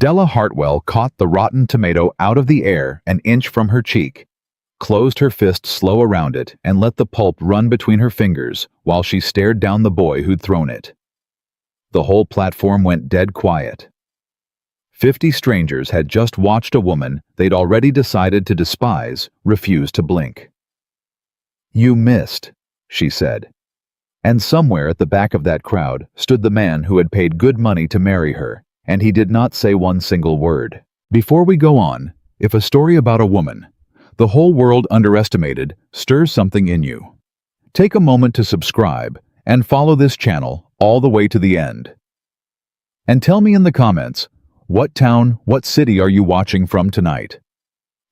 Della Hartwell caught the rotten tomato out of the air an inch from her cheek, closed her fist slow around it, and let the pulp run between her fingers while she stared down the boy who'd thrown it. The whole platform went dead quiet. 50 strangers had just watched a woman they'd already decided to despise refuse to blink. "You missed," she said. And somewhere at the back of that crowd stood the man who had paid good money to marry her, and he did not say one single word. Before we go on, if a story about a woman the whole world underestimated stirs something in you, take a moment to subscribe and follow this channel all the way to the end. And tell me in the comments, what town, what city are you watching from tonight?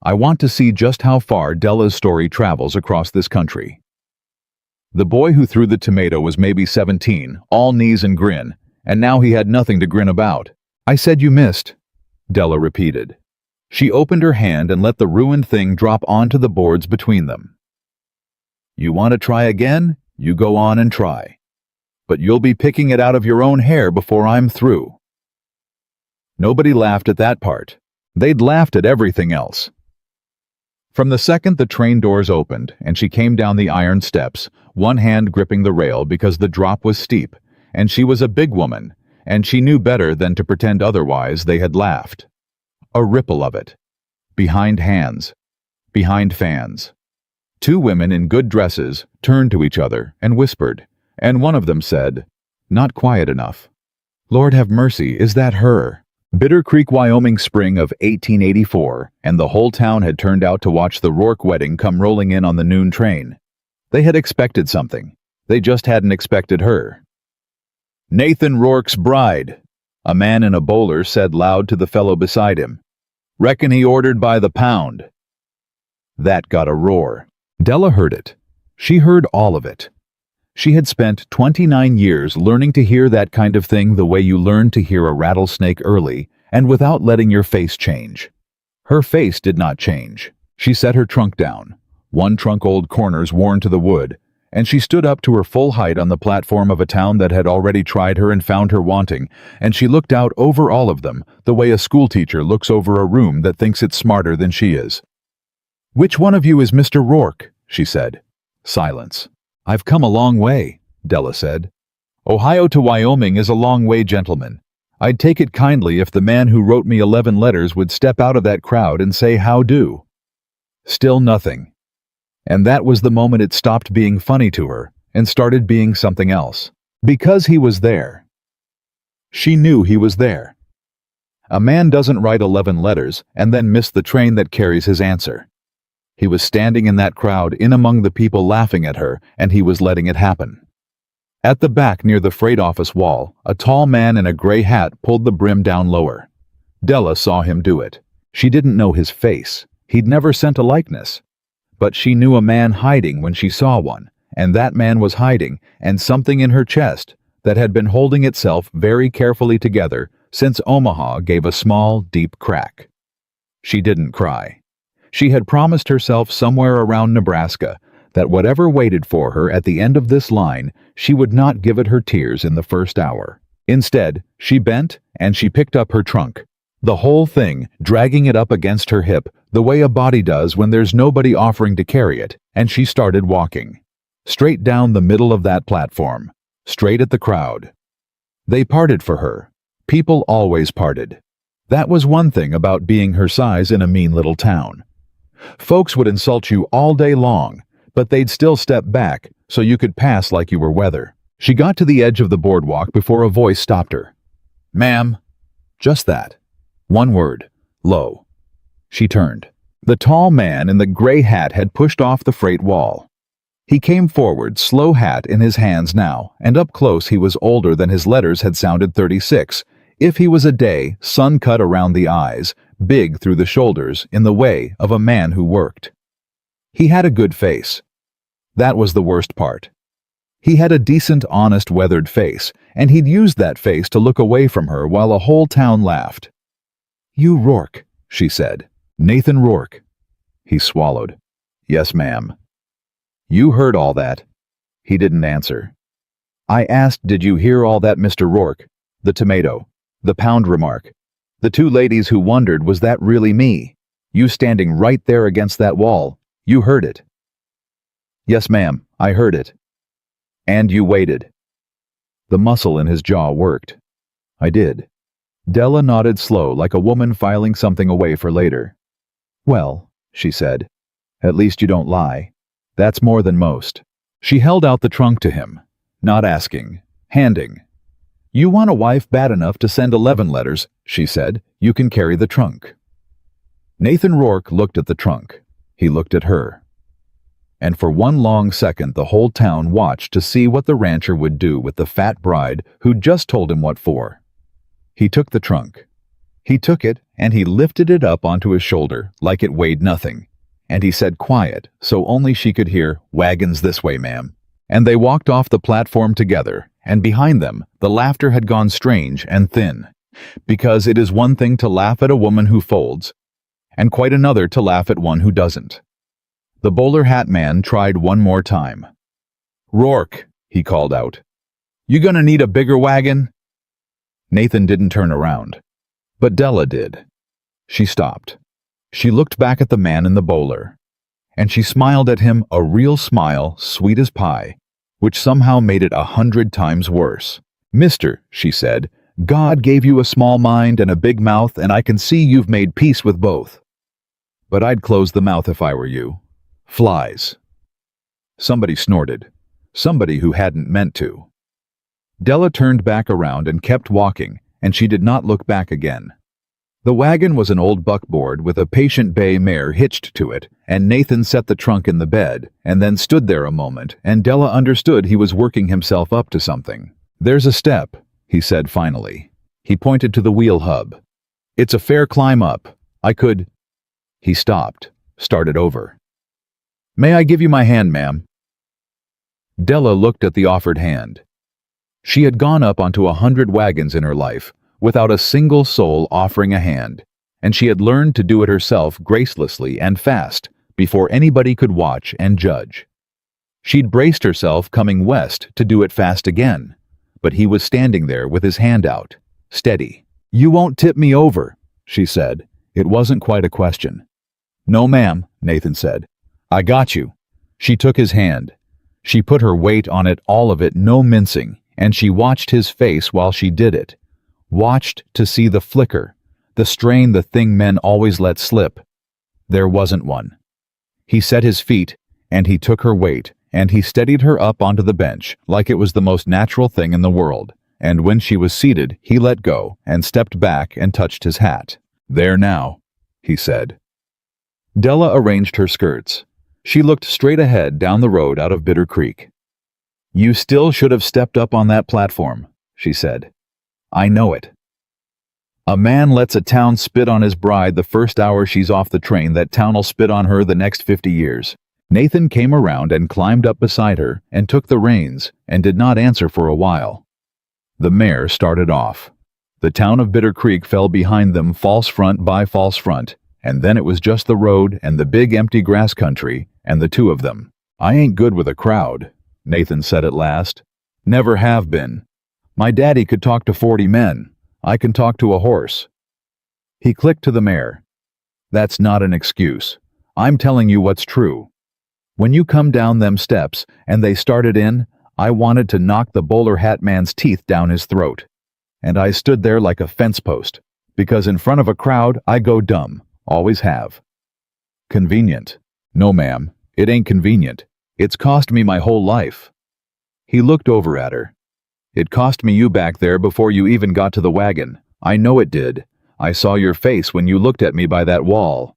I want to see just how far Della's story travels across this country. The boy who threw the tomato was maybe 17, all knees and grin, and now he had nothing to grin about. "I said you missed," Della repeated. She opened her hand and let the ruined thing drop onto the boards between them. "You want to try again? You go on and try. But you'll be picking it out of your own hair before I'm through." Nobody laughed at that part. They'd laughed at everything else. From the second the train doors opened and she came down the iron steps, one hand gripping the rail because the drop was steep, and she was a big woman, and she knew better than to pretend otherwise, they had laughed. A ripple of it. Behind hands. Behind fans. 2 women in good dresses turned to each other and whispered, and one of them said, not quiet enough, "Lord have mercy, is that her?" Bitter Creek, Wyoming, spring of 1884, and the whole town had turned out to watch the Rourke wedding come rolling in on the noon train. They had expected something. They just hadn't expected her. "Nathan Rourke's bride," a man in a bowler said loud to the fellow beside him. "Reckon he ordered by the pound." That got a roar. Della heard it. She heard all of it. She had spent 29 years learning to hear that kind of thing the way you learn to hear a rattlesnake early, and without letting your face change. Her face did not change. She set her trunk down, one trunk old corners worn to the wood, and she stood up to her full height on the platform of a town that had already tried her and found her wanting, and she looked out over all of them the way a schoolteacher looks over a room that thinks it's smarter than she is. "Which one of you is Mr. Rourke?" she said. Silence. "I've come a long way," Della said. "Ohio to Wyoming is a long way, gentlemen. I'd take it kindly if the man who wrote me 11 letters would step out of that crowd and say how do." Still nothing. And that was the moment it stopped being funny to her and started being something else. Because he was there. She knew he was there. A man doesn't write 11 letters and then miss the train that carries his answer. He was standing in that crowd in among the people laughing at her, and he was letting it happen. At the back near the freight office wall, a tall man in a gray hat pulled the brim down lower. Della saw him do it. She didn't know his face. He'd never sent a likeness. But she knew a man hiding when she saw one, and that man was hiding, and something in her chest that had been holding itself very carefully together since Omaha gave a small, deep crack. She didn't cry. She had promised herself somewhere around Nebraska that whatever waited for her at the end of this line, she would not give it her tears in the first hour. Instead, she bent and she picked up her trunk. The whole thing, dragging it up against her hip, the way a body does when there's nobody offering to carry it, and she started walking. Straight down the middle of that platform. Straight at the crowd. They parted for her. People always parted. That was one thing about being her size in a mean little town. Folks would insult you all day long, but they'd still step back so you could pass like you were weather. She got to the edge of the boardwalk before a voice stopped her. "Ma'am." Just that. One word. Low. She turned. The tall man in the gray hat had pushed off the freight wall. He came forward, slow hat in his hands now, and up close he was older than his letters had sounded 36. If he was a day, sun-cut around the eyes, big through the shoulders, in the way of a man who worked. He had a good face. That was the worst part. He had a decent, honest, weathered face, and he'd used that face to look away from her while a whole town laughed. "You Rourke," she said. "Nathan Rourke." He swallowed. "Yes, ma'am." "You heard all that." He didn't answer. "I asked, did you hear all that, Mr. Rourke? The tomato. The pound remark. The two ladies who wondered, was that really me? You standing right there against that wall. You heard it. Yes, ma'am, I heard it. And you waited. The muscle in his jaw worked. I did. Della nodded slow, like a woman filing something away for later. Well, she said, at least you don't lie. That's more than most. She held out the trunk to him, not asking, handing. You want a wife bad enough to send 11 letters, she said. You can carry the trunk. Nathan Rourke looked at the trunk. He looked at her. And for one long second the whole town watched to see what the rancher would do with the fat bride who'd just told him what for. He took the trunk. He took it and he lifted it up onto his shoulder like it weighed nothing. And he said quiet, so only she could hear, "Wagons this way, ma'am." And they walked off the platform together, and behind them the laughter had gone strange and thin. Because it is one thing to laugh at a woman who folds, and quite another to laugh at one who doesn't. The bowler hat man tried one more time. "Rourke," he called out. "You gonna need a bigger wagon?" Nathan didn't turn around. But Della did. She stopped. She looked back at the man in the bowler. And she smiled at him, a real smile, sweet as pie, which somehow made it 100 times worse. "Mister," she said, "God gave you a small mind and a big mouth, and I can see you've made peace with both. But I'd close the mouth if I were you. Flies." Somebody snorted. Somebody who hadn't meant to. Della turned back around and kept walking, and she did not look back again. The wagon was an old buckboard with a patient bay mare hitched to it, and Nathan set the trunk in the bed, and then stood there a moment, and Della understood he was working himself up to something. "There's a step," he said finally. He pointed to the wheel hub. "It's a fair climb up. I could—" He stopped, started over. "May I give you my hand, ma'am?" Della looked at the offered hand. She had gone up onto 100 wagons in her life, without a single soul offering a hand, and she had learned to do it herself gracelessly and fast, before anybody could watch and judge. She'd braced herself coming west to do it fast again, but he was standing there with his hand out, steady. "You won't tip me over," she said. It wasn't quite a question. "No, ma'am," Nathan said. "I got you." She took his hand. She put her weight on it, all of it, no mincing, and she watched his face while she did it. Watched to see the flicker, the strain, the thing men always let slip. There wasn't one. He set his feet, and he took her weight, and he steadied her up onto the bench like it was the most natural thing in the world, and when she was seated, he let go and stepped back and touched his hat. "There now," he said. Della arranged her skirts. She looked straight ahead down the road out of Bitter Creek. "You still should have stepped up on that platform," she said. "I know it. A man lets a town spit on his bride the first hour she's off the train, that town'll spit on her the next 50 years. Nathan came around and climbed up beside her and took the reins and did not answer for a while. The mare started off. The town of Bitter Creek fell behind them, false front by false front, and then it was just the road and the big empty grass country and the two of them. "I ain't good with a crowd," Nathan said at last. "Never have been. My daddy could talk to 40 men. I can talk to a horse." He clicked to the mare. "That's not an excuse. I'm telling you what's true. When you come down them steps and they started in, I wanted to knock the bowler hat man's teeth down his throat. And I stood there like a fence post, because in front of a crowd I go dumb, always have." "Convenient." "No, ma'am, it ain't convenient. It's cost me my whole life." He looked over at her. "It cost me you back there before you even got to the wagon. I know it did. I saw your face when you looked at me by that wall."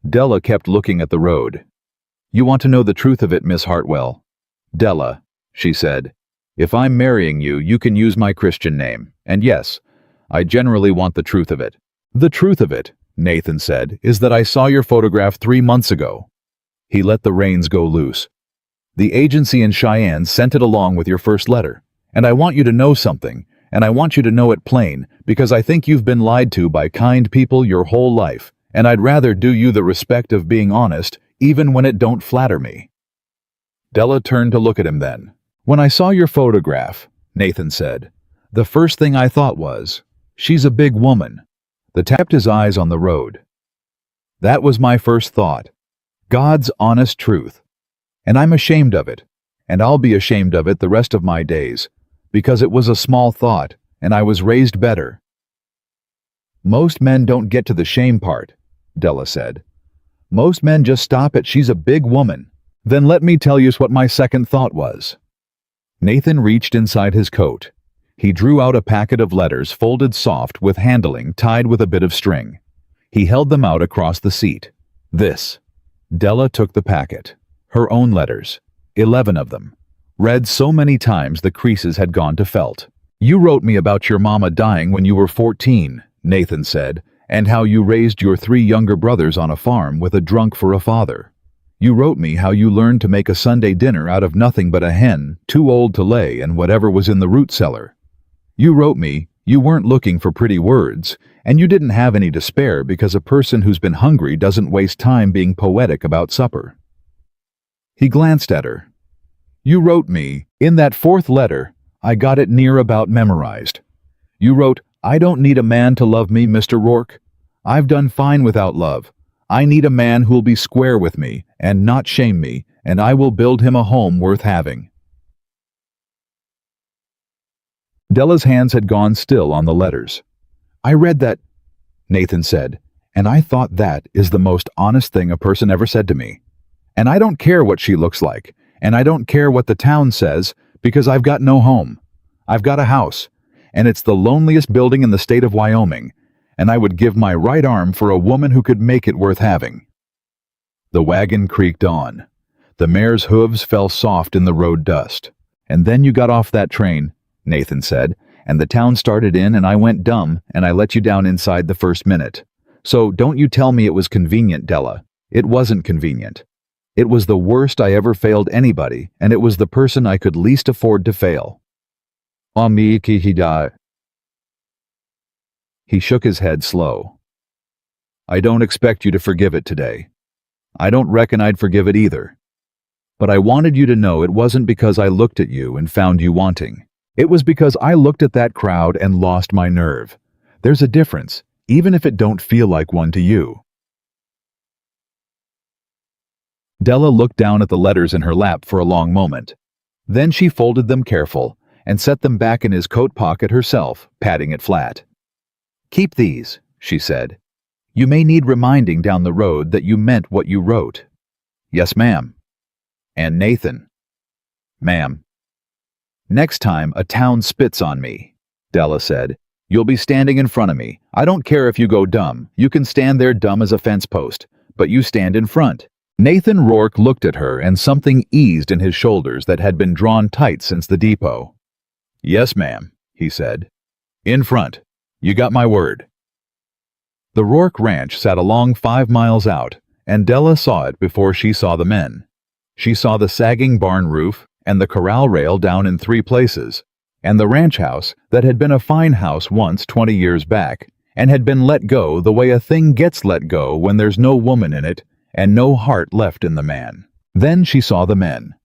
Della kept looking at the road. "You want to know the truth of it, Miss Hartwell?" "Della," she said, "if I'm marrying you, you can use my Christian name. And yes, I generally want the truth of it." "The truth of it," Nathan said, "is that I saw your photograph 3 months ago." He let the reins go loose. "The agency in Cheyenne sent it along with your first letter. And I want you to know something, and I want you to know it plain, because I think you've been lied to by kind people your whole life, and I'd rather do you the respect of being honest, even when it don't flatter me." Della turned to look at him then. "When I saw your photograph," Nathan said, "the first thing I thought was, she's a big woman. The tapped his eyes on the road. That was my first thought. God's honest truth. And I'm ashamed of it. And I'll be ashamed of it the rest of my days. Because it was a small thought, and I was raised better. Most men don't get to the shame part, Della said. Most men just stop at she's a big woman. Then let me tell you what my second thought was. Nathan reached inside his coat. He drew out a packet of letters folded soft with handling tied with a bit of string. He held them out across the seat. This. Della took the packet. Her own letters. 11 of them. Read so many times the creases had gone to felt. You wrote me about your mama dying when you were 14, Nathan said, and how you raised your 3 younger brothers on a farm with a drunk for a father. You wrote me how you learned to make a Sunday dinner out of nothing but a hen, too old to lay, and whatever was in the root cellar. You wrote me you weren't looking for pretty words, and you didn't have any to spare because a person who's been hungry doesn't waste time being poetic about supper. He glanced at her. You wrote me, in that 4th letter, I got it near about memorized. You wrote, I don't need a man to love me, Mr. Rourke. I've done fine without love. I need a man who'll be square with me and not shame me, and I will build him a home worth having. Della's hands had gone still on the letters. I read that, Nathan said, and I thought that is the most honest thing a person ever said to me. And I don't care what she looks like, and I don't care what the town says, because I've got no home. I've got a house, and it's the loneliest building in the state of Wyoming, and I would give my right arm for a woman who could make it worth having. The wagon creaked on. The mare's hooves fell soft in the road dust. And then you got off that train, Nathan said, and the town started in and I went dumb and I let you down inside the first minute. So don't you tell me it was convenient, Della. It wasn't convenient. It was the worst I ever failed anybody, and it was the person I could least afford to fail. He shook his head slow. I don't expect you to forgive it today. I don't reckon I'd forgive it either. But I wanted you to know it wasn't because I looked at you and found you wanting. It was because I looked at that crowd and lost my nerve. There's a difference, even if it don't feel like one to you. Della looked down at the letters in her lap for a long moment. Then she folded them careful and set them back in his coat pocket herself, patting it flat. Keep these, she said. You may need reminding down the road that you meant what you wrote. Yes, ma'am. And Nathan. Ma'am. Next time a town spits on me, Della said, you'll be standing in front of me. I don't care if you go dumb. You can stand there dumb as a fence post, but you stand in front. Nathan Rourke looked at her and something eased in his shoulders that had been drawn tight since the depot. Yes, ma'am, he said. In front. You got my word. The Rourke ranch sat along 5 miles out, and Della saw it before she saw the men. She saw the sagging barn roof and the corral rail down in 3 places, and the ranch house that had been a fine house once 20 years back and had been let go the way a thing gets let go when there's no woman in it and no heart left in the man. Then she saw the men.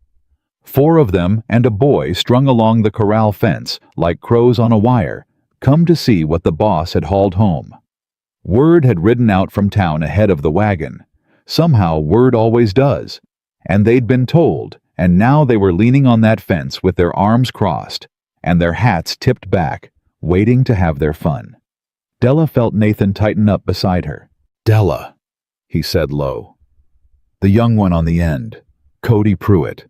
4 of them and a boy strung along the corral fence like crows on a wire, come to see what the boss had hauled home. Word had ridden out from town ahead of the wagon. Somehow word always does. And they'd been told, and now they were leaning on that fence with their arms crossed and their hats tipped back, waiting to have their fun. Della felt Nathan tighten up beside her. Della, he said low. The young one on the end, Cody Pruitt.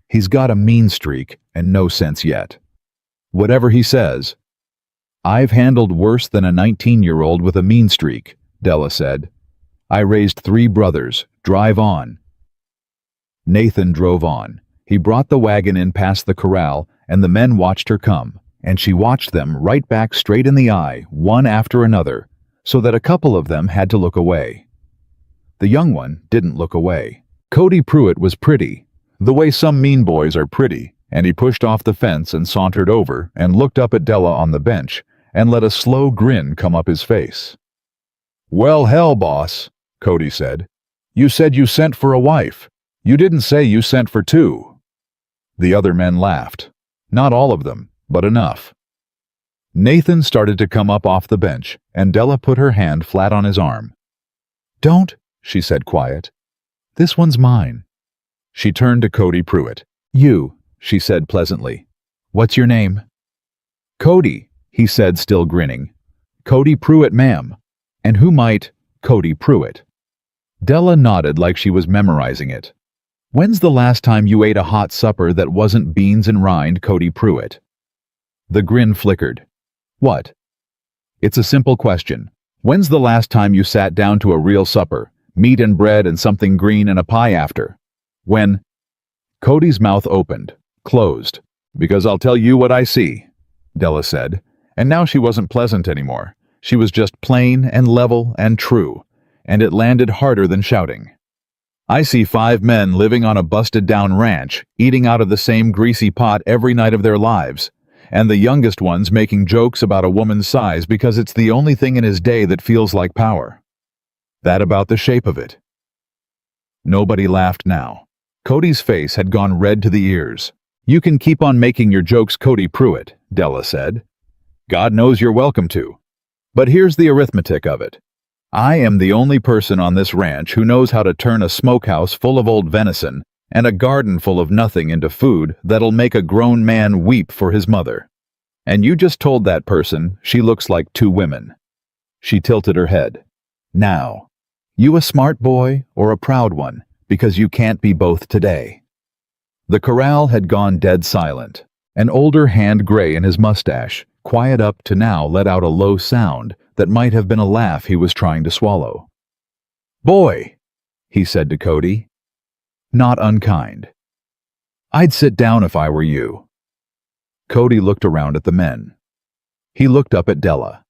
He's got a mean streak and no sense yet. Whatever he says. I've handled worse than a 19-year-old with a mean streak, Della said. I raised 3 brothers. Drive on. Nathan drove on. He brought the wagon in past the corral, and the men watched her come, and she watched them right back straight in the eye, one after another, so that a couple of them had to look away. The young one didn't look away. Cody Pruitt was pretty, the way some mean boys are pretty, and he pushed off the fence and sauntered over and looked up at Della on the bench and let a slow grin come up his face. Well, hell, boss, Cody said. You said you sent for a wife. You didn't say you sent for 2. The other men laughed. Not all of them, but enough. Nathan started to come up off the bench, and Della put her hand flat on his arm. "Don't," she said quiet. "This one's mine." She turned to Cody Pruitt. "You," she said pleasantly. "What's your name?" "Cody," he said, still grinning. "Cody Pruitt, ma'am. And who might Cody Pruitt?" Della nodded like she was memorizing it. "When's the last time you ate a hot supper that wasn't beans and rind, Cody Pruitt?" The grin flickered. "What?" "It's a simple question. When's the last time you sat down to a real supper, meat and bread and something green and a pie after? When?" Cody's mouth opened, closed. "Because I'll tell you what I see," Della said, and now she wasn't pleasant anymore. She was just plain and level and true, and it landed harder than shouting. "I see 5 men living on a busted-down ranch, eating out of the same greasy pot every night of their lives, and the youngest one's making jokes about a woman's size because it's the only thing in his day that feels like power. That about the shape of it." Nobody laughed now. Cody's face had gone red to the ears. "You can keep on making your jokes, Cody Pruitt," Della said. "God knows you're welcome to. But here's the arithmetic of it. I am the only person on this ranch who knows how to turn a smokehouse full of old venison and a garden full of nothing into food that'll make a grown man weep for his mother. And you just told that person she looks like 2 women. She tilted her head. "Now, you a smart boy or a proud one, because you can't be both today." The corral had gone dead silent. An older hand gray in his mustache, quiet up to now, let out a low sound that might have been a laugh he was trying to swallow. "Boy," he said to Cody. Not unkind. "I'd sit down if I were you." Cody looked around at the men. He looked up at Della.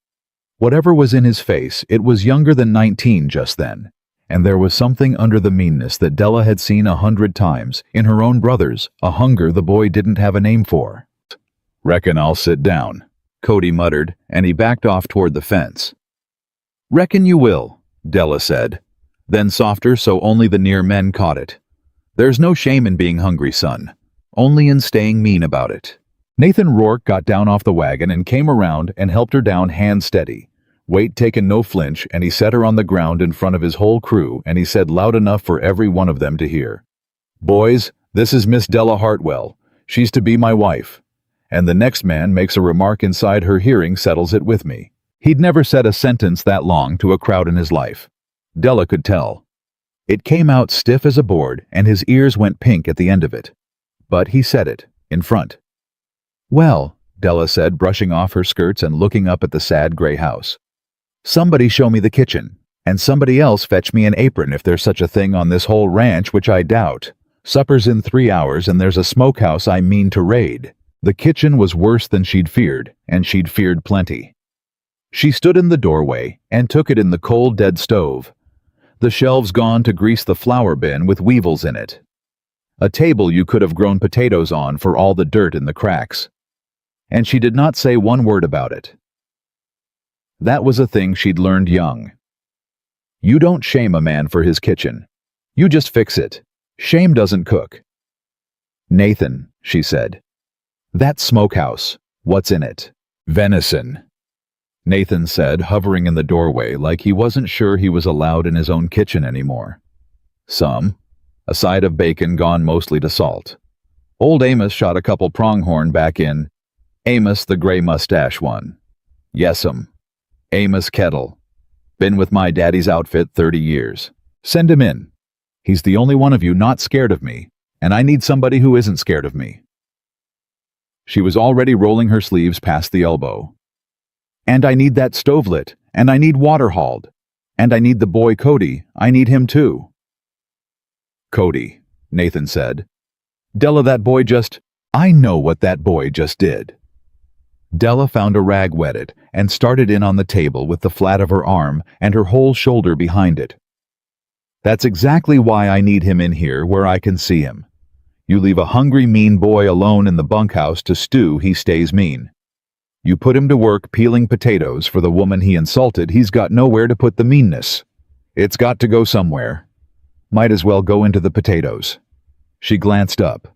Whatever was in his face, it was younger than 19 just then, and there was something under the meanness that Della had seen 100 times in her own brothers, a hunger the boy didn't have a name for. "Reckon I'll sit down," Cody muttered, and he backed off toward the fence. "Reckon you will," Della said, then softer so only the near men caught it. "There's no shame in being hungry, son, only in staying mean about it." Nathan Rourke got down off the wagon and came around and helped her down hand steady. Weight taken no flinch, and he set her on the ground in front of his whole crew, and he said loud enough for every one of them to hear, "Boys, this is Miss Della Hartwell. She's to be my wife." And the next man makes a remark inside her hearing settles it with me. He'd never said a sentence that long to a crowd in his life. Della could tell. It came out stiff as a board, and his ears went pink at the end of it. But he said it, in front. "Well," Della said, brushing off her skirts and looking up at the sad gray house. "Somebody show me the kitchen, and somebody else fetch me an apron if there's such a thing on this whole ranch, which I doubt. Supper's in 3 hours, and there's a smokehouse I mean to raid." The kitchen was worse than she'd feared, and she'd feared plenty. She stood in the doorway and took it in the cold, dead stove. The shelves gone to grease the flour bin with weevils in it. A table you could have grown potatoes on for all the dirt in the cracks. And she did not say one word about it. That was a thing she'd learned young. You don't shame a man for his kitchen. You just fix it. Shame doesn't cook. "Nathan," she said. "That smokehouse, what's in it?" "Venison," Nathan said, hovering in the doorway like he wasn't sure he was allowed in his own kitchen anymore. "Some. A side of bacon gone mostly to salt. Old Amos shot a couple pronghorn back in. Amos, the gray mustache one. Yes'm. Amos Kettle. Been with my daddy's outfit 30 years. Send him in. He's the only one of you not scared of me, and I need somebody who isn't scared of me." She was already rolling her sleeves past the elbow. "And I need that stove lit, and I need water hauled, and I need the boy Cody, I need him too." "Cody," Nathan said. "Della, that boy just—" "I know what that boy just did." Della found a rag wetted and started in on the table with the flat of her arm and her whole shoulder behind it. "That's exactly why I need him in here where I can see him. You leave a hungry, mean boy alone in the bunkhouse to stew, he stays mean. You put him to work peeling potatoes for the woman he insulted, he's got nowhere to put the meanness. It's got to go somewhere. Might as well go into the potatoes." She glanced up.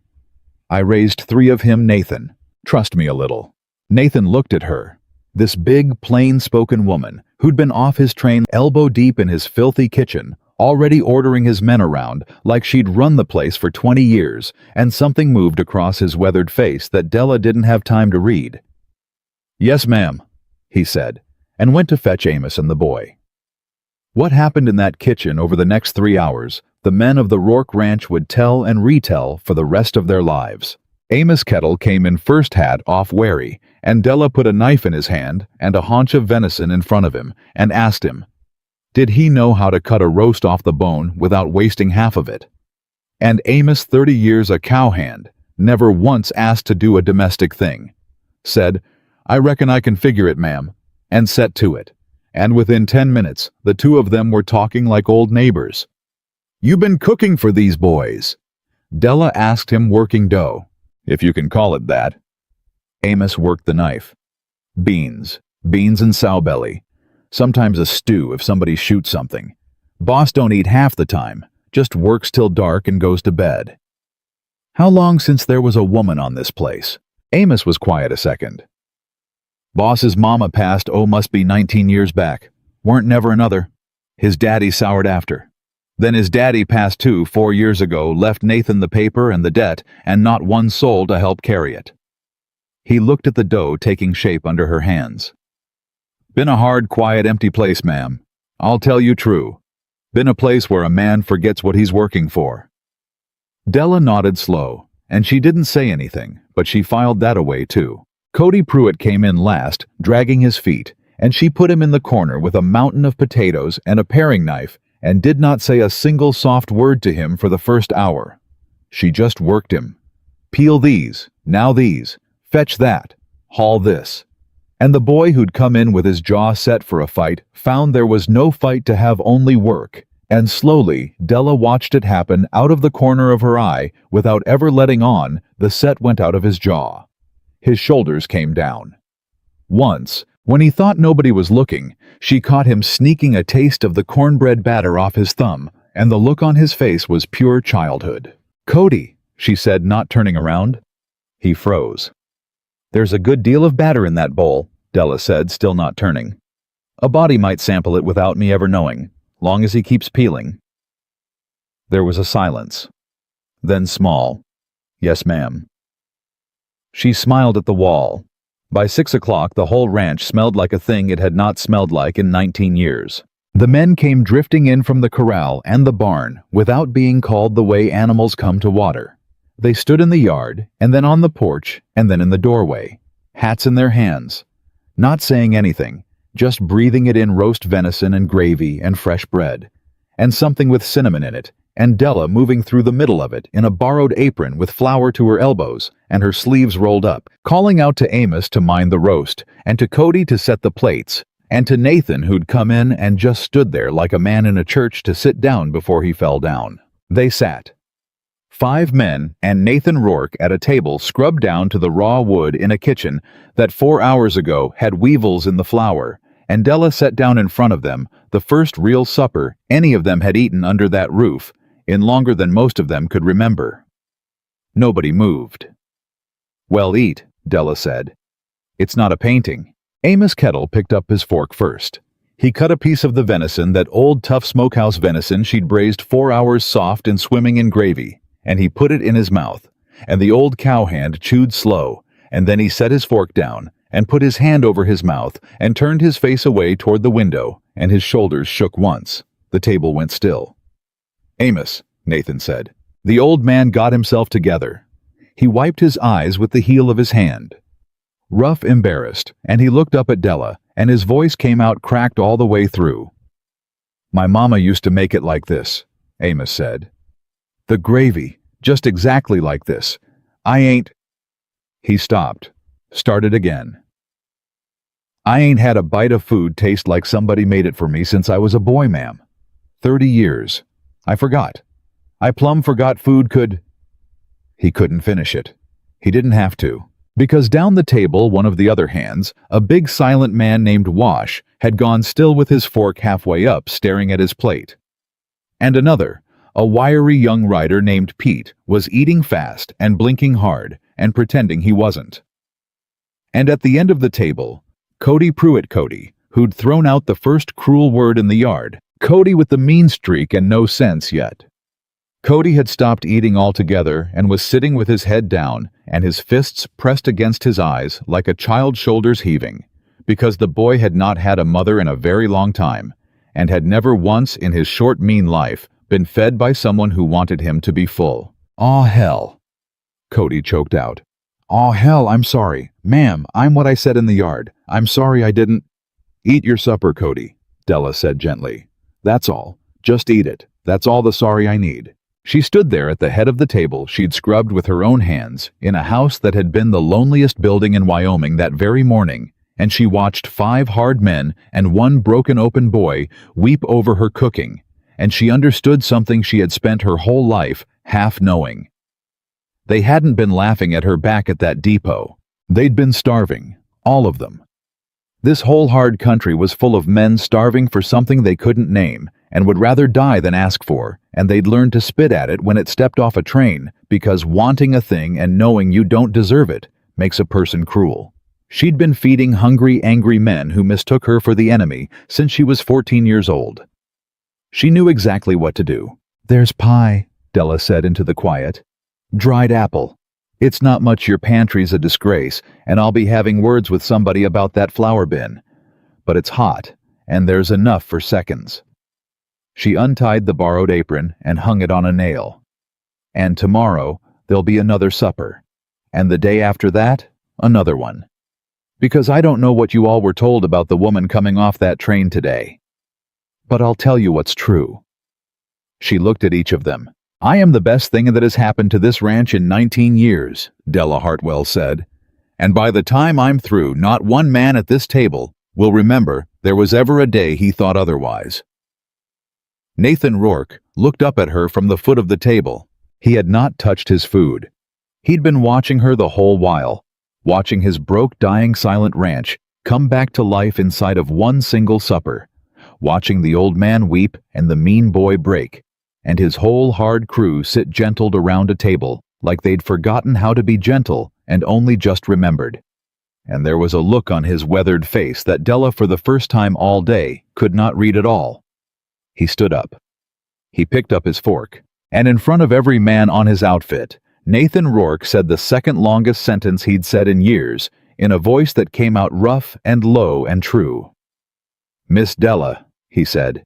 "I raised 3 of him, Nathan. Trust me a little." Nathan looked at her. This big, plain-spoken woman, who'd been off his train elbow-deep in his filthy kitchen, already ordering his men around like she'd run the place for 20 years, and something moved across his weathered face that Della didn't have time to read. "Yes, ma'am," he said, and went to fetch Amos and the boy. What happened in that kitchen over the next 3 hours, the men of the Rourke Ranch would tell and retell for the rest of their lives. Amos Kettle came in first hat off wary, and Della put a knife in his hand and a haunch of venison in front of him and asked him, did he know how to cut a roast off the bone without wasting half of it? And Amos, 30 years a cowhand, never once asked to do a domestic thing. Said, "I reckon I can figure it, ma'am," and set to it. And within 10 minutes, the two of them were talking like old neighbors. "You been cooking for these boys?" Della asked him, working dough, if you can call it that. Amos worked the knife. Beans and sow belly. Sometimes a stew if somebody shoots something. Boss don't eat half the time, just works till dark and goes to bed. How long since there was a woman on this place? Amos was quiet a second. Boss's mama passed, must be 19 years back. Weren't never another. His daddy soured after. Then his daddy passed too 4 years ago, left Nathan the paper and the debt, and not one soul to help carry it. He looked at the dough taking shape under her hands. Been a hard, quiet, empty place, ma'am. I'll tell you true. Been a place where a man forgets what he's working for. Della nodded slow, and she didn't say anything, but she filed that away too. Cody Pruitt came in last, dragging his feet, and she put him in the corner with a mountain of potatoes and a paring knife and did not say a single soft word to him for the first hour. She just worked him. Peel these, now these, fetch that, haul this. And the boy who'd come in with his jaw set for a fight found there was no fight to have, only work, and slowly Della watched it happen out of the corner of her eye. Without ever letting on, the set went out of his jaw. His shoulders came down. Once, when he thought nobody was looking, she caught him sneaking a taste of the cornbread batter off his thumb, and the look on his face was pure childhood. "Cody," she said, not turning around. He froze. "There's a good deal of batter in that bowl," Della said, still not turning. "A body might sample it without me ever knowing, long as he keeps peeling." There was a silence. Then small, "Yes, ma'am." She smiled at the wall. By 6 o'clock, the whole ranch smelled like a thing it had not smelled like in 19 years. The men came drifting in from the corral and the barn without being called, the way animals come to water. They stood in the yard, and then on the porch, and then in the doorway, hats in their hands, not saying anything, just breathing it in: roast venison and gravy and fresh bread, and something with cinnamon in it, and Della moving through the middle of it in a borrowed apron with flour to her elbows and her sleeves rolled up, calling out to Amos to mind the roast, and to Cody to set the plates, and to Nathan, who'd come in and just stood there like a man in a church, to sit down before he fell down. They sat. 5 men and Nathan Rourke at a table scrubbed down to the raw wood in a kitchen that 4 hours ago had weevils in the flour, and Della set down in front of them the first real supper any of them had eaten under that roof in longer than most of them could remember. Nobody moved. "Well, eat," Della said. "It's not a painting." Amos Kettle picked up his fork first. He cut a piece of the venison, that old tough smokehouse venison she'd braised 4 hours soft and swimming in gravy, and he put it in his mouth, and the old cowhand chewed slow, and then he set his fork down and put his hand over his mouth and turned his face away toward the window, and his shoulders shook once. The table went still. "Amos," Nathan said. The old man got himself together. He wiped his eyes with the heel of his hand. Rough, embarrassed, and he looked up at Della, and his voice came out cracked all the way through. "My mama used to make it like this," Amos said. "The gravy, just exactly like this. I ain't—" He stopped, started again. "I ain't had a bite of food taste like somebody made it for me since I was a boy, ma'am. 30 years. I forgot. I plumb forgot food could—" He couldn't finish it. He didn't have to, because down the table, one of the other hands, a big silent man named Wash had gone still with his fork halfway up, staring at his plate. And another, a wiry young rider named Pete, was eating fast and blinking hard and pretending he wasn't. And at the end of the table, Cody Pruitt Cody, who'd thrown out the first cruel word in the yard. Cody with the mean streak and no sense yet. Cody had stopped eating altogether and was sitting with his head down and his fists pressed against his eyes like a child's shoulders heaving, because the boy had not had a mother in a very long time, and had never once in his short mean life been fed by someone who wanted him to be full. "Aw, hell," Cody choked out. "Aw, hell, I'm sorry. Ma'am, I'm what I said in the yard. I'm sorry I didn't—" "Eat your supper, Cody," Della said gently. "That's all. Just eat it. That's all the sorry I need." She stood there at the head of the table she'd scrubbed with her own hands in a house that had been the loneliest building in Wyoming that very morning, and she watched 5 hard men and 1 broken-open boy weep over her cooking, and she understood something she had spent her whole life half knowing. They hadn't been laughing at her back at that depot. They'd been starving, all of them. This whole hard country was full of men starving for something they couldn't name and would rather die than ask for, and they'd learned to spit at it when it stepped off a train, because wanting a thing and knowing you don't deserve it makes a person cruel. She'd been feeding hungry, angry men who mistook her for the enemy since she was 14 years old. She knew exactly what to do. "There's pie," Della said into the quiet. "Dried apple. It's not much, your pantry's a disgrace, and I'll be having words with somebody about that flour bin. But it's hot, and there's enough for seconds." She untied the borrowed apron and hung it on a nail. "And tomorrow, there'll be another supper. And the day after that, another one. Because I don't know what you all were told about the woman coming off that train today. But I'll tell you what's true." She looked at each of them. "I am the best thing that has happened to this ranch in 19 years, Della Hartwell said. "And by the time I'm through, not one man at this table will remember there was ever a day he thought otherwise." Nathan Rourke looked up at her from the foot of the table. He had not touched his food. He'd been watching her the whole while, watching his broke, dying, silent ranch come back to life inside of one single supper, watching the old man weep and the mean boy break, and his whole hard crew sit gentled around a table like they'd forgotten how to be gentle and only just remembered. And there was a look on his weathered face that Della, for the first time all day, could not read at all. He stood up. He picked up his fork, and in front of every man on his outfit, Nathan Rourke said the second longest sentence he'd said in years, in a voice that came out rough and low and true. "Miss Della," he said,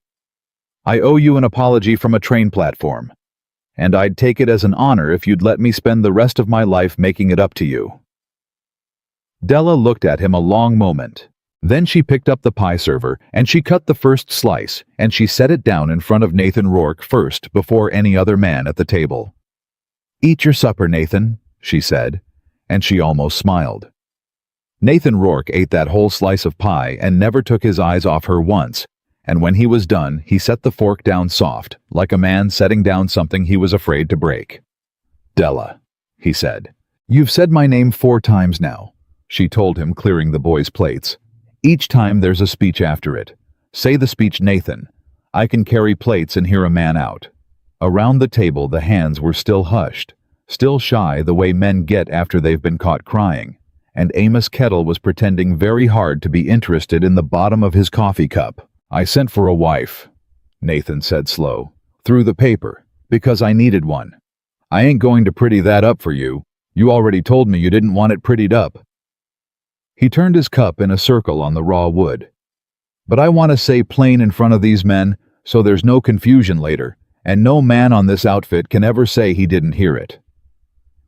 "I owe you an apology from a train platform, and I'd take it as an honor if you'd let me spend the rest of my life making it up to you." Della looked at him a long moment. Then she picked up the pie server and she cut the first slice and she set it down in front of Nathan Rourke first before any other man at the table. "Eat your supper, Nathan," she said, and she almost smiled. Nathan Rourke ate that whole slice of pie and never took his eyes off her once, and when he was done, he set the fork down soft, like a man setting down something he was afraid to break. "Della," he said. "You've said my name 4 times now," she told him, clearing the boys' plates. "Each time there's a speech after it. Say the speech, Nathan. I can carry plates and hear a man out." Around the table the hands were still hushed, still shy the way men get after they've been caught crying, and Amos Kettle was pretending very hard to be interested in the bottom of his coffee cup. "I sent for a wife," Nathan said slow, "through the paper, because I needed one. I ain't going to pretty that up for you. You already told me you didn't want it prettied up." He turned his cup in a circle on the raw wood. "But I want to say plain in front of these men, so there's no confusion later, and no man on this outfit can ever say he didn't hear it.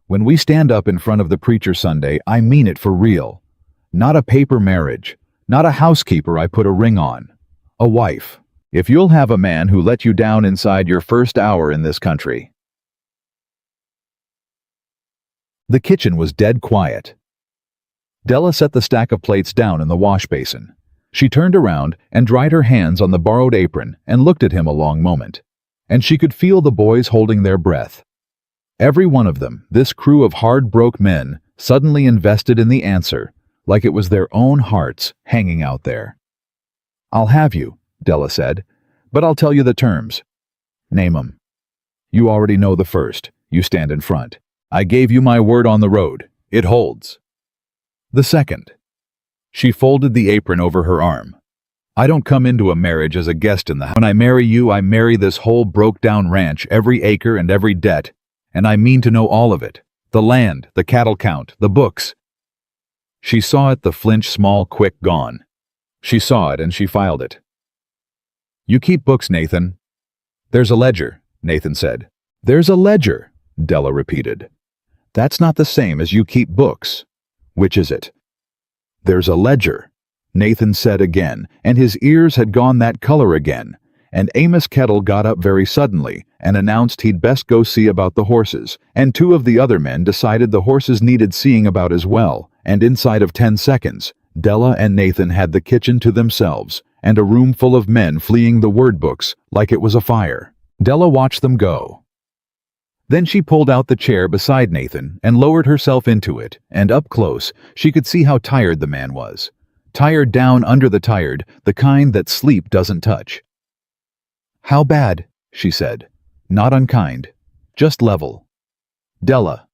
When we stand up in front of the preacher Sunday, I mean it for real. Not a paper marriage, not a housekeeper I put a ring on. A wife. If you'll have a man who let you down inside your first hour in this country." The kitchen was dead quiet. Della set the stack of plates down in the wash basin. She turned around and dried her hands on the borrowed apron and looked at him a long moment, and she could feel the boys holding their breath. Every one of them, this crew of hard-broke men, suddenly invested in the answer, like it was their own hearts hanging out there. "I'll have you," Della said, "but I'll tell you the terms." "Name 'em." "You already know the first. You stand in front. I gave you my word on the road. It holds." "The second." She folded the apron over her arm. I don't come into a marriage as a guest in the house. When I marry you, I marry this whole broke-down ranch, every acre and every debt, and I mean to know all of it. The land, the cattle count, the books. She saw it, the flinch, small, quick, gone. She saw it and she filed it. You keep books, Nathan. There's a ledger, Nathan said. There's a ledger, Della repeated. That's not the same as you keep books. Which is it? There's a ledger, Nathan said again, and his ears had gone that color again, and Amos Kettle got up very suddenly and announced he'd best go see about the horses, and two of the other men decided the horses needed seeing about as well, and inside of 10 seconds, Della and Nathan had the kitchen to themselves, and a room full of men fleeing the word books like it was a fire. Della watched them go. Then she pulled out the chair beside Nathan and lowered herself into it, and up close, she could see how tired the man was. Tired down under the tired, the kind that sleep doesn't touch. How bad, she said. Not unkind. Just level. Della.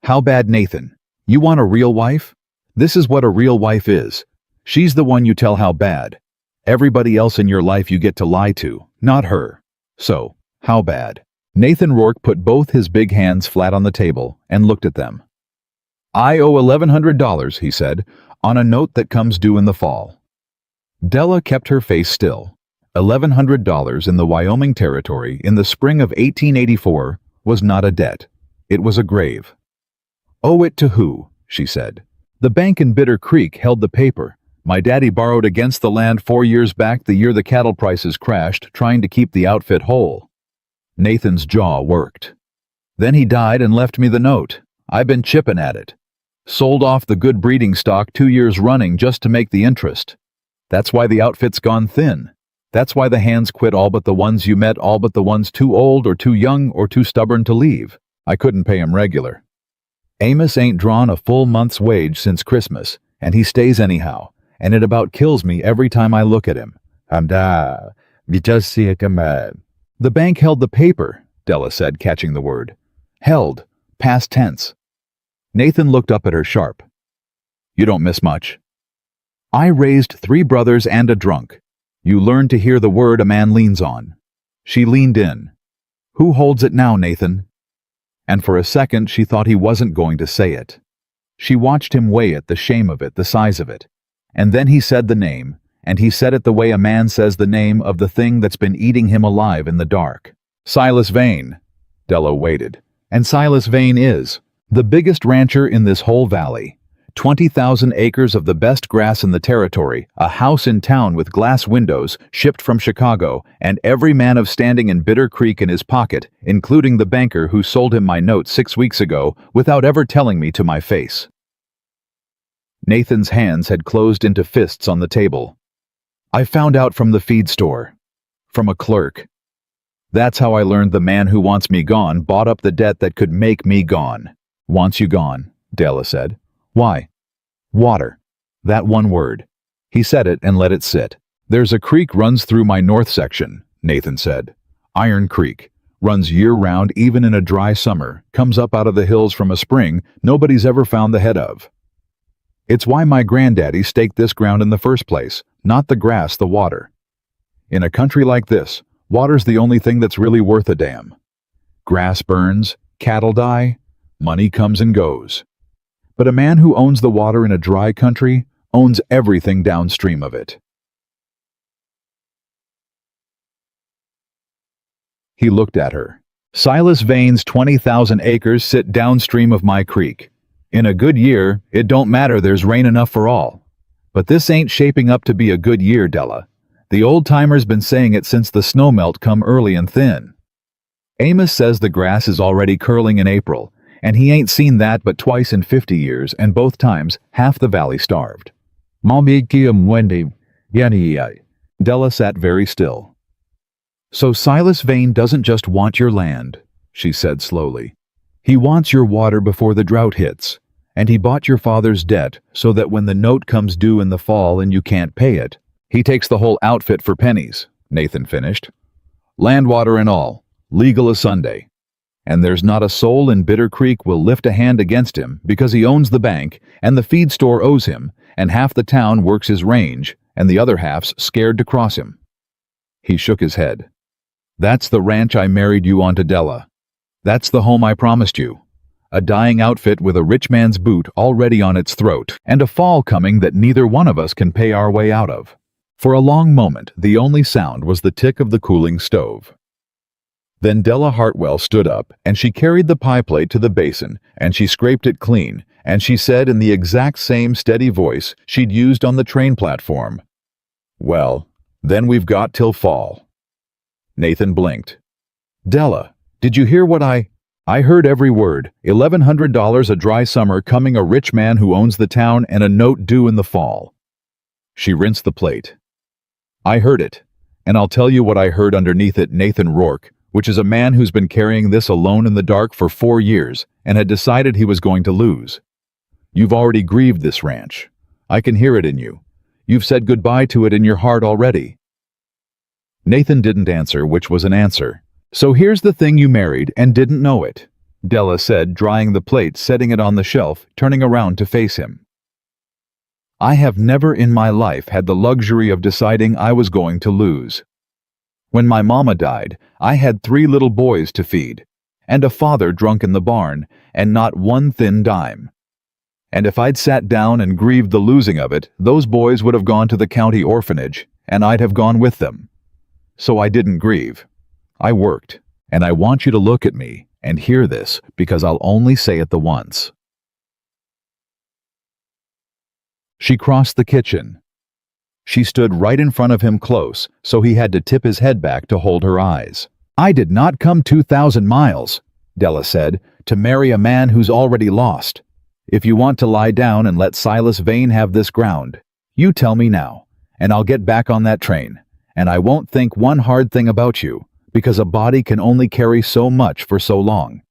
How bad, Nathan? You want a real wife? This is what a real wife is. She's the one you tell how bad. Everybody else in your life you get to lie to, not her. So, how bad? Nathan Rourke put both his big hands flat on the table and looked at them. I owe $1,100, he said, on a note that comes due in the fall. Della kept her face still. $1,100 in the Wyoming Territory in the spring of 1884 was not a debt. It was a grave. Owe it to who? She said. The bank in Bitter Creek held the paper. My daddy borrowed against the land 4 years back, the year the cattle prices crashed, trying to keep the outfit whole. Nathan's jaw worked. Then he died and left me the note. I've been chipping at it. Sold off the good breeding stock 2 years running just to make the interest. That's why the outfit's gone thin. That's why the hands quit, all but the ones you met, all but the ones too old or too young or too stubborn to leave. I couldn't pay him regular. Amos ain't drawn a full month's wage since Christmas, and he stays anyhow, and it about kills me every time I look at him. The bank held the paper, Della said, catching the word. Held, past tense. Nathan looked up at her sharp. You don't miss much. I raised 3 brothers and a drunk. You learn to hear the word a man leans on. She leaned in. Who holds it now, Nathan? And for a second she thought he wasn't going to say it. She watched him weigh it, the shame of it, the size of it. And then he said the name, and he said it the way a man says the name of the thing that's been eating him alive in the dark. Silas Vane. Della waited. And Silas Vane is the biggest rancher in this whole valley. 20,000 acres of the best grass in the territory, a house in town with glass windows, shipped from Chicago, and every man of standing in Bitter Creek in his pocket, including the banker who sold him my note 6 weeks ago without ever telling me to my face. Nathan's hands had closed into fists on the table. I found out from the feed store. From a clerk. That's how I learned the man who wants me gone bought up the debt that could make me gone. Wants you gone, Della said. Why? Water. That one word. He said it and let it sit. There's a creek runs through my north section, Nathan said. Iron Creek. Runs year-round even in a dry summer, comes up out of the hills from a spring nobody's ever found the head of. It's why my granddaddy staked this ground in the first place, not the grass, the water. In a country like this, water's the only thing that's really worth a damn. Grass burns, cattle die, money comes and goes. But a man who owns the water in a dry country owns everything downstream of it. He looked at her. Silas Vane's 20,000 acres sit downstream of my creek. In a good year, it don't matter, there's rain enough for all. But this ain't shaping up to be a good year, Della. The old-timer's been saying it since the snowmelt come early and thin. Amos says the grass is already curling in April, and he ain't seen that but twice in 50 years, and both times half the valley starved. Della sat very still. So Silas Vane doesn't just want your land, she said slowly. He wants your water before the drought hits, and he bought your father's debt so that when the note comes due in the fall and you can't pay it, he takes the whole outfit for pennies, Nathan finished. Land, water, and all, legal as Sunday. And there's not a soul in Bitter Creek will lift a hand against him because he owns the bank and the feed store owes him, and half the town works his range, and the other half's scared to cross him. He shook his head. That's the ranch I married you on to, Della. That's the home I promised you. A dying outfit with a rich man's boot already on its throat, and a fall coming that neither one of us can pay our way out of. For a long moment, the only sound was the tick of the cooling stove. Then Della Hartwell stood up, and she carried the pie plate to the basin, and she scraped it clean, and she said in the exact same steady voice she'd used on the train platform, "Well, then we've got till fall." Nathan blinked. "Della, did you hear what I heard every word. $1,100 a dry summer coming, a rich man who owns the town, and a note due in the fall." She rinsed the plate. "I heard it, and I'll tell you what I heard underneath it, Nathan Rourke, which is a man who's been carrying this alone in the dark for 4 years and had decided he was going to lose. You've already grieved this ranch. I can hear it in you. You've said goodbye to it in your heart already." Nathan didn't answer, which was an answer. "So here's the thing, you married and didn't know it," Della said, drying the plate, setting it on the shelf, turning around to face him. "I have never in my life had the luxury of deciding I was going to lose. When my mama died, I had 3 little boys to feed, and a father drunk in the barn, and not one thin dime. And if I'd sat down and grieved the losing of it, those boys would have gone to the county orphanage, and I'd have gone with them. So I didn't grieve. I worked, and I want you to look at me and hear this, because I'll only say it the once." She crossed the kitchen. She stood right in front of him close, so he had to tip his head back to hold her eyes. "I did not come 2,000 miles, Della said, "to marry a man who's already lost. If you want to lie down and let Silas Vane have this ground, you tell me now, and I'll get back on that train, and I won't think one hard thing about you, because a body can only carry so much for so long.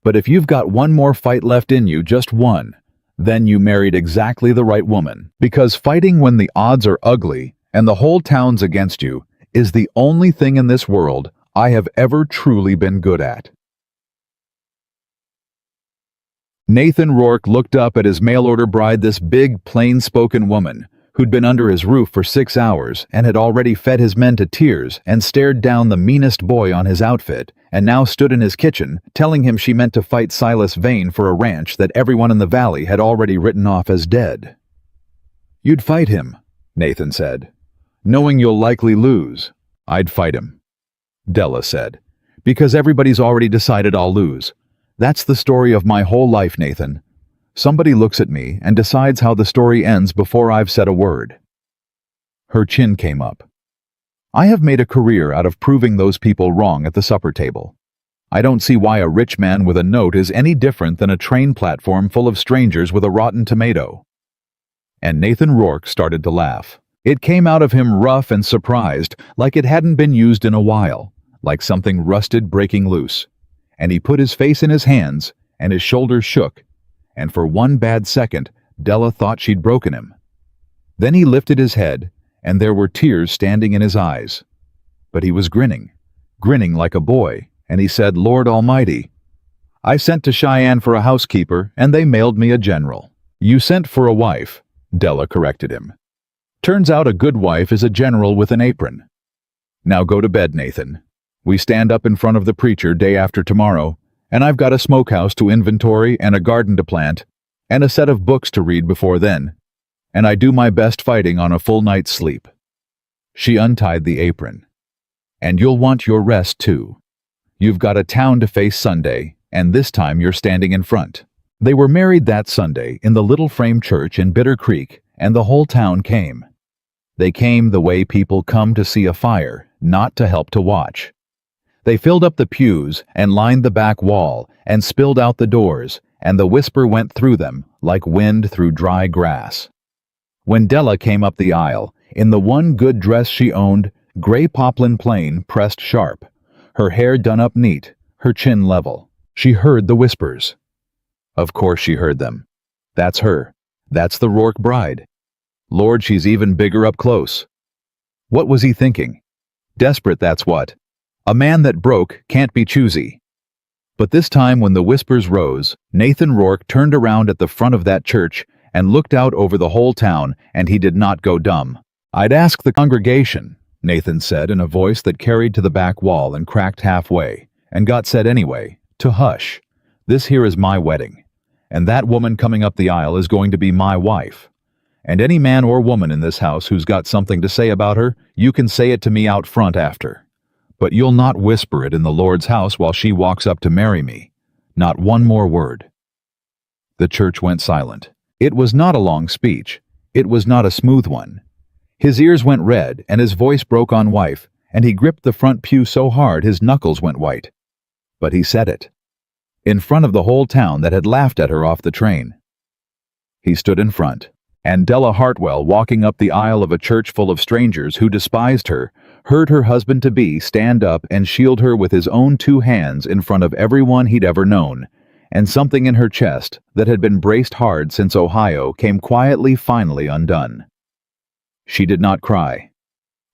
But if you've got one more fight left in you, just one, then you married exactly the right woman, because fighting when the odds are ugly and the whole town's against you is the only thing in this world I have ever truly been good at." Nathan Rourke looked up at his mail-order bride, this big, plain-spoken woman, who'd been under his roof for 6 hours and had already fed his men to tears and stared down the meanest boy on his outfit, and now stood in his kitchen telling him she meant to fight Silas Vane for a ranch that everyone in the valley had already written off as dead. "You'd fight him," Nathan said. "Knowing you'll likely lose." "I'd fight him," Della said, "because everybody's already decided I'll lose. That's the story of my whole life, Nathan. Somebody looks at me and decides how the story ends before I've said a word." Her chin came up. "I have made a career out of proving those people wrong at the supper table. I don't see why a rich man with a note is any different than a train platform full of strangers with a rotten tomato." And Nathan Rourke started to laugh. It came out of him rough and surprised, like it hadn't been used in a while, like something rusted breaking loose. And he put his face in his hands, and his shoulders shook, and for one bad second, Della thought she'd broken him. Then he lifted his head, and there were tears standing in his eyes. But he was grinning like a boy, and he said, "Lord Almighty, I sent to Cheyenne for a housekeeper, and they mailed me a general." "You sent for a wife," Della corrected him. "Turns out a good wife is a general with an apron. Now go to bed, Nathan. We stand up in front of the preacher day after tomorrow, and I've got a smokehouse to inventory and a garden to plant, and a set of books to read before then, and I do my best fighting on a full night's sleep." She untied the apron. "And you'll want your rest too. You've got a town to face Sunday, and this time you're standing in front." They were married that Sunday in the little frame church in Bitter Creek, and the whole town came. They came the way people come to see a fire, not to help to watch. They filled up the pews and lined the back wall and spilled out the doors, and the whisper went through them like wind through dry grass. When Della came up the aisle, in the one good dress she owned, gray poplin plain pressed sharp, her hair done up neat, her chin level, she heard the whispers. Of course she heard them. That's her. That's the Rourke bride. Lord, she's even bigger up close. What was he thinking? Desperate, that's what. A man that broke can't be choosy. But this time when the whispers rose, Nathan Rourke turned around at the front of that church and looked out over the whole town, and he did not go dumb. "I'd ask the congregation," Nathan said in a voice that carried to the back wall and cracked halfway, and got said anyway, "to hush. This here is my wedding, and that woman coming up the aisle is going to be my wife. And any man or woman in this house who's got something to say about her, you can say it to me out front after. But you'll not whisper it in the Lord's house while she walks up to marry me. Not one more word." The church went silent. It was not a long speech. It was not a smooth one. His ears went red, and his voice broke on wife, and he gripped the front pew so hard his knuckles went white. But he said it. In front of the whole town that had laughed at her off the train. He stood in front, and Della Hartwell, walking up the aisle of a church full of strangers who despised her, heard her husband-to-be stand up and shield her with his own 2 hands in front of everyone he'd ever known, and something in her chest that had been braced hard since Ohio came quietly finally undone. She did not cry.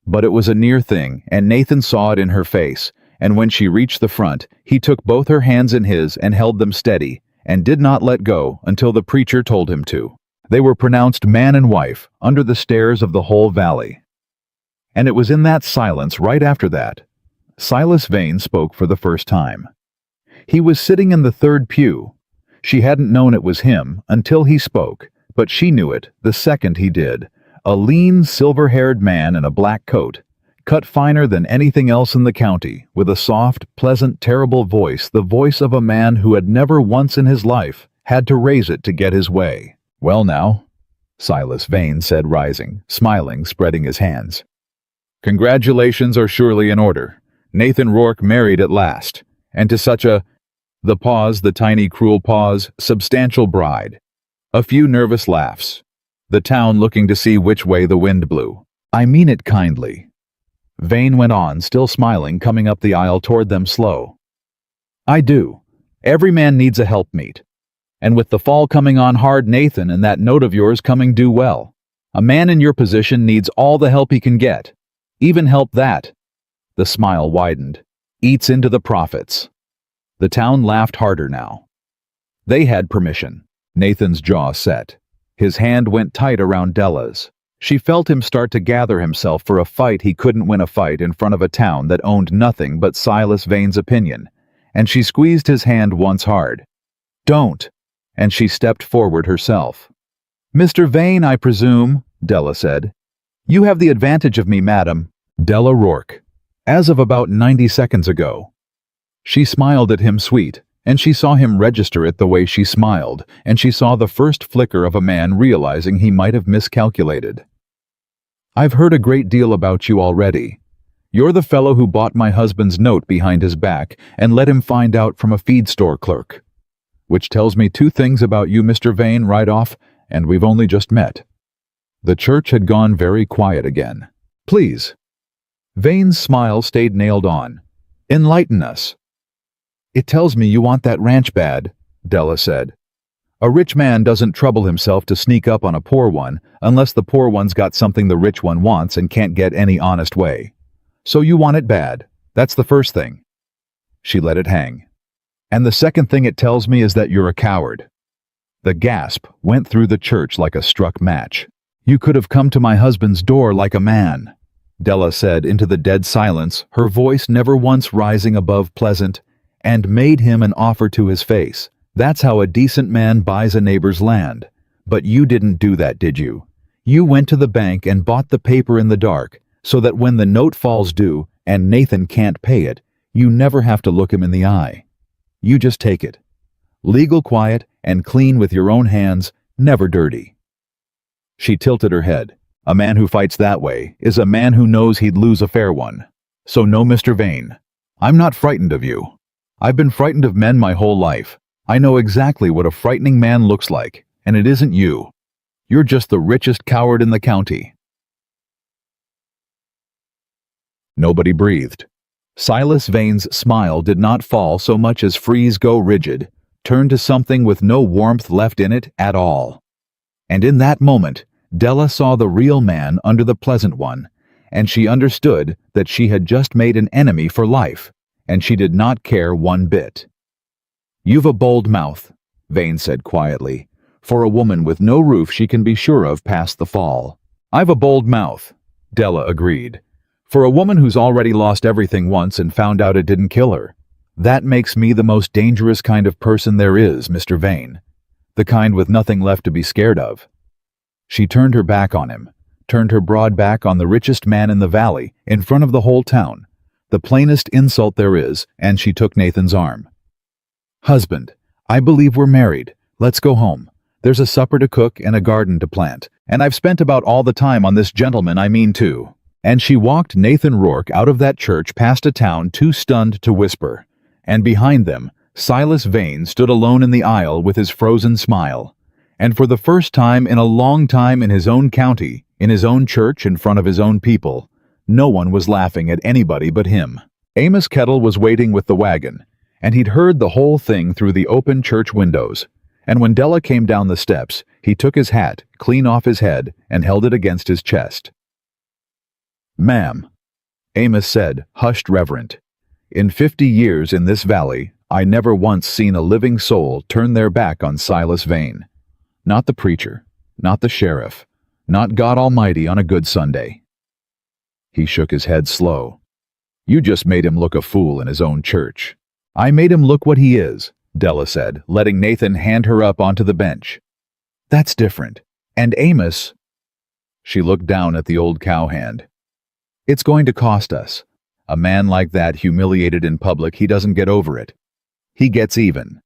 But it was a near thing, and Nathan saw it in her face, and when she reached the front, he took both her hands in his and held them steady, and did not let go until the preacher told him to. They were pronounced man and wife under the stares of the whole valley. And it was in that silence right after that, Silas Vane spoke for the first time. He was sitting in the 3rd pew. She hadn't known it was him until he spoke, but she knew it the second he did. A lean, silver-haired man in a black coat, cut finer than anything else in the county, with a soft, pleasant, terrible voice, the voice of a man who had never once in his life had to raise it to get his way. "Well now," Silas Vane said, rising, smiling, spreading his hands. "Congratulations are surely in order. Nathan Rourke married at last, and to such a—" the pause, the tiny, cruel pause, substantial bride. A few nervous laughs. The town looking to see which way the wind blew. "I mean it kindly." Vane went on, still smiling, coming up the aisle toward them slow. "I do. Every man needs a helpmeet. And with the fall coming on hard, Nathan, and that note of yours coming due well. A man in your position needs all the help he can get. Even help that," the smile widened, "eats into the profits." The town laughed harder now. They had permission. Nathan's jaw set. His hand went tight around Della's. She felt him start to gather himself for a fight he couldn't win, a fight in front of a town that owned nothing but Silas Vane's opinion, and she squeezed his hand once hard. "Don't," and she stepped forward herself. "Mr. Vane, I presume," Della said. "You have the advantage of me, madam." Della Rourke. As of about 90 seconds ago. She smiled at him sweet, and she saw him register it the way she smiled, and she saw the first flicker of a man realizing he might have miscalculated. "I've heard a great deal about you already. You're the fellow who bought my husband's note behind his back and let him find out from a feed store clerk. Which tells me 2 things about you, Mr. Vane, right off, and we've only just met." The church had gone very quiet again. "Please." Vane's smile stayed nailed on. "Enlighten us." "It tells me you want that ranch bad," Della said. "A rich man doesn't trouble himself to sneak up on a poor one unless the poor one's got something the rich one wants and can't get any honest way. So you want it bad. That's the first thing." She let it hang. "And the second thing it tells me is that you're a coward." The gasp went through the church like a struck match. "You could have come to my husband's door like a man," Della said into the dead silence, her voice never once rising above pleasant, "and made him an offer to his face. That's how a decent man buys a neighbor's land. But you didn't do that, did you? You went to the bank and bought the paper in the dark, so that when the note falls due and Nathan can't pay it, you never have to look him in the eye. You just take it. Legal, quiet, and clean with your own hands, never dirty." She tilted her head. "A man who fights that way is a man who knows he'd lose a fair one. So no, Mr. Vane. I'm not frightened of you. I've been frightened of men my whole life. I know exactly what a frightening man looks like, and it isn't you. You're just the richest coward in the county." Nobody breathed. Silas Vane's smile did not fall so much as freeze, go rigid, turn to something with no warmth left in it at all. And in that moment, Della saw the real man under the pleasant one, and she understood that she had just made an enemy for life, and she did not care one bit. "You've a bold mouth," Vane said quietly, For a woman with no roof she can be sure of past the fall. I've a bold mouth, Della agreed. For a woman who's already lost everything once and found out it didn't kill her. That makes me the most dangerous kind of person there is, Mr. Vane. The kind with nothing left to be scared of. She turned her back on him, turned her broad back on the richest man in the valley, in front of the whole town. The plainest insult there is, and she took Nathan's arm. Husband, I believe we're married. Let's go home. There's a supper to cook and a garden to plant, and I've spent about all the time on this gentleman I mean too. And she walked Nathan Rourke out of that church past a town too stunned to whisper. And behind them, Silas Vane stood alone in the aisle with his frozen smile. And for the first time in a long time in his own county, in his own church in front of his own people, no one was laughing at anybody but him. Amos Kettle was waiting with the wagon, and he'd heard the whole thing through the open church windows. And when Della came down the steps, he took his hat clean off his head and held it against his chest. Ma'am, Amos said, hushed reverent, in 50 years in this valley, I never once seen a living soul turn their back on Silas Vane. Not the preacher, not the sheriff, not God Almighty on a good Sunday. He shook his head slow. You just made him look a fool in his own church. I made him look what he is, Della said, letting Nathan hand her up onto the bench. That's different. And Amos... She looked down at the old cowhand. It's going to cost us. A man like that humiliated in public, he doesn't get over it. He gets even.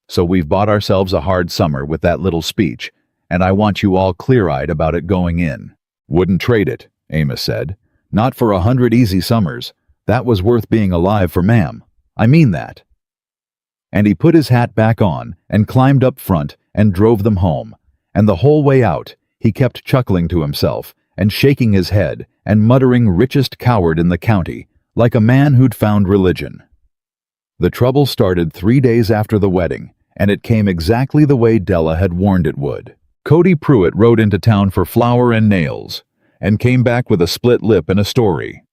So we've bought ourselves a hard summer with that little speech, and I want you all clear-eyed about it going in. Wouldn't trade it, Amos said. Not for 100 easy summers. That was worth being alive for, ma'am. I mean that. And he put his hat back on and climbed up front and drove them home. And the whole way out, he kept chuckling to himself and shaking his head and muttering richest coward in the county, like a man who'd found religion. The trouble started 3 days after the wedding, and it came exactly the way Della had warned it would. Cody Pruitt rode into town for flour and nails, and came back with a split lip and a story.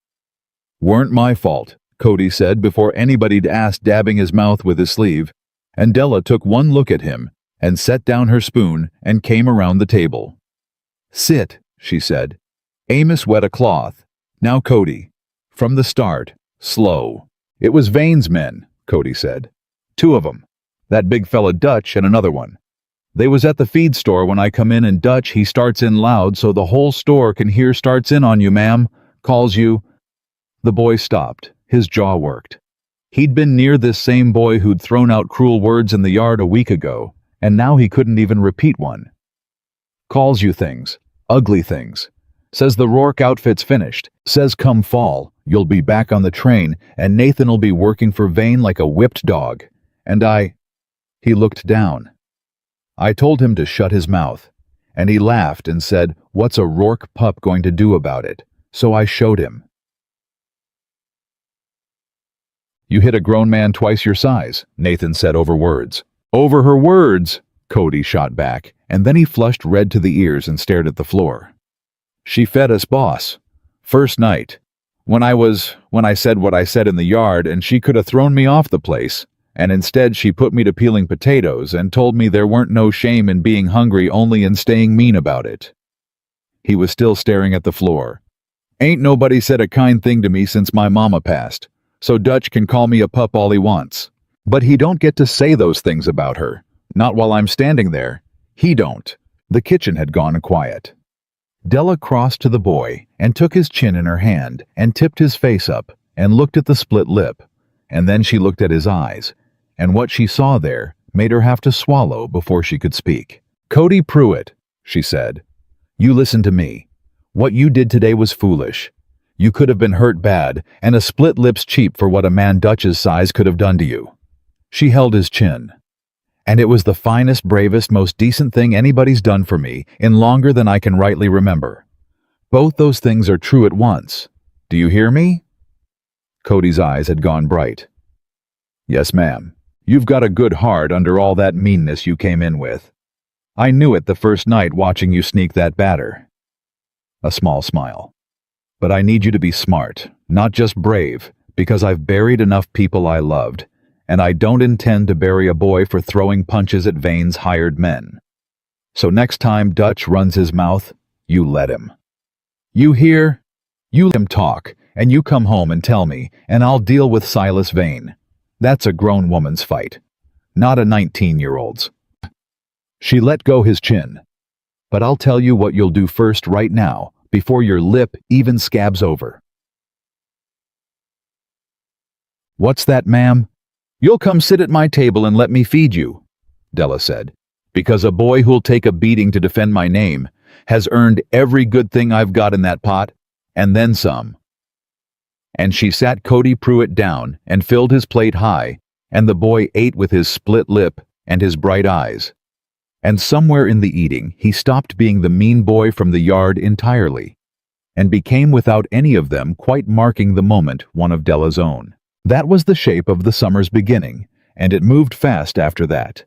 Weren't my fault, Cody said before anybody'd asked, dabbing his mouth with his sleeve, and Della took one look at him and set down her spoon and came around the table. Sit, she said. Amos wet a cloth. Now Cody. From the start, slow. It was Vane's men, Cody said. 2 of 'em. That big fella Dutch and another one. They was at the feed store when I come in, and Dutch, he starts in loud so the whole store can hear. Starts in on you, ma'am. Calls you. The boy stopped. His jaw worked. He'd been near this same boy who'd thrown out cruel words in the yard a week ago, and now he couldn't even repeat one. Calls you things. Ugly things. Says the Rourke outfit's finished. Says come fall, you'll be back on the train, and Nathan'll be working for Vane like a whipped dog. And He looked down. I told him to shut his mouth, and he laughed and said, what's a Rourke pup going to do about it? So I showed him. You hit a grown man twice your size, Nathan said over words. Over her words, Cody shot back, and then he flushed red to the ears and stared at the floor. She fed us, boss. First night. When I said what I said in the yard, and she could have thrown me off the place, and instead she put me to peeling potatoes and told me there weren't no shame in being hungry, only in staying mean about it. He was still staring at the floor. Ain't nobody said a kind thing to me since my mama passed, so Dutch can call me a pup all he wants. But he don't get to say those things about her. Not while I'm standing there. He don't. The kitchen had gone quiet. Della crossed to the boy and took his chin in her hand and tipped his face up and looked at the split lip, and then she looked at his eyes, and what she saw there made her have to swallow before she could speak. Cody Pruitt, she said, you listen to me. What you did today was foolish. You could have been hurt bad, and a split lip's cheap for what a man Dutch's size could have done to you. She held his chin. And it was the finest, bravest, most decent thing anybody's done for me in longer than I can rightly remember. Both those things are true at once. Do you hear me? Cody's eyes had gone bright. Yes, ma'am. You've got a good heart under all that meanness you came in with. I knew it the first night watching you sneak that batter. A small smile. But I need you to be smart, not just brave, because I've buried enough people I loved, and I don't intend to bury a boy for throwing punches at Vane's hired men. So next time Dutch runs his mouth, you let him. You hear? You let him talk, and you come home and tell me, and I'll deal with Silas Vane. That's a grown woman's fight, not a 19-year-old's. She let go his chin. But I'll tell you what you'll do first right now, before your lip even scabs over. What's that, ma'am? You'll come sit at my table and let me feed you, Della said, because a boy who'll take a beating to defend my name has earned every good thing I've got in that pot, and then some. And she sat Cody Pruitt down and filled his plate high, and the boy ate with his split lip and his bright eyes. And somewhere in the eating, he stopped being the mean boy from the yard entirely, and became without any of them quite marking the moment one of Della's own. That was the shape of the summer's beginning, and it moved fast after that.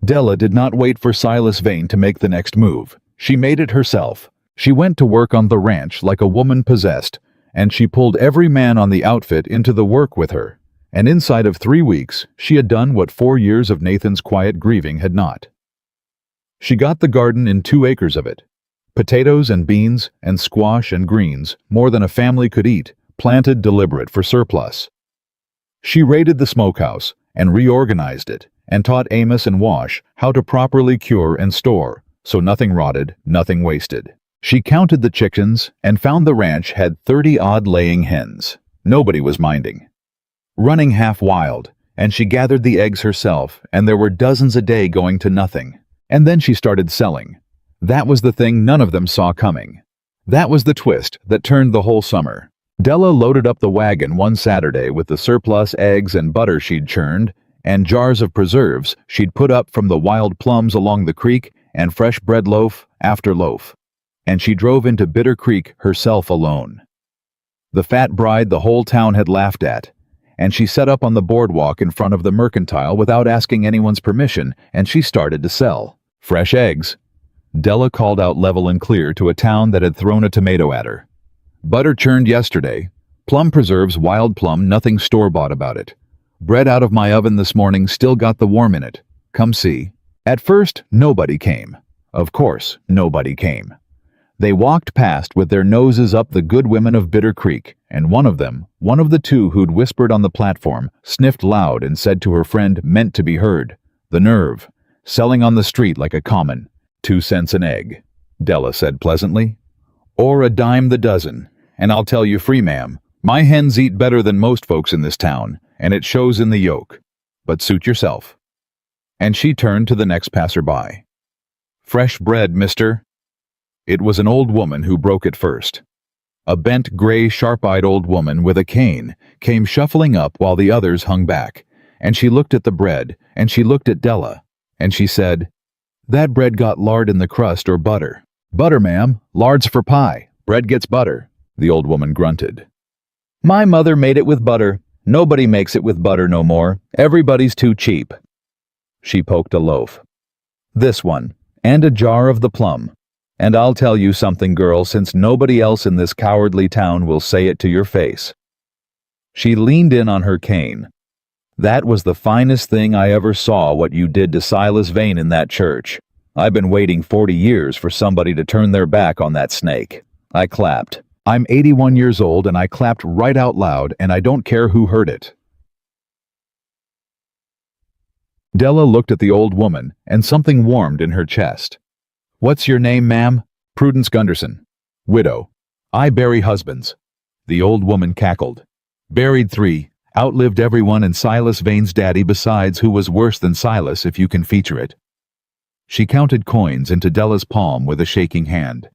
Della did not wait for Silas Vane to make the next move. She made it herself. She went to work on the ranch like a woman possessed, and she pulled every man on the outfit into the work with her. And inside of 3 weeks, she had done what 4 years of Nathan's quiet grieving had not. She got the garden in 2 acres of it. Potatoes and beans and squash and greens, more than a family could eat, planted deliberate for surplus. She raided the smokehouse and reorganized it, and taught Amos and Wash how to properly cure and store, so nothing rotted, nothing wasted. She counted the chickens and found the ranch had 30-odd laying hens. Nobody was minding. Running half wild, and she gathered the eggs herself, and there were dozens a day going to nothing. And then she started selling. That was the thing none of them saw coming. That was the twist that turned the whole summer. Della loaded up the wagon one Saturday with the surplus eggs and butter she'd churned, and jars of preserves she'd put up from the wild plums along the creek, and fresh bread loaf after loaf. And she drove into Bitter Creek herself alone. The fat bride the whole town had laughed at, and she set up on the boardwalk in front of the mercantile without asking anyone's permission, and she started to sell fresh eggs. Della called out level and clear to a town that had thrown a tomato at her. Butter churned yesterday. Plum preserves, wild plum, nothing store-bought about it. Bread out of my oven this morning, still got the warm in it. Come see. At first, nobody came. Of course, nobody came. They walked past with their noses up the good women of Bitter Creek, and one of them, one of the two who'd whispered on the platform, sniffed loud and said to her friend, meant to be heard, "The nerve. Selling on the street like a common. 2 cents an egg," Della said pleasantly. "Or a dime the dozen. And I'll tell you free, ma'am, my hens eat better than most folks in this town, and it shows in the yolk. But suit yourself." And she turned to the next passerby. "Fresh bread, mister." It was an old woman who broke it first. A bent, gray, sharp-eyed old woman with a cane came shuffling up while the others hung back, and she looked at the bread, and she looked at Della, and she said, "That bread got lard in the crust or butter." "Butter, ma'am. Lard's for pie. Bread gets butter," the old woman grunted. "My mother made it with butter. Nobody makes it with butter no more. Everybody's too cheap." She poked a loaf. "This one, and a jar of the plum. And I'll tell you something, girl, since nobody else in this cowardly town will say it to your face." She leaned in on her cane. "That was the finest thing I ever saw, what you did to Silas Vane in that church. I've been waiting 40 years for somebody to turn their back on that snake." I clapped. I'm 81 years old, and I clapped right out loud, and I don't care who heard it. Della looked at the old woman, and something warmed in her chest. "What's your name, ma'am?" "Prudence Gunderson. Widow. I bury husbands." The old woman cackled. "Buried 3, outlived everyone and Silas Vane's daddy besides, who was worse than Silas, if you can feature it." She counted coins into Della's palm with a shaking hand.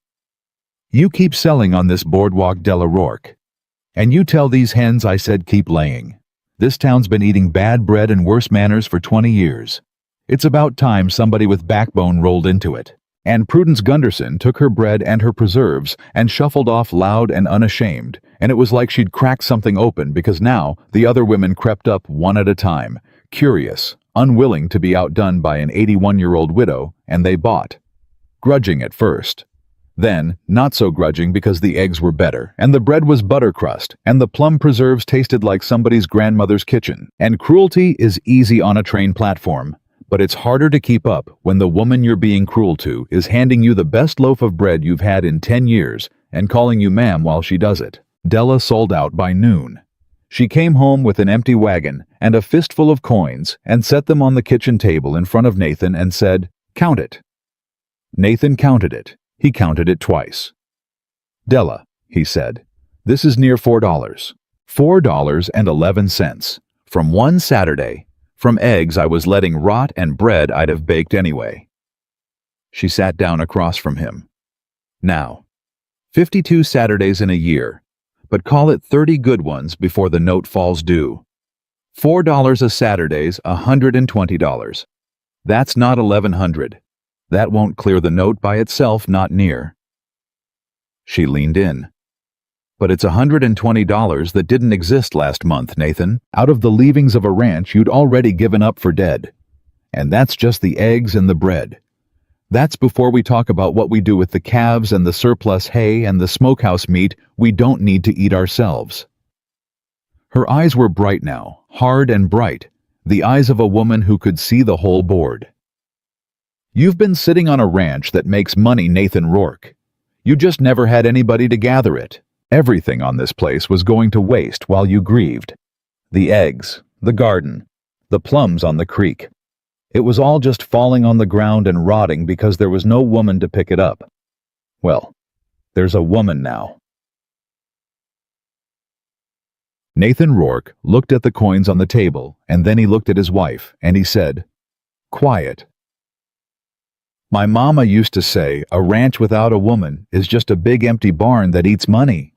"You keep selling on this boardwalk, Della Rourke. And you tell these hens I said keep laying. This town's been eating bad bread and worse manners for 20 years. It's about time somebody with backbone rolled into it." And Prudence Gunderson took her bread and her preserves and shuffled off loud and unashamed, and it was like she'd cracked something open, because now the other women crept up one at a time, curious, unwilling to be outdone by an 81-year-old widow, and they bought. Grudging at first. Then, not so grudging, because the eggs were better, and the bread was butter crust, and the plum preserves tasted like somebody's grandmother's kitchen. And cruelty is easy on a train platform, But it's harder to keep up when the woman you're being cruel to is handing you the best loaf of bread you've had in 10 years and calling you ma'am while she does it. Della sold out by noon. She came home with an empty wagon and a fistful of coins and set them on the kitchen table in front of Nathan and said, "Count it." Nathan counted it. He counted it twice. "Della," he said, "this is near $4. $4.11. From one Saturday. From eggs I was letting rot and bread I'd have baked anyway." She sat down across from him. "Now, 52 Saturdays in a year, but call it 30 good ones before the note falls due. $4 a Saturday's $120. That's not $1,100. That won't clear the note by itself, not near." She leaned in. "But it's $120 that didn't exist last month, Nathan, out of the leavings of a ranch you'd already given up for dead. And that's just the eggs and the bread. That's before we talk about what we do with the calves and the surplus hay and the smokehouse meat we don't need to eat ourselves." Her eyes were bright now, hard and bright, the eyes of a woman who could see the whole board. "You've been sitting on a ranch that makes money, Nathan Rourke. You just never had anybody to gather it. Everything on this place was going to waste while you grieved. The eggs, the garden, the plums on the creek. It was all just falling on the ground and rotting because there was no woman to pick it up. Well, there's a woman now." Nathan Rourke looked at the coins on the table, and then he looked at his wife, and he said, "Quiet. My mama used to say a ranch without a woman is just a big empty barn that eats money.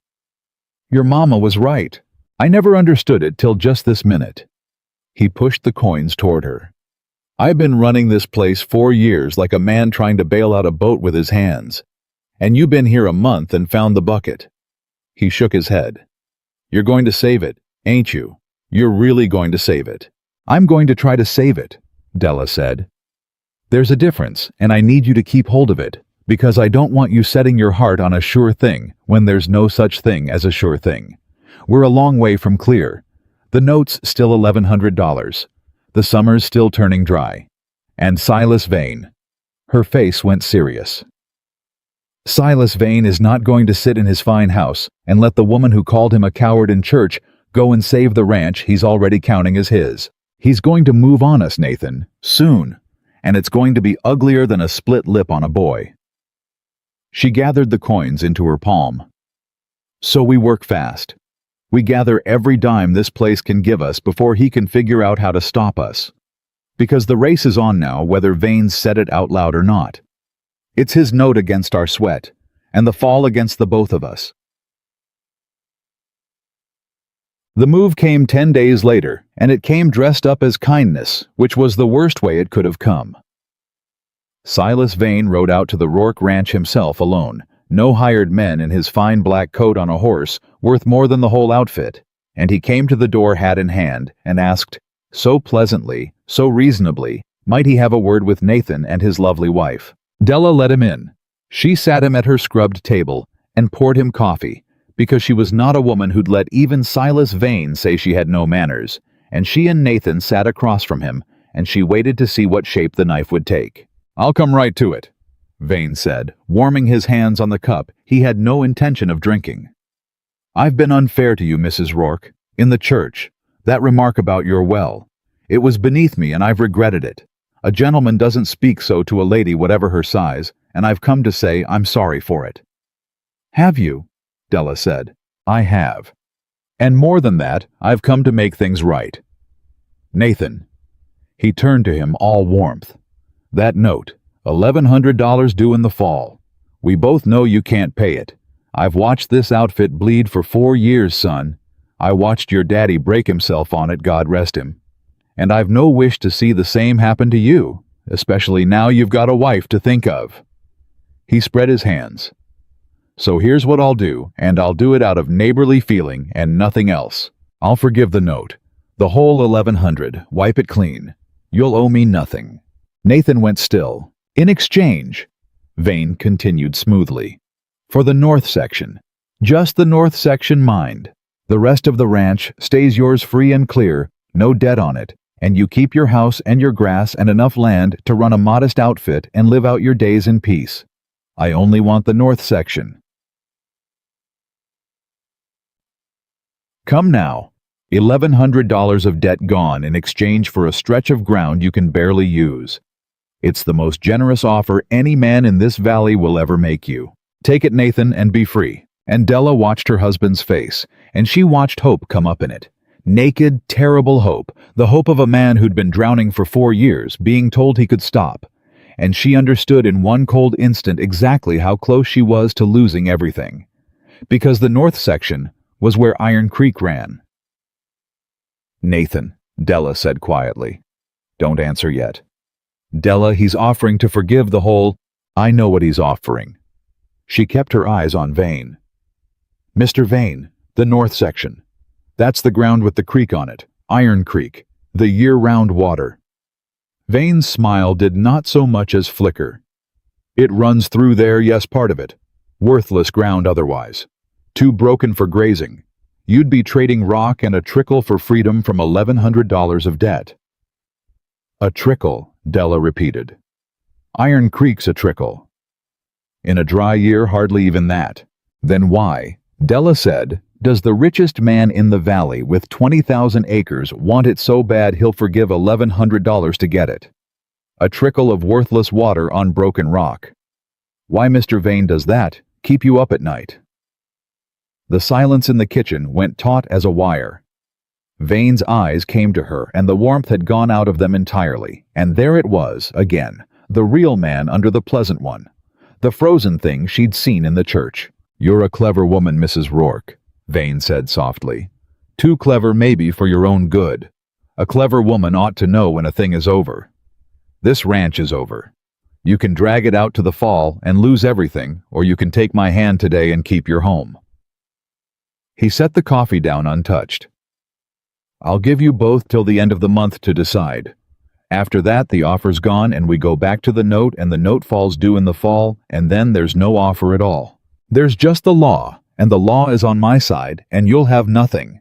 Your mama was right. I never understood it till just this minute." He pushed the coins toward her. "I've been running this place 4 years like a man trying to bail out a boat with his hands. And you've been here a month and found the bucket." He shook his head. "You're going to save it, ain't you? You're really going to save it." "I'm going to try to save it," Della said. "There's a difference, and I need you to keep hold of it, because I don't want you setting your heart on a sure thing when there's no such thing as a sure thing. We're a long way from clear. The note's still $1,100. The summer's still turning dry. And Silas Vane." Her face went serious. "Silas Vane is not going to sit in his fine house and let the woman who called him a coward in church go and save the ranch he's already counting as his. He's going to move on us, Nathan, soon, and it's going to be uglier than a split lip on a boy." She gathered the coins into her palm. "So we work fast. We gather every dime this place can give us before he can figure out how to stop us. Because the race is on now, whether Vane said it out loud or not. It's his note against our sweat, and the fall against the both of us." The move came 10 days later, and it came dressed up as kindness, which was the worst way it could have come. Silas Vane rode out to the Rourke Ranch himself alone, no hired men, in his fine black coat on a horse, worth more than the whole outfit, and he came to the door hat in hand and asked, so pleasantly, so reasonably, might he have a word with Nathan and his lovely wife. Della let him in. She sat him at her scrubbed table and poured him coffee, because she was not a woman who'd let even Silas Vane say she had no manners, and she and Nathan sat across from him, and she waited to see what shape the knife would take. "I'll come right to it," Vane said, warming his hands on the cup he had no intention of drinking. "I've been unfair to you, Mrs. Rourke, in the church. That remark about your well. It was beneath me, and I've regretted it. A gentleman doesn't speak so to a lady, whatever her size, and I've come to say I'm sorry for it." "Have you?" Della said. "I have. And more than that, I've come to make things right. Nathan." He turned to him all warmth. "That note, $1,100 due in the fall. We both know you can't pay it. I've watched this outfit bleed for 4 years, son. I watched your daddy break himself on it, God rest him. And I've no wish to see the same happen to you, especially now you've got a wife to think of." He spread his hands. "So here's what I'll do, and I'll do it out of neighborly feeling and nothing else. I'll forgive the note. The whole 1,100, wipe it clean. You'll owe me nothing." Nathan went still. "In exchange," Vane continued smoothly, "for the north section. Just the north section, mind. The rest of the ranch stays yours free and clear, no debt on it, and you keep your house and your grass and enough land to run a modest outfit and live out your days in peace. I only want the north section. Come now. $1,100 of debt gone in exchange for a stretch of ground you can barely use. It's the most generous offer any man in this valley will ever make you. Take it, Nathan, and be free. And Della watched her husband's face, and she watched hope come up in it. Naked, terrible hope, the hope of a man who'd been drowning for 4 years, being told he could stop. And she understood in one cold instant exactly how close she was to losing everything. Because the north section was where Iron Creek ran. Nathan, Della said quietly. Don't answer yet. Della, he's offering to forgive the whole... I know what he's offering. She kept her eyes on Vane. Mr. Vane, the north section. That's the ground with the creek on it, Iron Creek, the year-round water. Vane's smile did not so much as flicker. It runs through there, yes, part of it. Worthless ground otherwise. Too broken for grazing. You'd be trading rock and a trickle for freedom from $1,100 of debt. A trickle, Della repeated. Iron Creek's a trickle. In a dry year, hardly even that. Then why, Della said, does the richest man in the valley with 20,000 acres want it so bad he'll forgive $1,100 to get it? A trickle of worthless water on broken rock. Why Mr. Vane does that, keep you up at night. The silence in the kitchen went taut as a wire. Vane's eyes came to her, and the warmth had gone out of them entirely, and there it was, again, the real man under the pleasant one. The frozen thing she'd seen in the church. You're a clever woman, Mrs. Rourke, Vane said softly. Too clever maybe for your own good. A clever woman ought to know when a thing is over. This ranch is over. You can drag it out to the fall and lose everything, or you can take my hand today and keep your home. He set the coffee down untouched. I'll give you both till the end of the month to decide. After that, the offer's gone and we go back to the note and the note falls due in the fall, and then there's no offer at all. There's just the law, and the law is on my side, and you'll have nothing.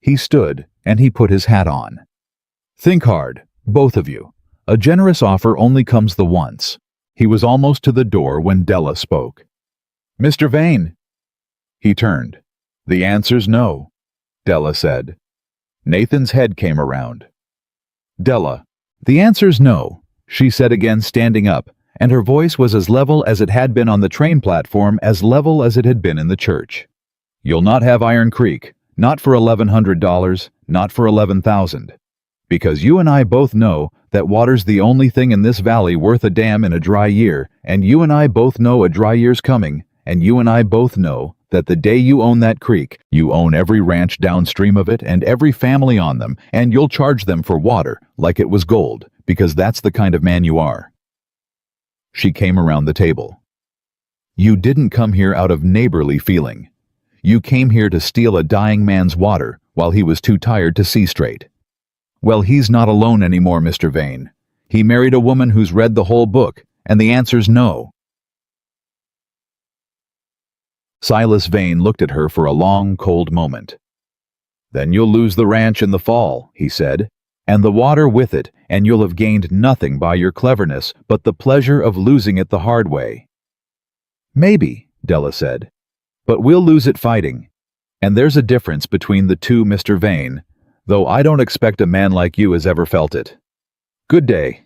He stood, and he put his hat on. Think hard, both of you. A generous offer only comes the once. He was almost to the door when Della spoke. Mr. Vane. He turned. The answer's no, Della said. Nathan's head came around. Della, the answer's no, she said again, standing up, and her voice was as level as it had been on the train platform, as level as it had been in the church. You'll not have Iron Creek, not for $1,100, not for $11,000. Because you and I both know that water's the only thing in this valley worth a damn in a dry year, and you and I both know a dry year's coming, and you and I both know that the day you own that creek, you own every ranch downstream of it and every family on them, and you'll charge them for water like it was gold, because that's the kind of man you are. She came around the table. You didn't come here out of neighborly feeling. You came here to steal a dying man's water while he was too tired to see straight. Well, he's not alone anymore, Mr. Vane. He married a woman who's read the whole book, and the answer's no. Silas Vane looked at her for a long, cold moment. Then you'll lose the ranch in the fall, he said, and the water with it, and you'll have gained nothing by your cleverness but the pleasure of losing it the hard way. Maybe, Della said, but we'll lose it fighting. And there's a difference between the two, Mr. Vane, though I don't expect a man like you has ever felt it. Good day.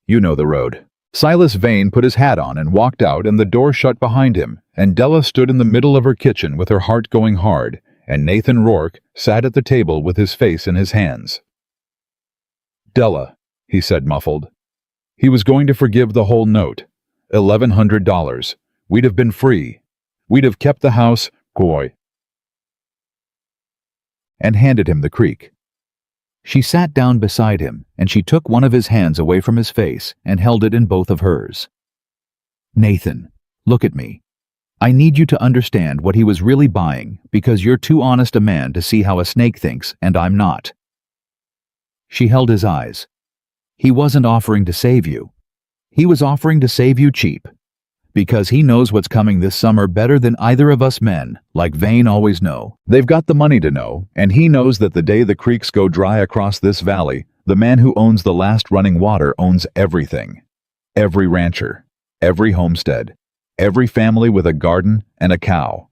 You know the road. Silas Vane put his hat on and walked out, and the door shut behind him, and Della stood in the middle of her kitchen with her heart going hard, and Nathan Rourke sat at the table with his face in his hands. Della, he said muffled. He was going to forgive the whole note. $1,100. We'd have been free. We'd have kept the house, Cowboy. And handed him the creek. She sat down beside him, and she took one of his hands away from his face and held it in both of hers. Nathan, look at me. I need you to understand what he was really buying, because you're too honest a man to see how a snake thinks, and I'm not. She held his eyes. He wasn't offering to save you. He was offering to save you cheap. Because he knows what's coming this summer better than either of us men, like Vane always know. They've got the money to know, and he knows that the day the creeks go dry across this valley, the man who owns the last running water owns everything. Every rancher, every homestead, every family with a garden and a cow.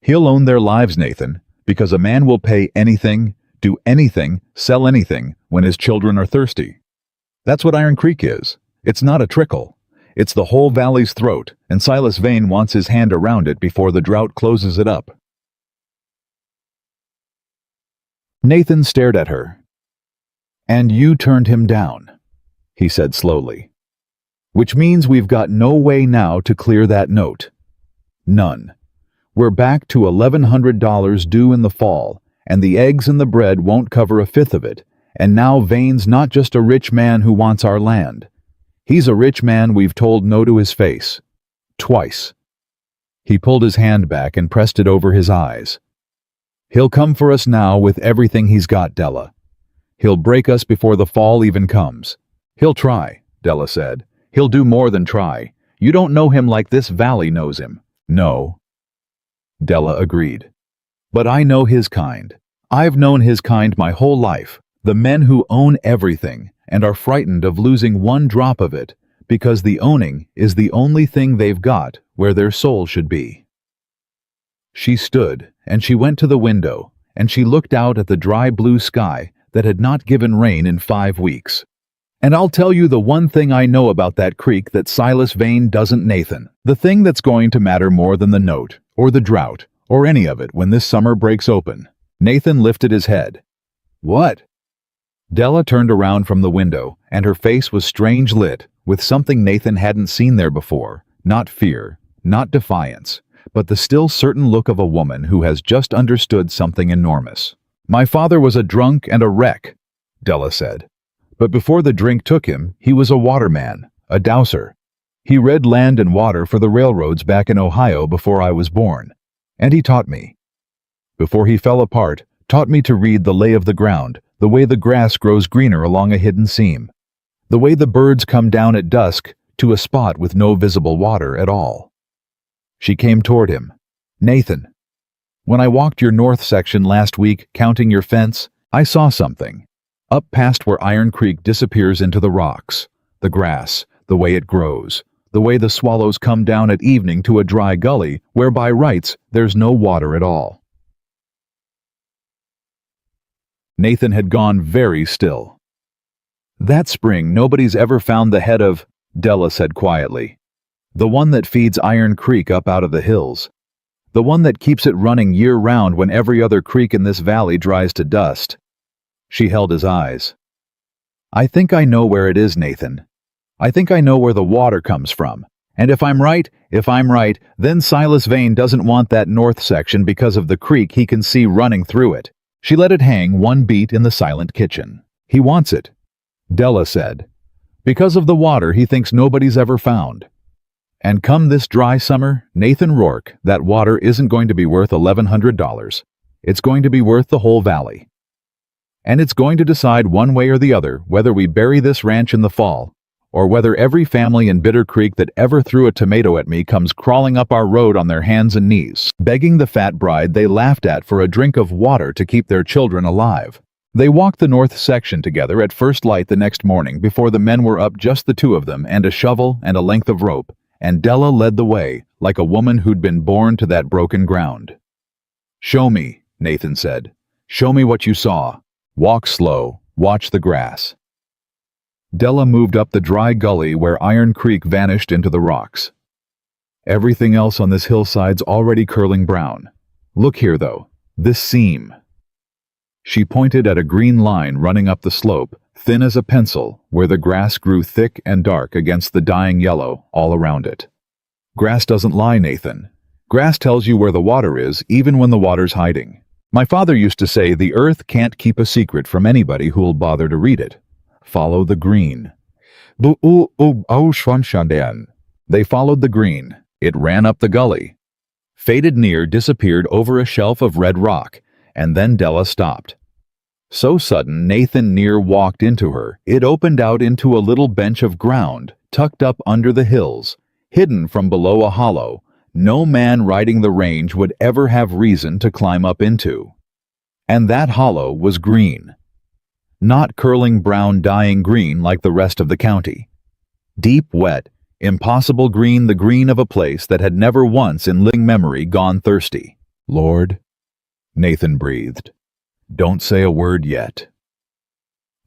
He'll own their lives, Nathan, because a man will pay anything, do anything, sell anything when his children are thirsty. That's what Iron Creek is. It's not a trickle. It's the whole valley's throat, and Silas Vane wants his hand around it before the drought closes it up. Nathan stared at her. "And you turned him down," he said slowly. "Which means we've got no way now to clear that note. None. We're back to $1,100 due in the fall, and the eggs and the bread won't cover a fifth of it, and now Vane's not just a rich man who wants our land. He's a rich man we've told no to his face. Twice." He pulled his hand back and pressed it over his eyes. "He'll come for us now with everything he's got, Della. He'll break us before the fall even comes. He'll try," Della said. "He'll do more than try. You don't know him like this valley knows him." "No," Della agreed. "But I know his kind. I've known his kind my whole life. The men who own everything and are frightened of losing one drop of it because the owning is the only thing they've got where their soul should be." She stood, and she went to the window, and she looked out at the dry blue sky that had not given rain in 5 weeks. "And I'll tell you the one thing I know about that creek that Silas Vane doesn't, Nathan. The thing that's going to matter more than the note, or the drought, or any of it when this summer breaks open." Nathan lifted his head. "What?" Della turned around from the window, and her face was strange lit with something Nathan hadn't seen there before. Not fear, not defiance, but the still certain look of a woman who has just understood something enormous. "My father was a drunk and a wreck," Della said. "But before the drink took him, he was a waterman, a douser. He read land and water for the railroads back in Ohio before I was born. And he taught me. Before he fell apart, taught me to read the lay of the ground, the way the grass grows greener along a hidden seam, the way the birds come down at dusk to a spot with no visible water at all." She came toward him. "Nathan, when I walked your north section last week counting your fence, I saw something. Up past where Iron Creek disappears into the rocks, the grass, the way it grows, the way the swallows come down at evening to a dry gully where by rights there's no water at all." Nathan had gone very still. "That spring nobody's ever found the head of," Della said quietly. "The one that feeds Iron Creek up out of the hills. The one that keeps it running year-round when every other creek in this valley dries to dust." She held his eyes. "I think I know where it is, Nathan. I think I know where the water comes from. And if I'm right, then Silas Vane doesn't want that north section because of the creek he can see running through it." She let it hang one beat in the silent kitchen. "He wants it," Della said, "because of the water he thinks nobody's ever found. And come this dry summer, Nathan Rourke, that water isn't going to be worth $1,100. It's going to be worth the whole valley. And it's going to decide one way or the other whether we bury this ranch in the fall, or whether every family in Bitter Creek that ever threw a tomato at me comes crawling up our road on their hands and knees, begging the fat bride they laughed at for a drink of water to keep their children alive." They walked the north section together at first light the next morning before the men were up, just the two of them and a shovel and a length of rope, and Della led the way like a woman who'd been born to that broken ground. "Show me," Nathan said. "Show me what you saw. Walk slow, watch the grass." Della moved up the dry gully where Iron Creek vanished into the rocks. "Everything else on this hillside's already curling brown. Look here, though, this seam." She pointed at a green line running up the slope, thin as a pencil, where the grass grew thick and dark against the dying yellow all around it. "Grass doesn't lie, Nathan. Grass tells you where the water is, even when the water's hiding. My father used to say the earth can't keep a secret from anybody who'll bother to read it. Follow the green." They followed the green. It ran up the gully, faded near, disappeared over a shelf of red rock, and then Della stopped. So sudden Nathan near walked into her. It opened out into a little bench of ground, tucked up under the hills, hidden from below a hollow no man riding the range would ever have reason to climb up into. And that hollow was green. Not curling brown dying green like the rest of the county. Deep, wet, impossible green, the green of a place that had never once in living memory gone thirsty. "Lord," Nathan breathed, "don't say a word yet."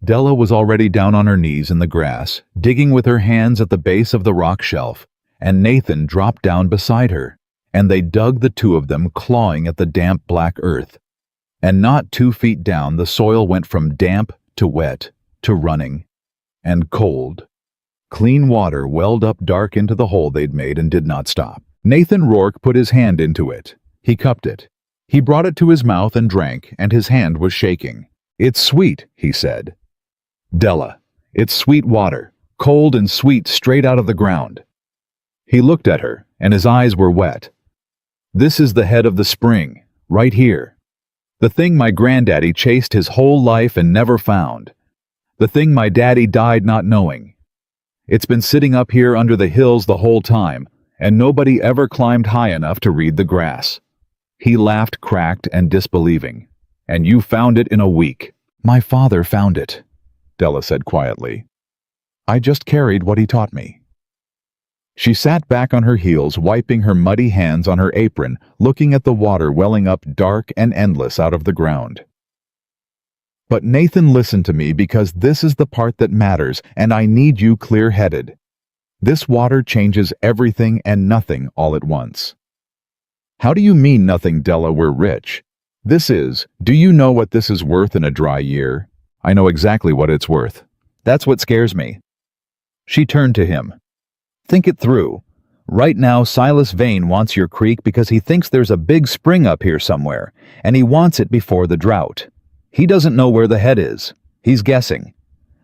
Della was already down on her knees in the grass, digging with her hands at the base of the rock shelf, and Nathan dropped down beside her, and they dug, the two of them clawing at the damp black earth. And not 2 feet down the soil went from damp to wet to running and cold. Clean water welled up dark into the hole they'd made and did not stop. Nathan Rourke put his hand into it. He cupped it. He brought it to his mouth and drank, and his hand was shaking. "It's sweet," he said. "Della, it's sweet water, cold and sweet straight out of the ground." He looked at her, and his eyes were wet. "This is the head of the spring, right here. The thing my granddaddy chased his whole life and never found. The thing my daddy died not knowing. It's been sitting up here under the hills the whole time, and nobody ever climbed high enough to read the grass." He laughed, cracked and disbelieving. "And you found it in a week." "My father found it," Della said quietly. "I just carried what he taught me." She sat back on her heels, wiping her muddy hands on her apron, looking at the water welling up dark and endless out of the ground. "But Nathan, listen to me, because this is the part that matters, and I need you clear-headed. This water changes everything and nothing all at once." "How do you mean nothing, Della? We're rich. Do you know what this is worth in a dry year?" "I know exactly what it's worth. That's what scares me." She turned to him. "Think it through. Right now, Silas Vane wants your creek because he thinks there's a big spring up here somewhere, and he wants it before the drought. He doesn't know where the head is. He's guessing.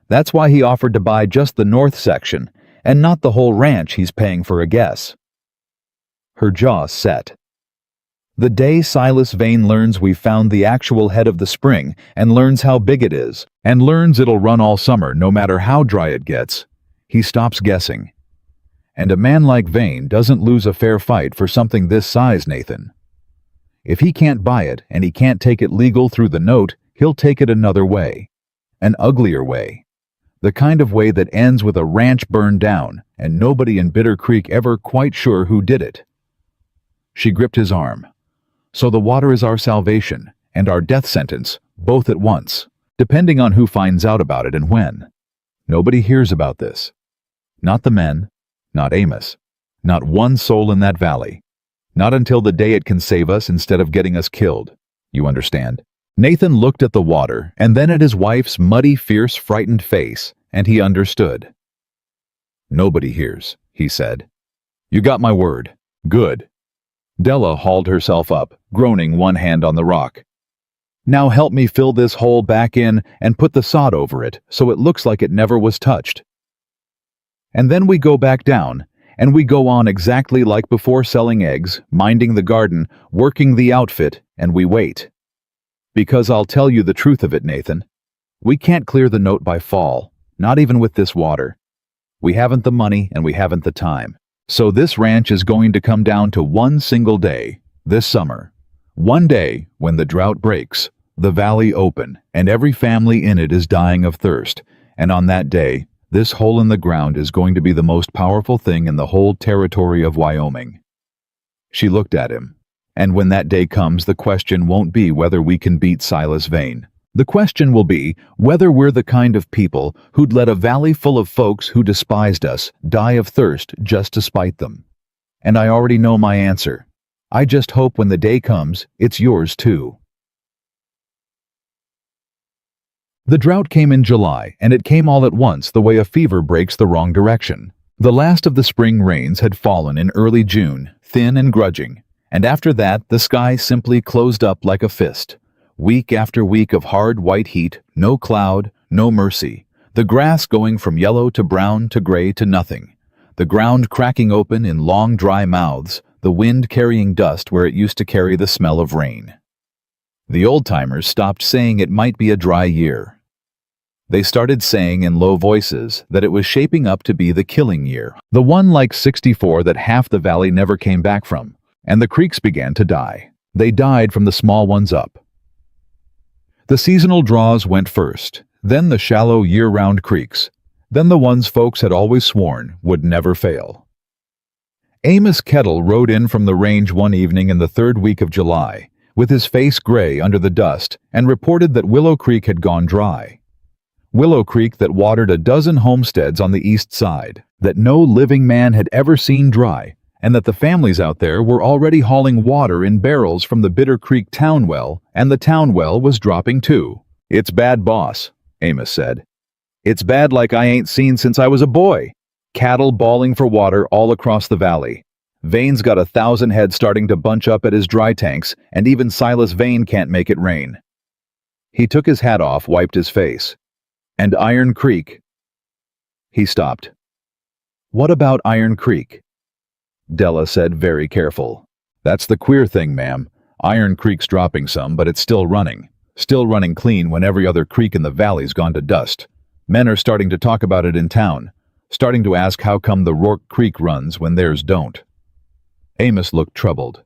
That's why he offered to buy just the north section, and not the whole ranch he's paying for a guess." Her jaw set. "The day Silas Vane learns we've found the actual head of the spring, and learns how big it is, and learns it'll run all summer no matter how dry it gets, he stops guessing. And a man like Vane doesn't lose a fair fight for something this size, Nathan. If he can't buy it and he can't take it legal through the note, he'll take it another way. An uglier way. The kind of way that ends with a ranch burned down and nobody in Bitter Creek ever quite sure who did it." She gripped his arm. "So the water is our salvation and our death sentence, both at once, depending on who finds out about it and when. Nobody hears about this. Not the men. Not Amos. Not one soul in that valley. Not until the day it can save us instead of getting us killed. You understand?" Nathan looked at the water and then at his wife's muddy, fierce, frightened face, and he understood. "Nobody hears," he said. "You got my word. Good." Della hauled herself up, groaning, one hand on the rock. "Now help me fill this hole back in and put the sod over it so it looks like it never was touched. And then we go back down, and we go on exactly like before, selling eggs, minding the garden, working the outfit, and we wait. Because I'll tell you the truth of it, Nathan. We can't clear the note by fall, not even with this water. We haven't the money and we haven't the time. So this ranch is going to come down to one single day, this summer. One day when the drought breaks, the valley open, and every family in it is dying of thirst, and on that day, this hole in the ground is going to be the most powerful thing in the whole territory of Wyoming." She looked at him. "And when that day comes, the question won't be whether we can beat Silas Vane. The question will be whether we're the kind of people who'd let a valley full of folks who despised us die of thirst just to spite them. And I already know my answer. I just hope when the day comes, it's yours too." The drought came in July, and it came all at once, the way a fever breaks the wrong direction. The last of the spring rains had fallen in early June, thin and grudging, and after that the sky simply closed up like a fist. Week after week of hard white heat, no cloud, no mercy, the grass going from yellow to brown to gray to nothing, the ground cracking open in long dry mouths, the wind carrying dust where it used to carry the smell of rain. The old-timers stopped saying it might be a dry year. They started saying in low voices that it was shaping up to be the killing year, the one like 64 that half the valley never came back from, and the creeks began to die. They died from the small ones up. The seasonal draws went first, then the shallow year-round creeks, then the ones folks had always sworn would never fail. Amos Kettle rode in from the range one evening in the third week of July, with his face gray under the dust, and reported that Willow Creek had gone dry. Willow Creek that watered a dozen homesteads on the east side, that no living man had ever seen dry, and that the families out there were already hauling water in barrels from the Bitter Creek town well, and the town well was dropping too. "It's bad, boss," Amos said. "It's bad like I ain't seen since I was a boy. Cattle bawling for water all across the valley. Vane's got 1,000 head starting to bunch up at his dry tanks, and even Silas Vane can't make it rain." He took his hat off, wiped his face. "And Iron Creek?" He stopped. "What about Iron Creek?" Della said, very careful. "That's the queer thing, ma'am. Iron Creek's dropping some, but it's still running. Still running clean when every other creek in the valley's gone to dust. Men are starting to talk about it in town, starting to ask how come the Rourke Creek runs when theirs don't." Amos looked troubled.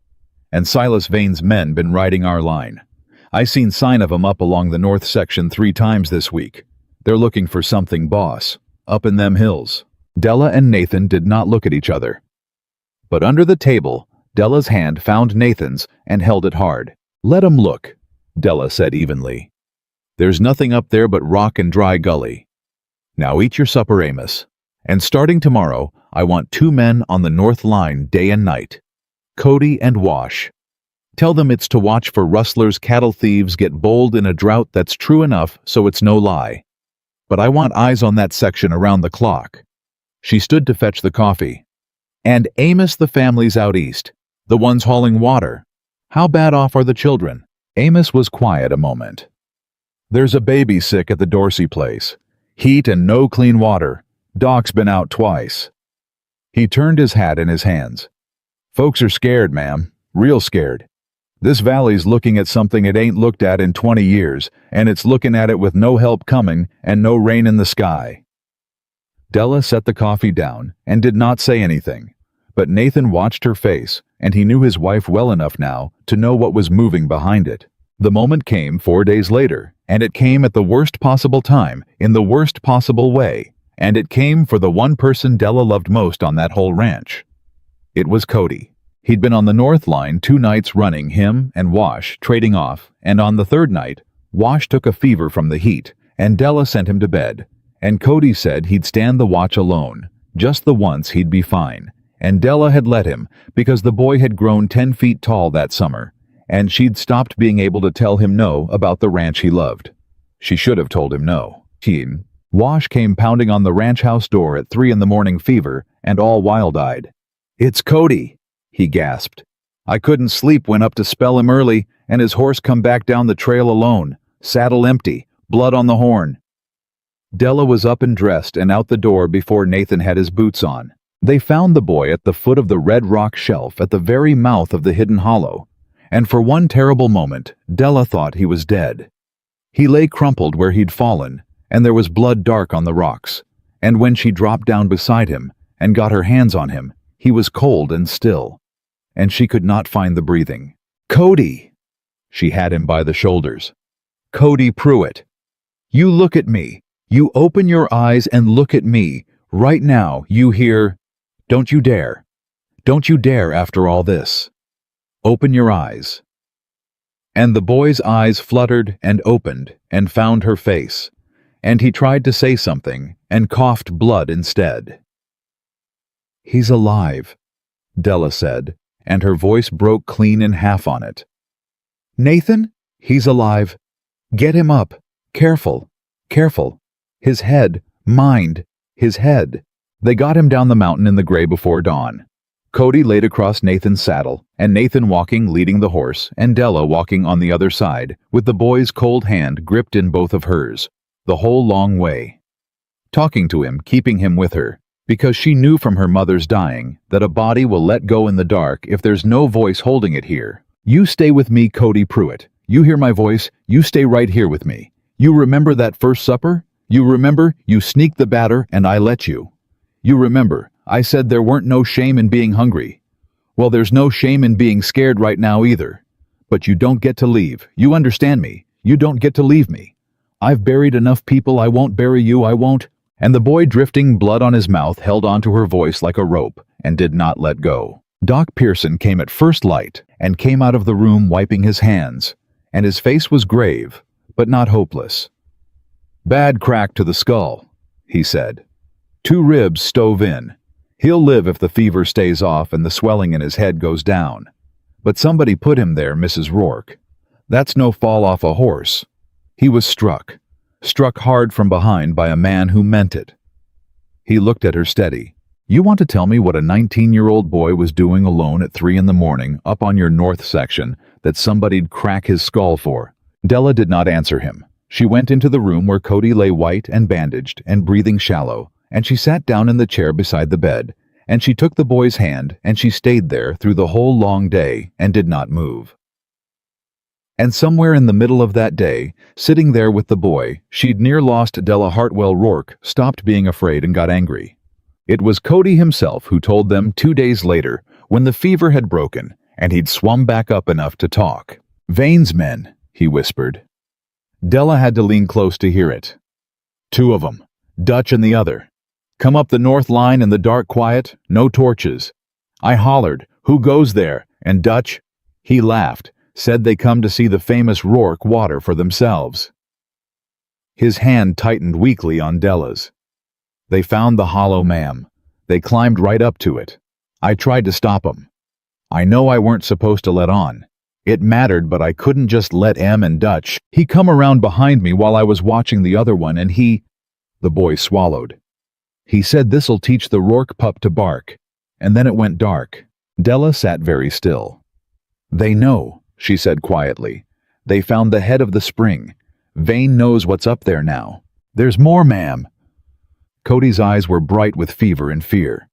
"And Silas Vane's men been riding our line. I seen sign of 'em up along the north section 3 times this week. They're looking for something, boss, up in them hills." Della and Nathan did not look at each other. But under the table, Della's hand found Nathan's and held it hard. "Let 'em look," Della said evenly. "There's nothing up there but rock and dry gully. Now eat your supper, Amos. And starting tomorrow, I want 2 men on the north line day and night. Cody and Wash. Tell them it's to watch for rustlers, cattle thieves get bold in a drought that's true enough so it's no lie. But I want eyes on that section around the clock." She stood to fetch the coffee. "And Amos, the family's out east, the ones hauling water. How bad off are the children?" Amos was quiet a moment. "There's a baby sick at the Dorsey place. Heat and no clean water. Doc's been out twice." He turned his hat in his hands. "Folks are scared, ma'am, real scared. This valley's looking at something it ain't looked at in 20 years, and it's looking at it with no help coming and no rain in the sky." Della set the coffee down and did not say anything, but Nathan watched her face, and he knew his wife well enough now to know what was moving behind it. The moment came 4 days later, and it came at the worst possible time, in the worst possible way, and it came for the one person Della loved most on that whole ranch. It was Cody. He'd been on the north line 2 nights running, him and Wash trading off, and on the 3rd night, Wash took a fever from the heat, and Della sent him to bed, and Cody said he'd stand the watch alone. Just the once he'd be fine, and Della had let him because the boy had grown 10 feet tall that summer, and she'd stopped being able to tell him no about the ranch he loved. She should have told him no. Wash came pounding on the ranch house door at 3 in the morning fever and all wild-eyed. "It's Cody," he gasped. "I couldn't sleep, went up to spell him early, and his horse come back down the trail alone, saddle empty, blood on the horn." Della was up and dressed and out the door before Nathan had his boots on. They found the boy at the foot of the red rock shelf at the very mouth of the hidden hollow, and for one terrible moment, Della thought he was dead. He lay crumpled where he'd fallen, and there was blood dark on the rocks, and when she dropped down beside him and got her hands on him, he was cold and still, and she could not find the breathing. "Cody!" She had him by the shoulders. "Cody Pruitt! You look at me. You open your eyes and look at me. Right now, you hear? Don't you dare. Don't you dare after all this. Open your eyes." And the boy's eyes fluttered and opened and found her face, and he tried to say something and coughed blood instead. "He's alive," Della said, and her voice broke clean in half on it. "Nathan, he's alive. Get him up. Careful, careful. His head, mind, his head." They got him down the mountain in the gray before dawn. Cody laid across Nathan's saddle, and Nathan walking leading the horse, and Della walking on the other side, with the boy's cold hand gripped in both of hers, the whole long way. Talking to him, keeping him with her, because she knew from her mother's dying that a body will let go in the dark if there's no voice holding it here. "You stay with me, Cody Pruitt. You hear my voice, you stay right here with me. You remember that first supper? You remember, you sneaked the batter and I let you. You remember, I said there weren't no shame in being hungry. Well, there's no shame in being scared right now either. But you don't get to leave. You understand me? You don't get to leave me. I've buried enough people. I won't bury you. I won't. And the boy, drifting blood on his mouth, held onto her voice like a rope and did not let go. Doc Pearson came at first light and came out of the room wiping his hands, and his face was grave, but not hopeless. Bad crack to the skull, he said. 2 ribs stove in. He'll live if the fever stays off and the swelling in his head goes down. But somebody put him there, Mrs. Rourke. That's no fall off a horse. He was struck hard from behind by a man who meant it. He looked at her steady. You want to tell me what a 19-year-old boy was doing alone at 3 in the morning up on your north section that somebody'd crack his skull for? Della did not answer him. She went into the room where Cody lay white and bandaged and breathing shallow, and she sat down in the chair beside the bed, and she took the boy's hand, and she stayed there through the whole long day and did not move. And somewhere in the middle of that day, sitting there with the boy, she'd near lost Della Hartwell Rourke, stopped being afraid and got angry. It was Cody himself who told them 2 days later, when the fever had broken, and he'd swum back up enough to talk. Vane's men, he whispered. Della had to lean close to hear it. 2 of 'em, Dutch and the other. Come up the north line in the dark quiet, no torches. I hollered, who goes there? And Dutch, he laughed, said they come to see the famous Rourke water for themselves. His hand tightened weakly on Della's. They found the hollow, ma'am. They climbed right up to it. I tried to stop 'em. I know I weren't supposed to let on. It mattered, but I couldn't just let Em and Dutch. He come around behind me while I was watching the other one, and he... The boy swallowed. He said this'll teach the Rourke pup to bark. And then it went dark. Della sat very still. They know, she said quietly. They found the head of the spring. Vane knows what's up there now. There's more, ma'am. Cody's eyes were bright with fever and fear.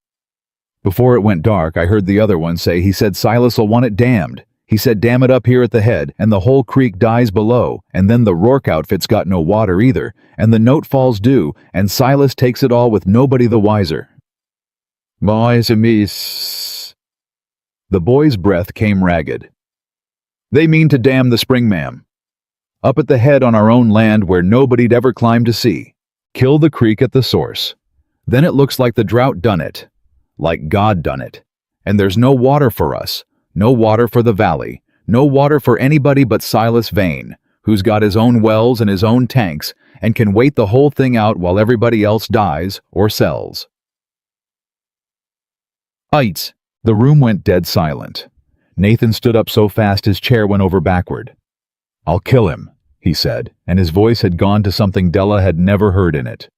Before it went dark, I heard the other one say he said Silas'll want it damned. He said dam it up here at the head, and the whole creek dies below, and then the Rourke outfit's got no water either, and the note falls due, and Silas takes it all with nobody the wiser. Boys and me's. The boy's breath came ragged. They mean to dam the spring, ma'am. Up at the head on our own land where nobody'd ever climbed to see. Kill the creek at the source. Then it looks like the drought done it. Like God done it. And there's no water for us. No water for the valley. No water for anybody but Silas Vane, who's got his own wells and his own tanks and can wait the whole thing out while everybody else dies or sells. Ites. The room went dead silent. Nathan stood up so fast his chair went over backward. I'll kill him, he said, and his voice had gone to something Della had never heard in it.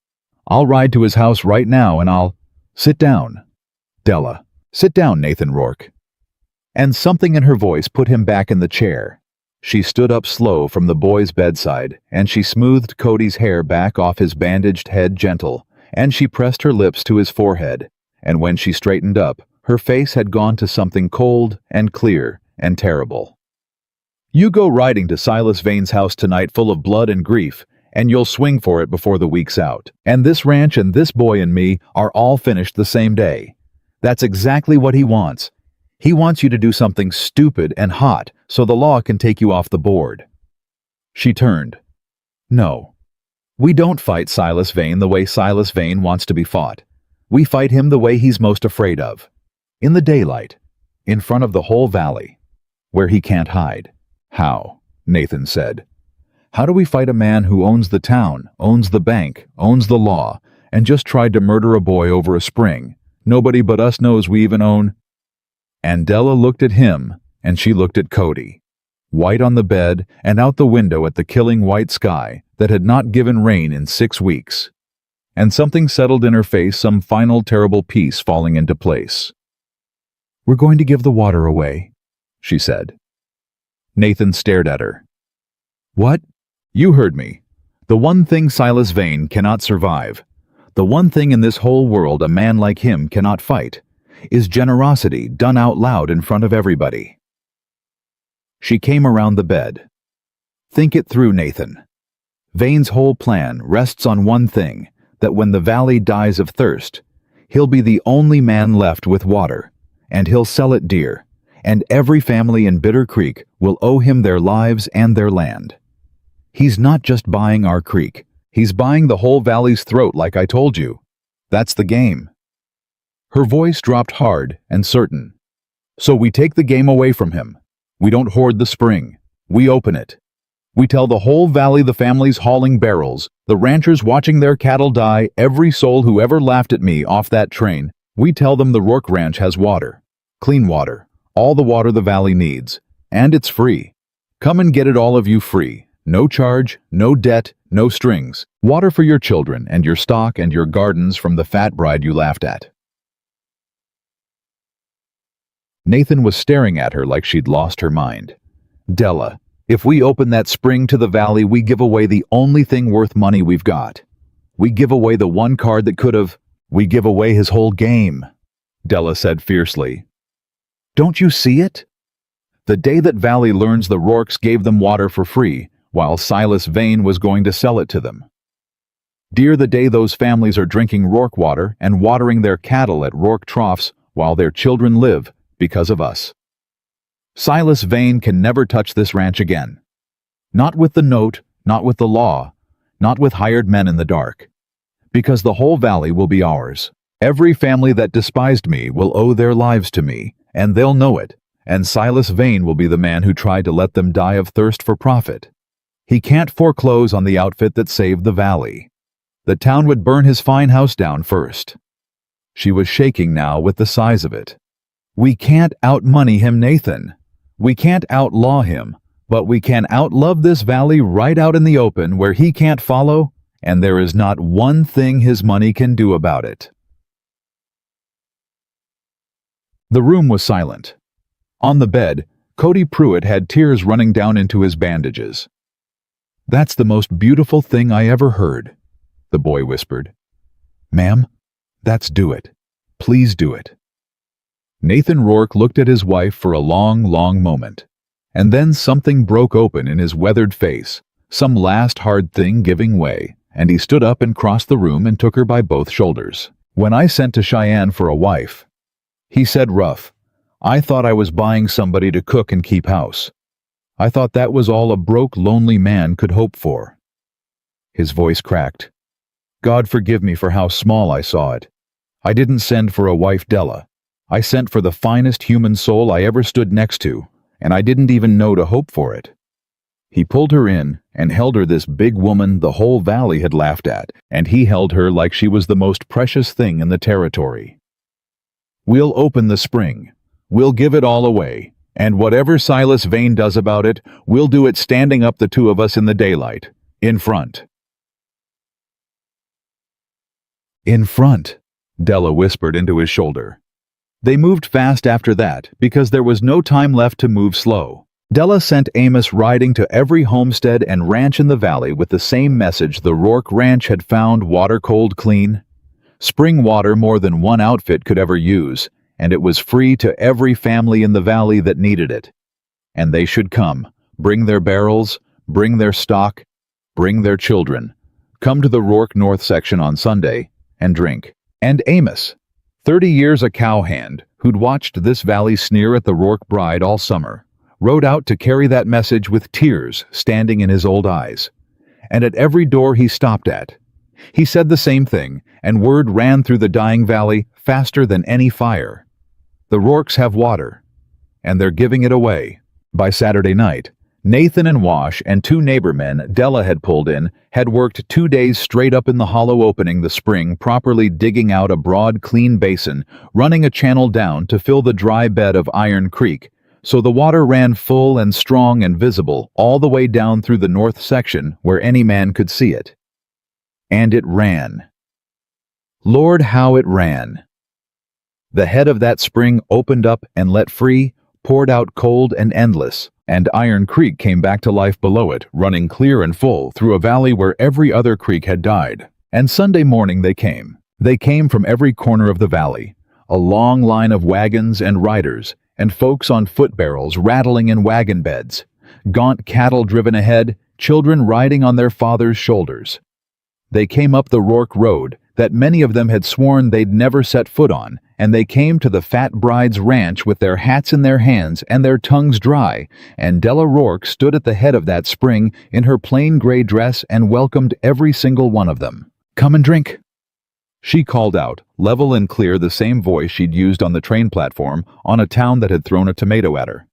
I'll ride to his house right now and I'll... Sit down. Della. Sit down, Nathan Rourke. And something in her voice put him back in the chair. She stood up slow from the boy's bedside, and she smoothed Cody's hair back off his bandaged head gentle, and she pressed her lips to his forehead, and when she straightened up, her face had gone to something cold and clear and terrible. You go riding to Silas Vane's house tonight full of blood and grief, and you'll swing for it before the week's out. And this ranch and this boy and me are all finished the same day. That's exactly what he wants. He wants you to do something stupid and hot so the law can take you off the board. She turned. No. We don't fight Silas Vane the way Silas Vane wants to be fought. We fight him the way he's most afraid of. In the daylight. In front of the whole valley. Where he can't hide. How? Nathan said. How do we fight a man who owns the town, owns the bank, owns the law, and just tried to murder a boy over a spring? Nobody but us knows we even own... And Della looked at him, and she looked at Cody, white on the bed and out the window at the killing white sky that had not given rain in 6 weeks. And something settled in her face, some final terrible piece falling into place. We're going to give the water away, she said. Nathan stared at her. What? You heard me. The one thing Silas Vane cannot survive, the one thing in this whole world a man like him cannot fight, is generosity done out loud in front of everybody. She came around the bed. Think it through, Nathan. Vane's whole plan rests on one thing, that when the valley dies of thirst, he'll be the only man left with water, and he'll sell it dear, and every family in Bitter Creek will owe him their lives and their land. He's not just buying our creek, he's buying the whole valley's throat like I told you. That's the game. Her voice dropped hard and certain. So we take the game away from him. We don't hoard the spring. We open it. We tell the whole valley, the families hauling barrels, the ranchers watching their cattle die, every soul who ever laughed at me off that train, we tell them the Rourke Ranch has water. Clean water. All the water the valley needs. And it's free. Come and get it, all of you, free. No charge, no debt, no strings. Water for your children and your stock and your gardens from the fat bride you laughed at. Nathan was staring at her like she'd lost her mind. Della, if we open that spring to the valley, we give away the only thing worth money we've got. We give away the one card that could have. We give away his whole game, Della said fiercely. Don't you see it? The day that Valley learns the Rourkes gave them water for free, while Silas Vane was going to sell it to them. Dear the day those families are drinking Rourke water and watering their cattle at Rourke troughs while their children live because of us. Silas Vane can never touch this ranch again. Not with the note, not with the law, not with hired men in the dark. Because the whole valley will be ours. Every family that despised me will owe their lives to me, and they'll know it, and Silas Vane will be the man who tried to let them die of thirst for profit. He can't foreclose on the outfit that saved the valley. The town would burn his fine house down first. She was shaking now with the size of it. We can't outmoney him, Nathan. We can't outlaw him, but we can outlove this valley right out in the open where he can't follow, and there is not one thing his money can do about it. The room was silent. On the bed, Cody Pruitt had tears running down into his bandages. That's the most beautiful thing I ever heard, the boy whispered. Ma'am, that's do it. Please do it. Nathan Rourke looked at his wife for a long, long moment, and then something broke open in his weathered face, some last hard thing giving way, and he stood up and crossed the room and took her by both shoulders. When I sent to Cheyenne for a wife, he said rough, I thought I was buying somebody to cook and keep house. I thought that was all a broke, lonely man could hope for. His voice cracked. God forgive me for how small I saw it. I didn't send for a wife, Della. I sent for the finest human soul I ever stood next to, and I didn't even know to hope for it. He pulled her in and held her, this big woman the whole valley had laughed at, and he held her like she was the most precious thing in the territory. We'll open the spring. We'll give it all away, and whatever Silas Vane does about it, we'll do it standing up, the two of us in the daylight, in front. In front, Della whispered into his shoulder. They moved fast after that because there was no time left to move slow. Della sent Amos riding to every homestead and ranch in the valley with the same message the Rourke Ranch had found water cold clean. Spring water more than one outfit could ever use, and it was free to every family in the valley that needed it. And they should come, bring their barrels, bring their stock, bring their children, come to the Rourke North section on Sunday, and drink. And Amos, 30 years a cowhand, who'd watched this valley sneer at the Rourke bride all summer, rode out to carry that message with tears standing in his old eyes. And at every door he stopped at, he said the same thing, and word ran through the dying valley faster than any fire. The Rourkes have water, and they're giving it away. By Saturday night, Nathan and Wash and two neighbor men Della had pulled in had worked 2 days straight up in the hollow opening the spring, properly digging out a broad, clean basin, running a channel down to fill the dry bed of Iron Creek, so the water ran full and strong and visible all the way down through the north section where any man could see it. And it ran. Lord, how it ran! The head of that spring opened up and let free, poured out cold and endless, and Iron Creek came back to life below it, running clear and full through a valley where every other creek had died. And Sunday morning they came. They came from every corner of the valley, a long line of wagons and riders, and folks on foot barrels rattling in wagon beds, gaunt cattle driven ahead, children riding on their father's shoulders. They came up the Rourke Road that many of them had sworn they'd never set foot on, and they came to the fat bride's ranch with their hats in their hands and their tongues dry, and Della Rourke stood at the head of that spring in her plain gray dress and welcomed every single one of them. "Come and drink," she called out, level and clear, the same voice she'd used on the train platform on a town that had thrown a tomato at her.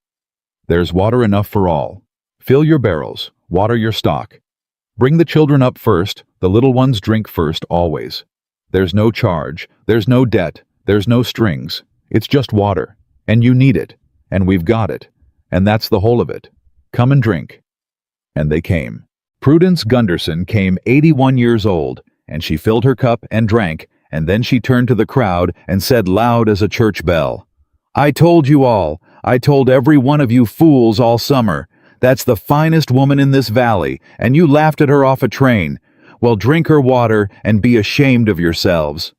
"There's water enough for all. Fill your barrels, water your stock. Bring the children up first, the little ones drink first always. There's no charge, there's no debt, there's no strings. It's just water, and you need it, and we've got it, and that's the whole of it. Come and drink." And they came. Prudence Gunderson came 81 years old, and she filled her cup and drank, and then she turned to the crowd and said loud as a church bell, "I told you all, I told every one of you fools all summer, that's the finest woman in this valley, and you laughed at her off a train. Well, drink her water and be ashamed of yourselves."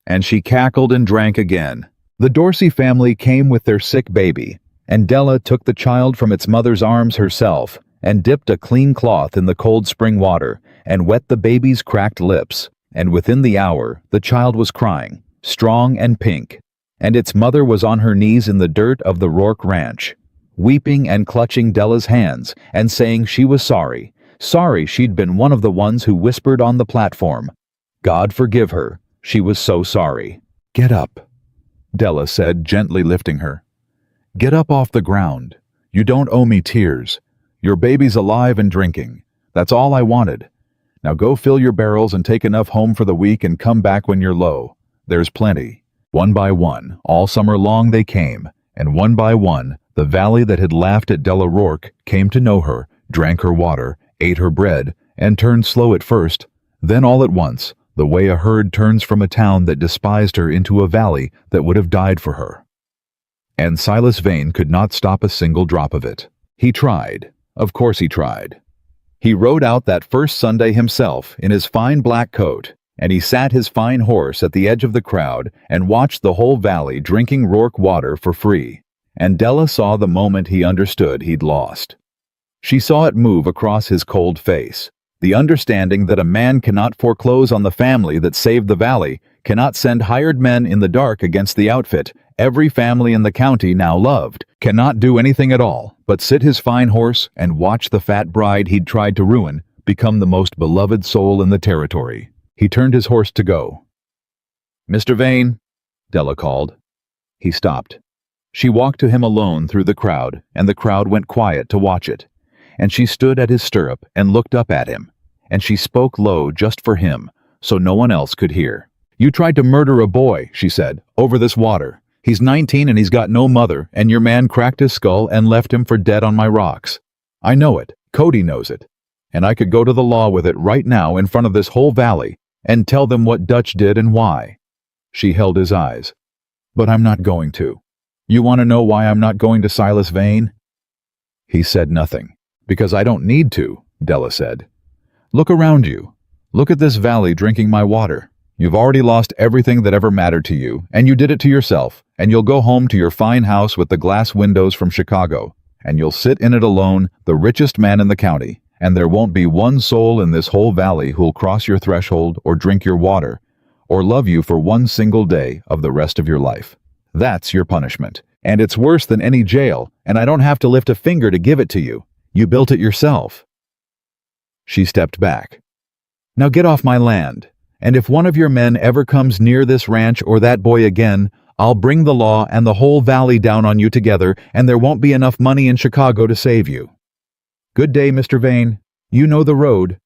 And she cackled and drank again. The Dorsey family came with their sick baby, and Della took the child from its mother's arms herself and dipped a clean cloth in the cold spring water and wet the baby's cracked lips, and within the hour the child was crying, strong and pink, and its mother was on her knees in the dirt of the Rourke Ranch, weeping and clutching Della's hands and saying she was sorry she'd been one of the ones who whispered on the platform. God forgive her, she was so sorry. "Get up," Della said, gently lifting her. "Get up off the ground. You don't owe me tears. Your baby's alive and drinking. That's all I wanted. Now go fill your barrels and take enough home for the week and come back when you're low. There's plenty." One by one, all summer long they came, and one by one, the valley that had laughed at Della Rourke came to know her, drank her water, ate her bread, and turned slow at first, then all at once, the way a herd turns from a town that despised her into a valley that would have died for her. And Silas Vane could not stop a single drop of it. He tried. Of course he tried. He rode out that first Sunday himself in his fine black coat, and he sat his fine horse at the edge of the crowd and watched the whole valley drinking Rourke water for free. And Della saw the moment he understood he'd lost. She saw it move across his cold face, the understanding that a man cannot foreclose on the family that saved the valley, cannot send hired men in the dark against the outfit every family in the county now loved, cannot do anything at all but sit his fine horse and watch the fat bride he'd tried to ruin become the most beloved soul in the territory. He turned his horse to go. "Mr. Vane," Della called. He stopped. She walked to him alone through the crowd, and the crowd went quiet to watch it. And she stood at his stirrup and looked up at him, and she spoke low just for him, so no one else could hear. "You tried to murder a boy," she said, "over this water. He's 19 and he's got no mother, and your man cracked his skull and left him for dead on my rocks. I know it. Cody knows it. And I could go to the law with it right now in front of this whole valley and tell them what Dutch did and why." She held his eyes. "But I'm not going to. You want to know why I'm not going to Silas Vane?" He said nothing. "Because I don't need to," Della said. "Look around you. Look at this valley drinking my water. You've already lost everything that ever mattered to you, and you did it to yourself, and you'll go home to your fine house with the glass windows from Chicago, and you'll sit in it alone, the richest man in the county, and there won't be one soul in this whole valley who'll cross your threshold or drink your water, or love you for one single day of the rest of your life. That's your punishment, and it's worse than any jail, and I don't have to lift a finger to give it to you. You built it yourself." She stepped back. "Now get off my land, and if one of your men ever comes near this ranch or that boy again, I'll bring the law and the whole valley down on you together, and there won't be enough money in Chicago to save you. Good day, Mr. Vane. You know the road."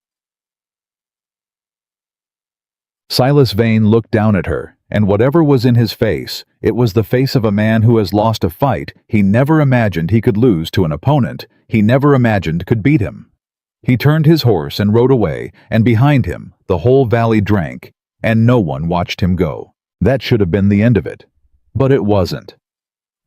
Silas Vane looked down at her, and whatever was in his face, it was the face of a man who has lost a fight he never imagined he could lose to an opponent he never imagined could beat him. He turned his horse and rode away, and behind him the whole valley drank, and no one watched him go. That should have been the end of it. But it wasn't.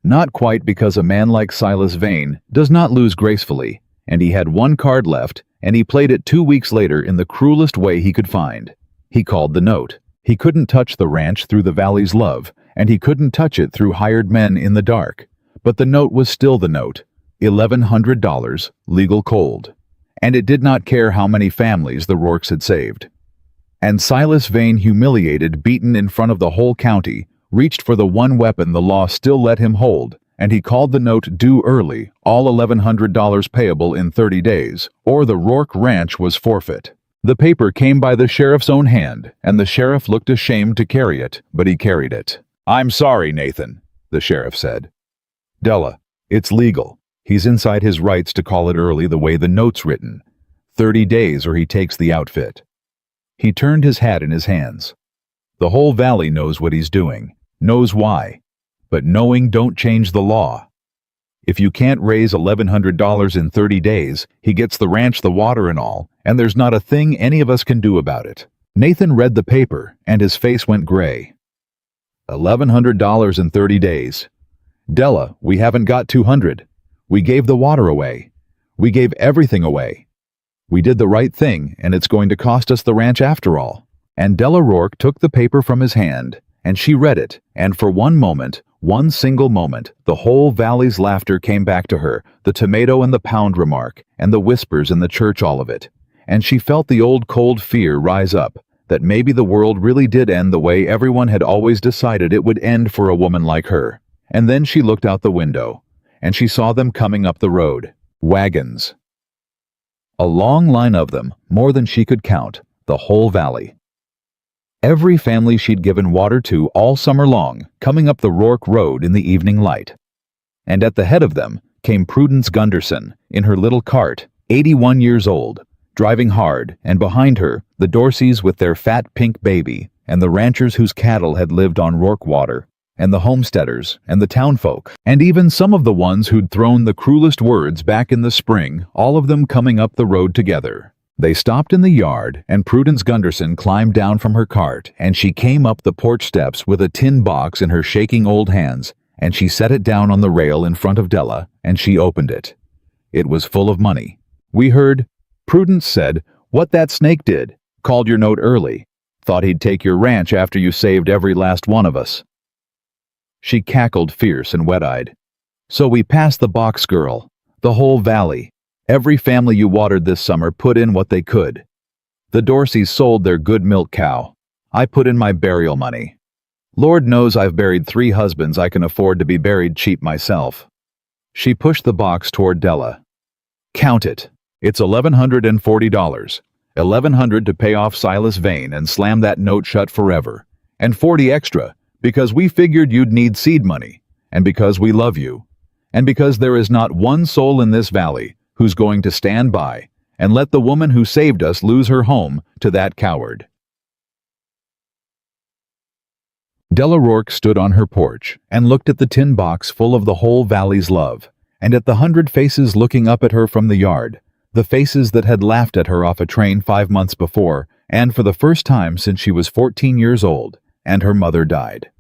Not quite, because a man like Silas Vane does not lose gracefully, and he had one card left, and he played it 2 weeks later in the cruelest way he could find. He called the note. He couldn't touch the ranch through the valley's love, and he couldn't touch it through hired men in the dark. But the note was still the note. $1,100, legal cold. and it did not care how many families the Rourkes had saved. And Silas Vane, humiliated, beaten in front of the whole county, reached for the one weapon the law still let him hold, and he called the note due early, all $1,100 payable in 30 days, or the Rourke ranch was forfeit. The paper came by the sheriff's own hand, and the sheriff looked ashamed to carry it, but he carried it. "I'm sorry, Nathan," the sheriff said. "Della, it's legal. He's inside his rights to call it early the way the note's written. 30 days or he takes the outfit." He turned his hat in his hands. "The whole valley knows what he's doing, knows why. But knowing don't change the law. If you can't raise $1,100 in 30 days, he gets the ranch, the water and all, and there's not a thing any of us can do about it." Nathan read the paper, and his face went gray. $1,100 in 30 days. Della, we haven't got 200. We gave the water away. We gave everything away. We did the right thing, and it's going to cost us the ranch after all. And Della Rourke took the paper from his hand, and she read it, and for one moment, one single moment, the whole valley's laughter came back to her, the tomato and the pound remark, and the whispers in the church, all of it. And she felt the old cold fear rise up, that maybe the world really did end the way everyone had always decided it would end for a woman like her. And then she looked out the window, and she saw them coming up the road. Wagons. A long line of them, more than she could count, the whole valley. Every family she'd given water to all summer long, coming up the Rourke Road in the evening light. And at the head of them came Prudence Gunderson, in her little cart, 81 years old, driving hard, and behind her, the Dorseys with their fat pink baby, and the ranchers whose cattle had lived on Rourke water, and the homesteaders, and the townfolk, and even some of the ones who'd thrown the cruelest words back in the spring, all of them coming up the road together. They stopped in the yard, and Prudence Gunderson climbed down from her cart, and she came up the porch steps with a tin box in her shaking old hands, and she set it down on the rail in front of Della, and she opened it. It was full of money. "We heard," Prudence said, "what that snake did. Called your note early. Thought he'd take your ranch after you saved every last one of us." She cackled, fierce and wet-eyed. "So we passed the box, girl. The whole valley. Every family you watered this summer put in what they could. The Dorseys sold their good milk cow. I put in my burial money. Lord knows I've buried 3 husbands I can afford to be buried cheap myself." She pushed the box toward Della. "Count it. It's $1,140. $1,100 to pay off Silas Vane and slam that note shut forever. And 40 extra, because we figured you'd need seed money, and because we love you, and because there is not one soul in this valley who's going to stand by and let the woman who saved us lose her home to that coward." Della Rourke stood on her porch and looked at the tin box full of the whole valley's love, and at the 100 faces looking up at her from the yard, the faces that had laughed at her off a train 5 months before, and for the first time since she was 14 years old, and her mother died.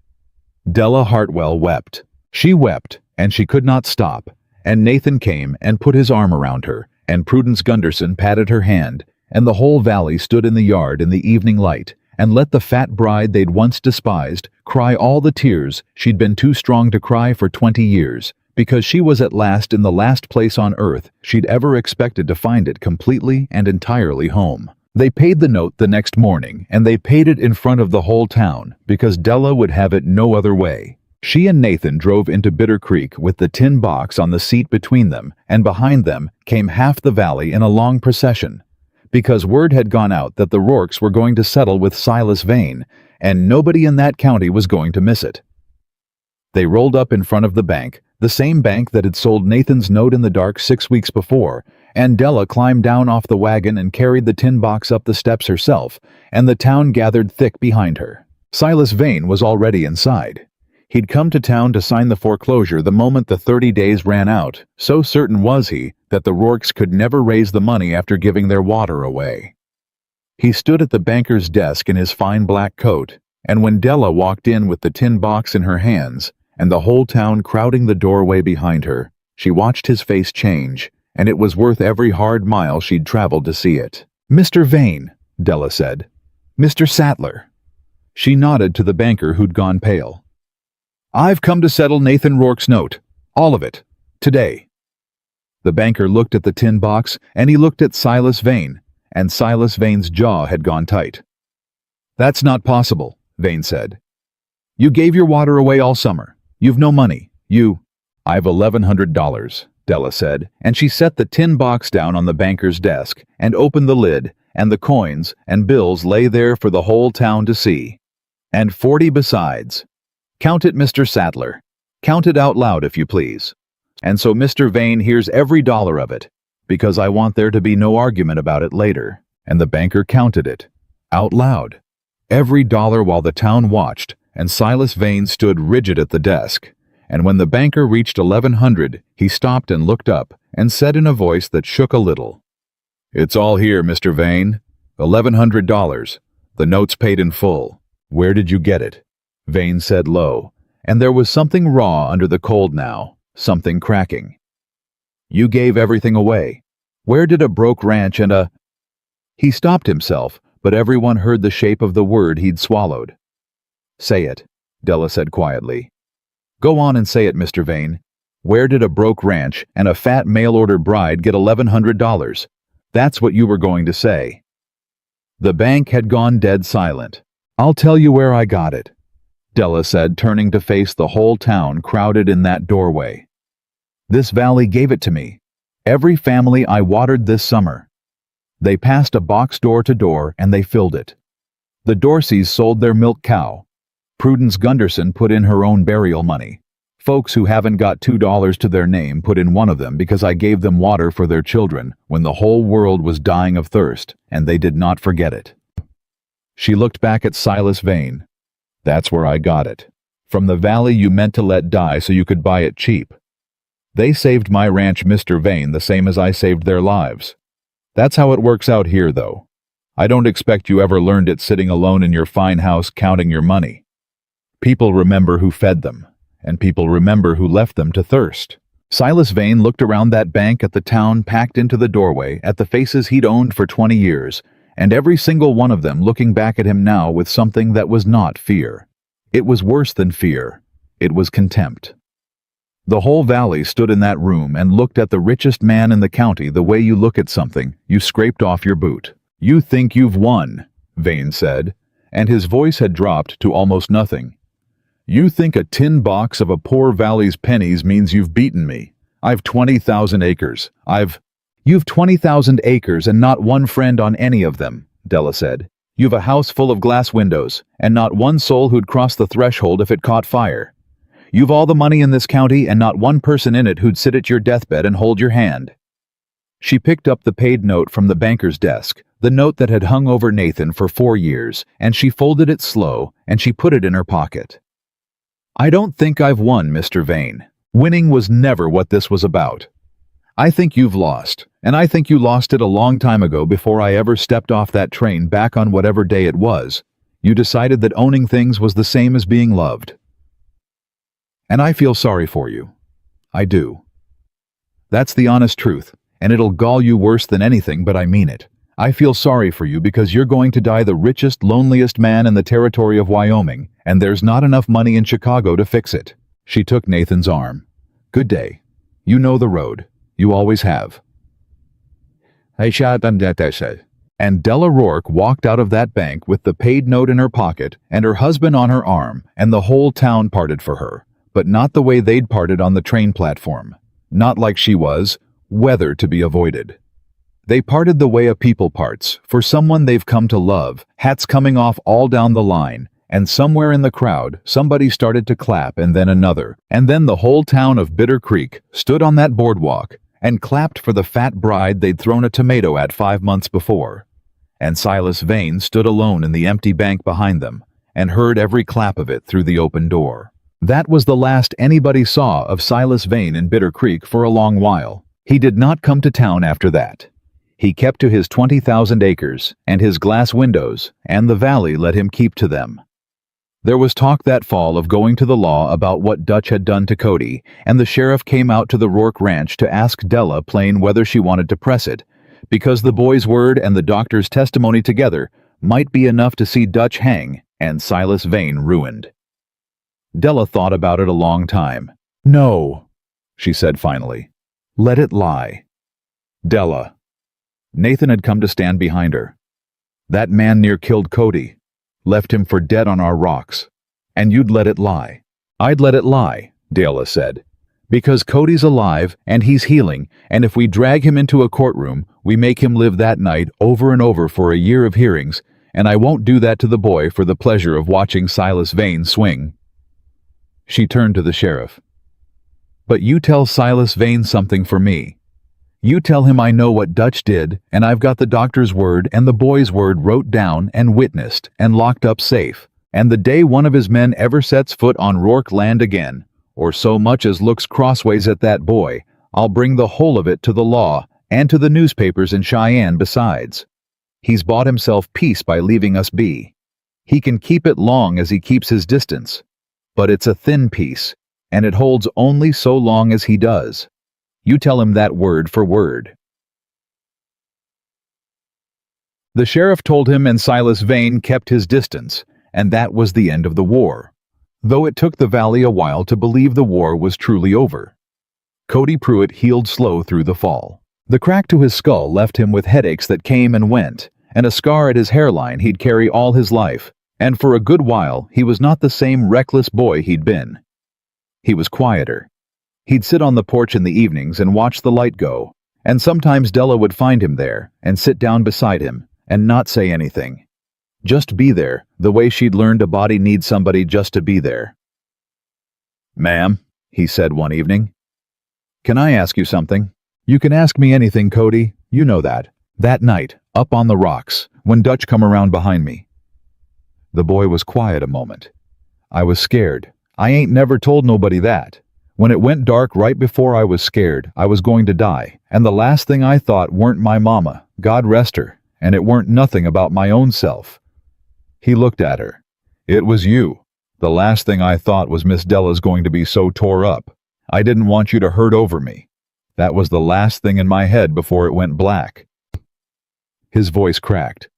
Della Hartwell wept. She wept, and she could not stop. And Nathan came and put his arm around her, and Prudence Gunderson patted her hand, and the whole valley stood in the yard in the evening light, and let the fat bride they'd once despised cry all the tears she'd been too strong to cry for 20 years, because she was at last in the last place on earth she'd ever expected to find it completely and entirely home. They paid the note the next morning, and they paid it in front of the whole town, because Della would have it no other way. She and Nathan drove into Bitter Creek with the tin box on the seat between them, and behind them came half the valley in a long procession, because word had gone out that the Rourkes were going to settle with Silas Vane, and nobody in that county was going to miss it. They rolled up in front of the bank, the same bank that had sold Nathan's note in the dark 6 weeks before, and Della climbed down off the wagon and carried the tin box up the steps herself, and the town gathered thick behind her. Silas Vane was already inside. He'd come to town to sign the foreclosure the moment the 30 days ran out, so certain was he that the Rourkes could never raise the money after giving their water away. He stood at the banker's desk in his fine black coat, and when Della walked in with the tin box in her hands, and the whole town crowding the doorway behind her, she watched his face change, and it was worth every hard mile she'd traveled to see it. "Mr. Vane," Della said. "Mr. Sattler." She nodded to the banker who'd gone pale. "I've come to settle Nathan Rourke's note. All of it. Today." The banker looked at the tin box, and he looked at Silas Vane, and Silas Vane's jaw had gone tight. "That's not possible," Vane said. "You gave your water away all summer. You've no money. "I've $1,100, Della said, and she set the tin box down on the banker's desk and opened the lid, and the coins and bills lay there for the whole town to see. "And 40 besides. Count it, Mr. Sattler. Count it out loud, if you please. And so Mr. Vane hears every dollar of it, because I want there to be no argument about it later." And the banker counted it, out loud, every dollar, while the town watched, and Silas Vane stood rigid at the desk. And when the banker reached 1,100, he stopped and looked up and said in a voice that shook a little, "It's all here, Mr. Vane. $1,100. The note's paid in full." "Where did you get it?" Vane said low, and there was something raw under the cold now, something cracking. "You gave everything away. Where did a broke ranch and a—" He stopped himself, but everyone heard the shape of the word he'd swallowed. "Say it," Della said quietly. "Go on and say it, Mr. Vane. Where did a broke ranch and a fat mail-order bride get $1,100? That's what you were going to say." The bank had gone dead silent. "I'll tell you where I got it," Della said, turning to face the whole town crowded in that doorway. "This valley gave it to me. Every family I watered this summer. They passed a box door to door and they filled it. The Dorseys sold their milk cow. Prudence Gunderson put in her own burial money. Folks who haven't got $2 to their name put in one of them because I gave them water for their children when the whole world was dying of thirst, and they did not forget it." She looked back at Silas Vane. "That's where I got it. From the valley you meant to let die so you could buy it cheap. They saved my ranch, Mr. Vane, the same as I saved their lives. That's how it works out here, though. I don't expect you ever learned it sitting alone in your fine house counting your money. People remember who fed them, and people remember who left them to thirst." Silas Vane looked around that bank at the town packed into the doorway, at the faces he'd owned for 20 years, and every single one of them looking back at him now with something that was not fear. It was worse than fear. It was contempt. The whole valley stood in that room and looked at the richest man in the county the way you look at something you scraped off your boot. "You think you've won," Vane said, and his voice had dropped to almost nothing. "You think a tin box of a poor valley's pennies means you've beaten me. I've 20,000 acres. You've 20,000 acres and not one friend on any of them," Della said. "You've a house full of glass windows, and not one soul who'd cross the threshold if it caught fire. You've all the money in this county and not one person in it who'd sit at your deathbed and hold your hand." She picked up the paid note from the banker's desk, the note that had hung over Nathan for 4 years, and she folded it slow, and she put it in her pocket. "I don't think I've won, Mr. Vane. Winning was never what this was about. I think you've lost, and I think you lost it a long time ago before I ever stepped off that train back on whatever day it was. You decided that owning things was the same as being loved. And I feel sorry for you. I do. That's the honest truth, and it'll gall you worse than anything, but I mean it. I feel sorry for you because you're going to die the richest, loneliest man in the territory of Wyoming, and there's not enough money in Chicago to fix it." She took Nathan's arm. "Good day. You know the road. You always have." And Della Rourke walked out of that bank with the paid note in her pocket and her husband on her arm, and the whole town parted for her, but not the way they'd parted on the train platform. Not like she was, weather to be avoided. They parted the way a people parts, for someone they've come to love, hats coming off all down the line, and somewhere in the crowd, somebody started to clap and then another, and then the whole town of Bitter Creek stood on that boardwalk and clapped for the fat bride they'd thrown a tomato at 5 months before. And Silas Vane stood alone in the empty bank behind them and heard every clap of it through the open door. That was the last anybody saw of Silas Vane in Bitter Creek for a long while. He did not come to town after that. He kept to his 20,000 acres and his glass windows, and the valley let him keep to them. There was talk that fall of going to the law about what Dutch had done to Cody, and the sheriff came out to the Rourke ranch to ask Della plain whether she wanted to press it, because the boy's word and the doctor's testimony together might be enough to see Dutch hang and Silas Vane ruined. Della thought about it a long time. "No," she said finally. Let it lie. Della. Nathan had come to stand behind her. That man near killed Cody. Left him for dead on our rocks. And you'd let it lie. I'd let it lie, Della said. Because Cody's alive, and he's healing, and if we drag him into a courtroom, we make him live that night over and over for a year of hearings, and I won't do that to the boy for the pleasure of watching Silas Vane swing. She turned to the sheriff. But you tell Silas Vane something for me. You tell him I know what Dutch did, and I've got the doctor's word and the boy's word wrote down and witnessed and locked up safe, and the day one of his men ever sets foot on Rourke land again, or so much as looks crossways at that boy, I'll bring the whole of it to the law and to the newspapers in Cheyenne besides. He's bought himself peace by leaving us be. He can keep it long as he keeps his distance, but it's a thin peace, and it holds only so long as he does. You tell him that word for word. The sheriff told him, and Silas Vane kept his distance, and that was the end of the war. Though it took the valley a while to believe the war was truly over. Cody Pruitt healed slow through the fall. The crack to his skull left him with headaches that came and went, and a scar at his hairline he'd carry all his life, and for a good while he was not the same reckless boy he'd been. He was quieter. He'd sit on the porch in the evenings and watch the light go, and sometimes Della would find him there and sit down beside him and not say anything. Just be there, the way she'd learned a body needs somebody just to be there. "Ma'am," he said one evening, "can I ask you something?" "You can ask me anything, Cody. You know that. That night, up on the rocks, when Dutch come around behind me." The boy was quiet a moment. "I was scared. I ain't never told nobody that. When it went dark right before I was scared, I was going to die, and the last thing I thought weren't my mama, God rest her, and it weren't nothing about my own self." He looked at her. "It was you. The last thing I thought was Miss Della's going to be so tore up. I didn't want you to hurt over me. That was the last thing in my head before it went black." His voice cracked.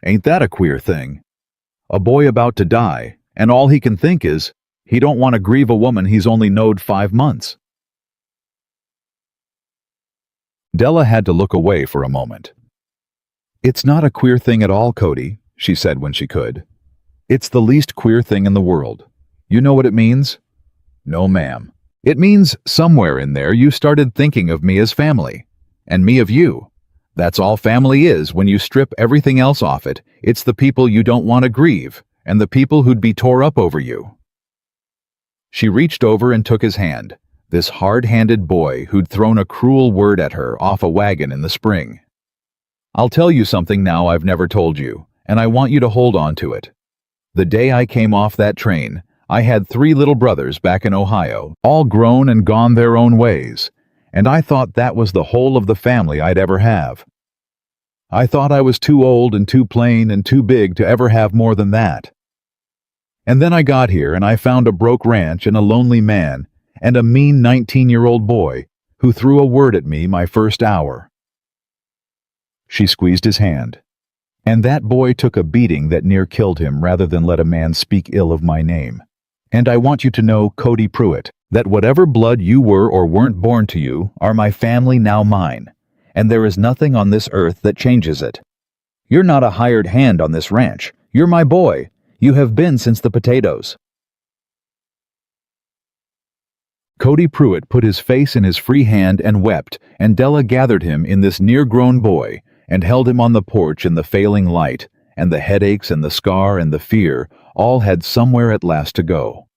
"Ain't that a queer thing? A boy about to die, and all he can think is, he don't want to grieve a woman he's only knowed 5 months. Della had to look away for a moment. "It's not a queer thing at all, Cody," she said when she could. "It's the least queer thing in the world. You know what it means?" "No, ma'am. It means somewhere in there you started thinking of me as family, and me of you. That's all family is when you strip everything else off it. It's the people you don't want to grieve, and the people who'd be tore up over you." She reached over and took his hand, this hard-handed boy who'd thrown a cruel word at her off a wagon in the spring. "I'll tell you something now I've never told you, and I want you to hold on to it. The day I came off that train, I had 3 little brothers back in Ohio, all grown and gone their own ways, and I thought that was the whole of the family I'd ever have. I thought I was too old and too plain and too big to ever have more than that. And then I got here and I found a broke ranch and a lonely man and a mean 19-year-old boy who threw a word at me my first hour." She squeezed his hand. "And that boy took a beating that near killed him rather than let a man speak ill of my name. And I want you to know, Cody Pruitt, that whatever blood you were or weren't born to you are my family now mine, and there is nothing on this earth that changes it. You're not a hired hand on this ranch. You're my boy. You have been since the potatoes." Cody Pruitt put his face in his free hand and wept, and Della gathered him in this near-grown boy and held him on the porch in the failing light, and the headaches and the scar and the fear all had somewhere at last to go.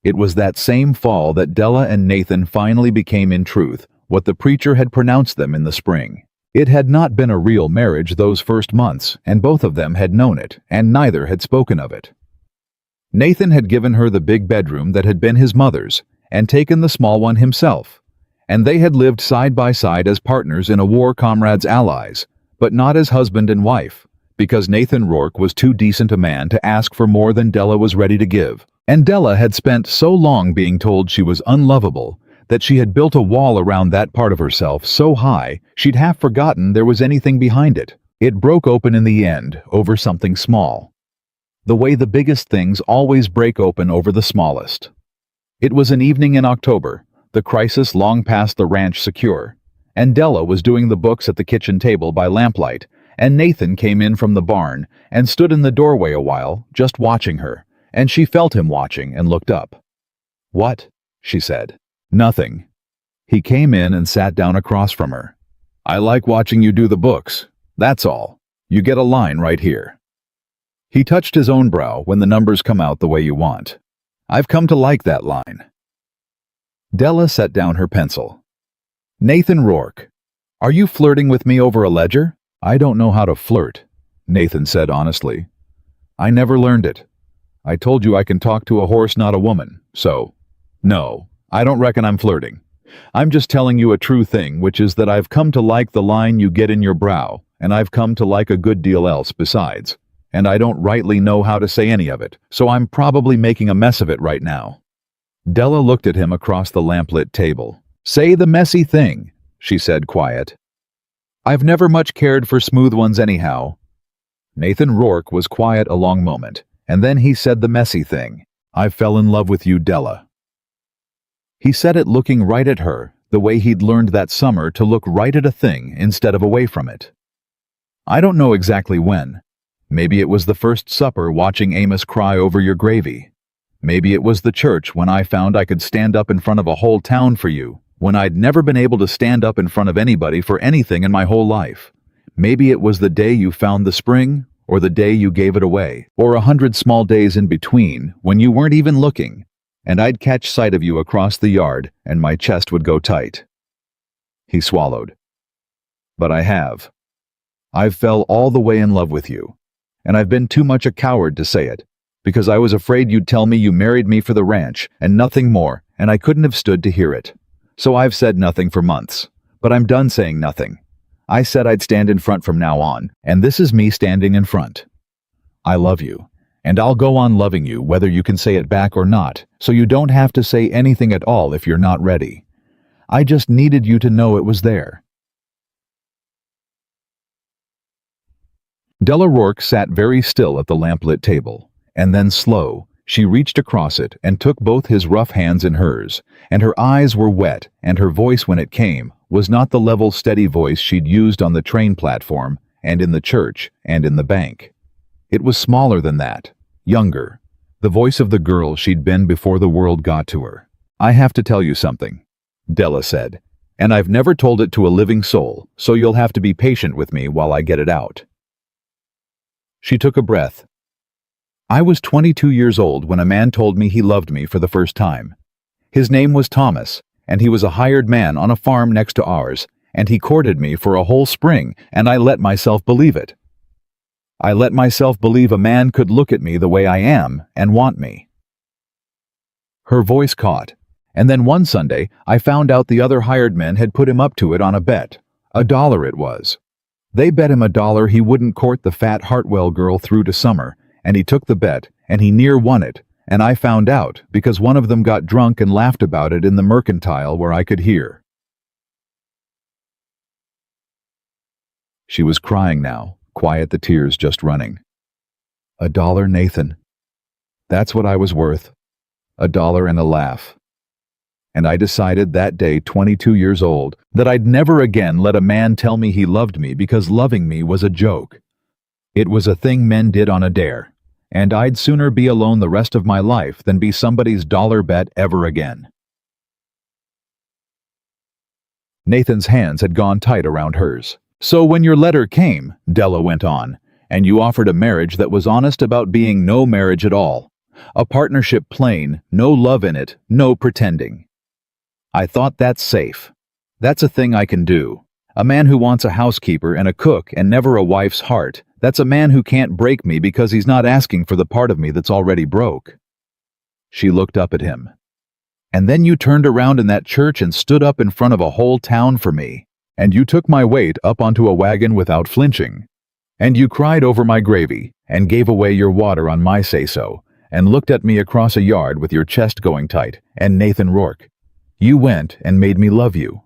It was that same fall that Della and Nathan finally became in truth what the preacher had pronounced them in the spring. It had not been a real marriage those first months, and both of them had known it, and neither had spoken of it. Nathan had given her the big bedroom that had been his mother's, and taken the small one himself, and they had lived side by side as partners in a war comrade's allies, but not as husband and wife, because Nathan Rourke was too decent a man to ask for more than Della was ready to give, and Della had spent so long being told she was unlovable that she had built a wall around that part of herself so high she'd half forgotten there was anything behind it. It broke open in the end over something small, the way the biggest things always break open over the smallest. It was an evening in October, the crisis long past the ranch secure, and Della was doing the books at the kitchen table by lamplight, and Nathan came in from the barn and stood in the doorway a while, just watching her, and she felt him watching and looked up. "What?" she said. "Nothing." He came in and sat down across from her. "I like watching you do the books. That's all. You get a line right here." He touched his own brow when the numbers come out the way you want. "I've come to like that line." Della set down her pencil. "Nathan Rourke, are you flirting with me over a ledger?" "I don't know how to flirt," Nathan said honestly. "I never learned it. I told you I can talk to a horse, not a woman, so no, I don't reckon I'm flirting. I'm just telling you a true thing, which is that I've come to like the line you get in your brow, and I've come to like a good deal else besides, and I don't rightly know how to say any of it, so I'm probably making a mess of it right now." Della looked at him across the lamplit table. "Say the messy thing," she said quiet. "I've never much cared for smooth ones anyhow." Nathan Rourke was quiet a long moment, and then he said the messy thing. "I fell in love with you, Della." He said it looking right at her, the way he'd learned that summer to look right at a thing instead of away from it. I don't know exactly when. Maybe it was the first supper watching Amos cry over your gravy. Maybe it was the church when I found I could stand up in front of a whole town for you, when I'd never been able to stand up in front of anybody for anything in my whole life. Maybe it was the day you found the spring, or the day you gave it away, or 100 small days in between when you weren't even looking, and I'd catch sight of you across the yard and my chest would go tight. He swallowed. "But I have. I've fell all the way in love with you, and I've been too much a coward to say it, because I was afraid you'd tell me you married me for the ranch and nothing more, and I couldn't have stood to hear it. So I've said nothing for months, but I'm done saying nothing. I said I'd stand in front from now on, and this is me standing in front. I love you, and I'll go on loving you whether you can say it back or not, so you don't have to say anything at all if you're not ready. I just needed you to know it was there." Della Rourke sat very still at the lamplit table, and then slow, she reached across it and took both his rough hands in hers, and her eyes were wet, and her voice when it came was not the level, steady voice she'd used on the train platform, and in the church, and in the bank. It was smaller than that, younger, the voice of the girl she'd been before the world got to her. "I have to tell you something," Della said, "and I've never told it to a living soul, so you'll have to be patient with me while I get it out." She took a breath. "I was 22 years old when a man told me he loved me for the first time. His name was Thomas, and he was a hired man on a farm next to ours, and he courted me for a whole spring, and I let myself believe it. I let myself believe a man could look at me the way I am and want me." Her voice caught, and then one Sunday I found out the other hired men had put him up to it on a bet. $1 it was. They bet him $1 he wouldn't court the fat Hartwell girl through to summer, and he took the bet, and he near won it, and I found out because one of them got drunk and laughed about it in the mercantile where I could hear. She was crying now, quiet, the tears just running. $1, Nathan. That's what I was worth. $1 and a laugh. And I decided that day, 22 years old, that I'd never again let a man tell me he loved me because loving me was a joke. It was a thing men did on a dare, and I'd sooner be alone the rest of my life than be somebody's dollar bet ever again. Nathan's hands had gone tight around hers. "So when your letter came," Della went on, "and you offered a marriage that was honest about being no marriage at all, a partnership plain, no love in it, no pretending. I thought that's safe. That's a thing I can do. A man who wants a housekeeper and a cook and never a wife's heart, that's a man who can't break me because he's not asking for the part of me that's already broke." She looked up at him. "And then you turned around in that church and stood up in front of a whole town for me, and you took my weight up onto a wagon without flinching, and you cried over my gravy and gave away your water on my say-so, and looked at me across a yard with your chest going tight, and Nathan Rourke. You went and made me love you.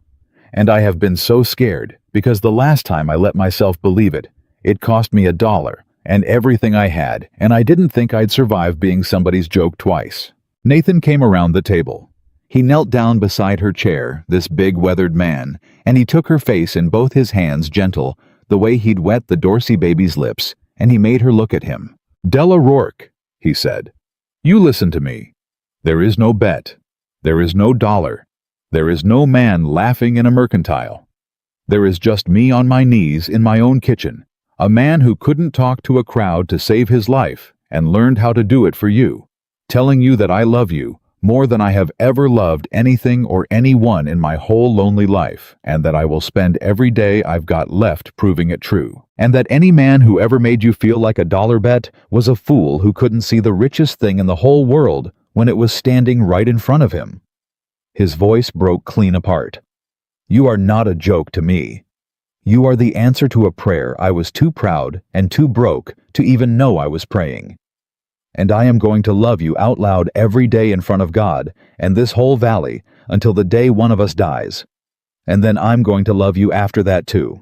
And I have been so scared, because the last time I let myself believe it, it cost me $1 and everything I had, and I didn't think I'd survive being somebody's joke twice." Nathan came around the table. He knelt down beside her chair, this big weathered man, and he took her face in both his hands gentle, the way he'd wet the Dorsey baby's lips, and he made her look at him. "Della Rourke," he said, "you listen to me. There is no bet. There is no dollar. There is no man laughing in a mercantile. There is just me on my knees in my own kitchen, a man who couldn't talk to a crowd to save his life and learned how to do it for you, telling you that I love you more than I have ever loved anything or anyone in my whole lonely life, and that I will spend every day I've got left proving it true. And that any man who ever made you feel like a dollar bet was a fool who couldn't see the richest thing in the whole world when it was standing right in front of him." His voice broke clean apart. "You are not a joke to me. You are the answer to a prayer I was too proud and too broke to even know I was praying. And I am going to love you out loud every day in front of God and this whole valley until the day one of us dies. And then I'm going to love you after that too.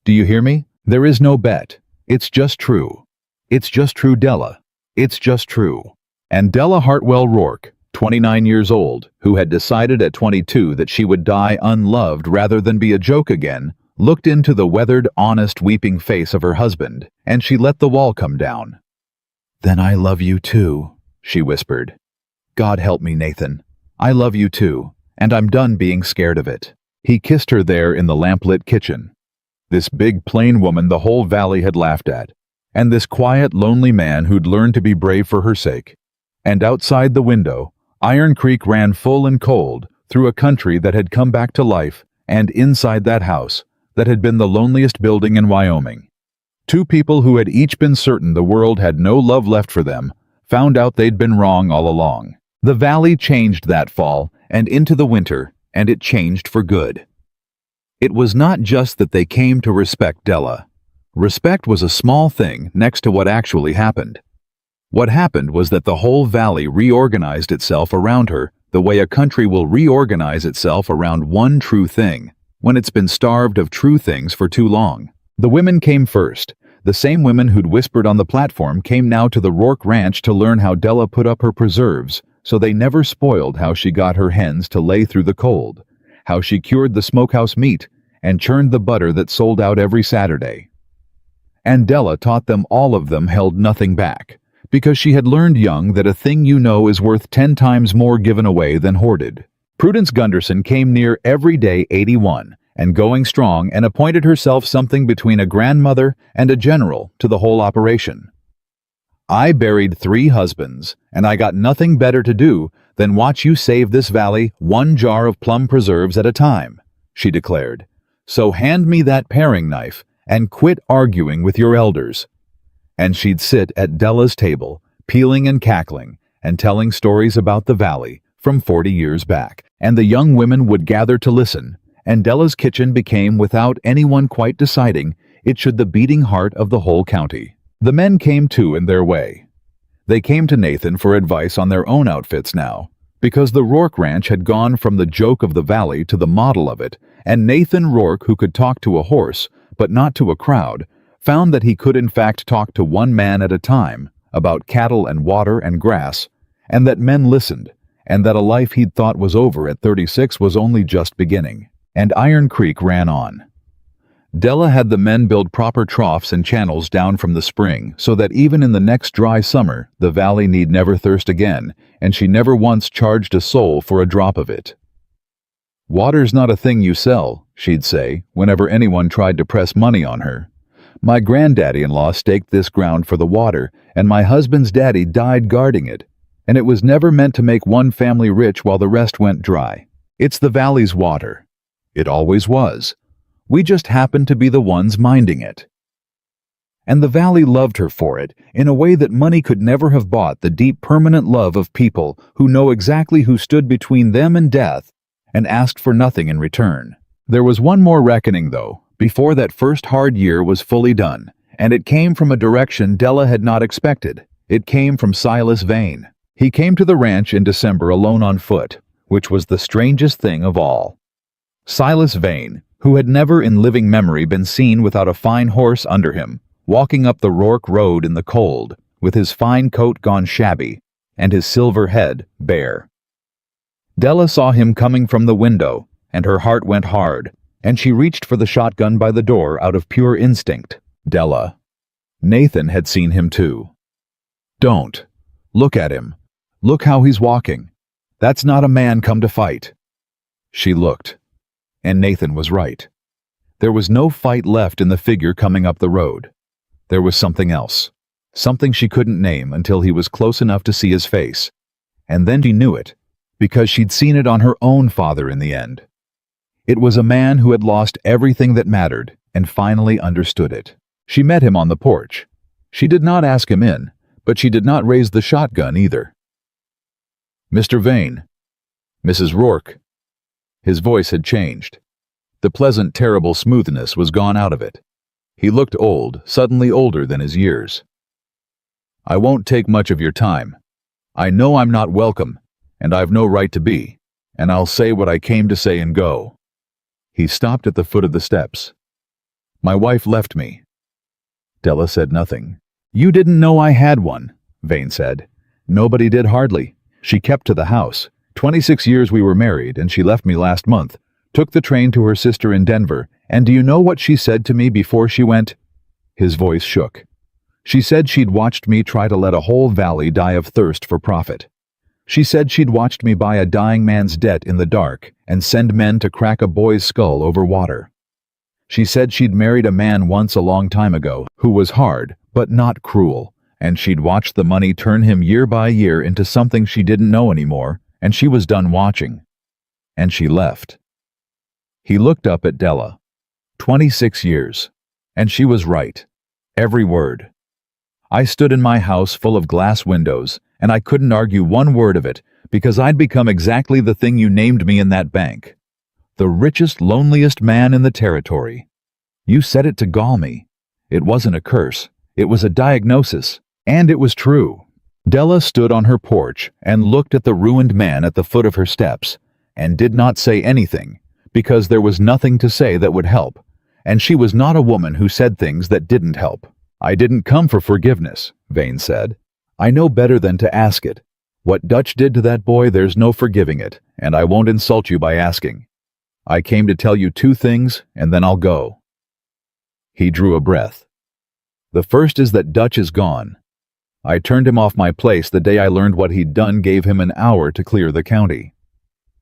Do you hear me? There is no bet. It's just true. It's just true, Della. It's just true." And Della Hartwell Rourke, 29 years old, who had decided at 22 that she would die unloved rather than be a joke again, looked into the weathered, honest, weeping face of her husband, and she let the wall come down. "Then I love you too," she whispered. "God help me, Nathan. I love you too, and I'm done being scared of it." He kissed her there in the lamplit kitchen. This big, plain woman the whole valley had laughed at, and this quiet, lonely man who'd learned to be brave for her sake. And outside the window, Iron Creek ran full and cold through a country that had come back to life, and inside that house that had been the loneliest building in Wyoming. Two people who had each been certain the world had no love left for them found out they'd been wrong all along. The valley changed that fall and into the winter, and it changed for good. It was not just that they came to respect Della. Respect was a small thing next to what actually happened. What happened was that the whole valley reorganized itself around her the way a country will reorganize itself around one true thing when it's been starved of true things for too long. The women came first. The same women who'd whispered on the platform came now to the Rourke Ranch to learn how Della put up her preserves so they never spoiled, how she got her hens to lay through the cold, how she cured the smokehouse meat and churned the butter that sold out every Saturday. And Della taught them. All of them held nothing back, because she had learned young that a thing you know is worth 10 times more given away than hoarded. Prudence Gunderson came near every day 81, and going strong, and appointed herself something between a grandmother and a general to the whole operation. "I buried 3 husbands, and I got nothing better to do than watch you save this valley 1 jar of plum preserves at a time," she declared. "So hand me that paring knife and quit arguing with your elders." And she'd sit at Della's table, peeling and cackling, and telling stories about the valley from 40 years back, and the young women would gather to listen, and Della's kitchen became, without anyone quite deciding, it should the beating heart of the whole county. The men came too in their way. They came to Nathan for advice on their own outfits now, because the Rourke Ranch had gone from the joke of the valley to the model of it, and Nathan Rourke, who could talk to a horse, but not to a crowd, found that he could in fact talk to one man at a time about cattle and water and grass, and that men listened, and that a life he'd thought was over at 36 was only just beginning. And Iron Creek ran on. Della had the men build proper troughs and channels down from the spring so that even in the next dry summer the valley need never thirst again, and she never once charged a soul for a drop of it. "Water's not a thing you sell," she'd say whenever anyone tried to press money on her. "My granddaddy-in-law staked this ground for the water, and my husband's daddy died guarding it, and it was never meant to make one family rich while the rest went dry. It's the valley's water. It always was. We just happened to be the ones minding it." And the valley loved her for it in a way that money could never have bought, the deep, permanent love of people who know exactly who stood between them and death and asked for nothing in return. There was one more reckoning, though, before that first hard year was fully done, and it came from a direction Della had not expected. It came from Silas Vane. He came to the ranch in December alone on foot, which was the strangest thing of all. Silas Vane, who had never in living memory been seen without a fine horse under him, walking up the Rourke Road in the cold, with his fine coat gone shabby, and his silver head bare. Della saw him coming from the window, and her heart went hard, and she reached for the shotgun by the door out of pure instinct. Della. Nathan had seen him too. Don't. Look at him. Look how he's walking. That's not a man come to fight. She looked. And Nathan was right. There was no fight left in the figure coming up the road. There was something else. Something she couldn't name until he was close enough to see his face. And then she knew it, because she'd seen it on her own father in the end. It was a man who had lost everything that mattered and finally understood it. She met him on the porch. She did not ask him in, but she did not raise the shotgun either. Mr. Vane. Mrs. Rourke. His voice had changed. The pleasant, terrible smoothness was gone out of it. He looked old, suddenly older than his years. I won't take much of your time. I know I'm not welcome, and I've no right to be, and I'll say what I came to say and go. He stopped at the foot of the steps. My wife left me. Della said nothing. You didn't know I had one, Vane said. Nobody did hardly. She kept to the house. 26 years we were married, and she left me last month, took the train to her sister in Denver, and do you know what she said to me before she went? His voice shook. She said she'd watched me try to let a whole valley die of thirst for profit. She said she'd watched me buy a dying man's debt in the dark and send men to crack a boy's skull over water. She said she'd married a man once a long time ago who was hard but not cruel, and she'd watched the money turn him year by year into something she didn't know anymore, and she was done watching. And she left. He looked up at Della. 26 years. And she was right. Every word. I stood in my house full of glass windows, and I couldn't argue one word of it, because I'd become exactly the thing you named me in that bank. The richest, loneliest man in the territory. You said it to gall me. It wasn't a curse. It was a diagnosis. And it was true. Della stood on her porch and looked at the ruined man at the foot of her steps, and did not say anything, because there was nothing to say that would help, and she was not a woman who said things that didn't help. I didn't come for forgiveness, Vane said. I know better than to ask it. What Dutch did to that boy, there's no forgiving it, and I won't insult you by asking. I came to tell you 2 things, and then I'll go. He drew a breath. The first is that Dutch is gone. I turned him off my place the day I learned what he'd done gave him an hour to clear the county.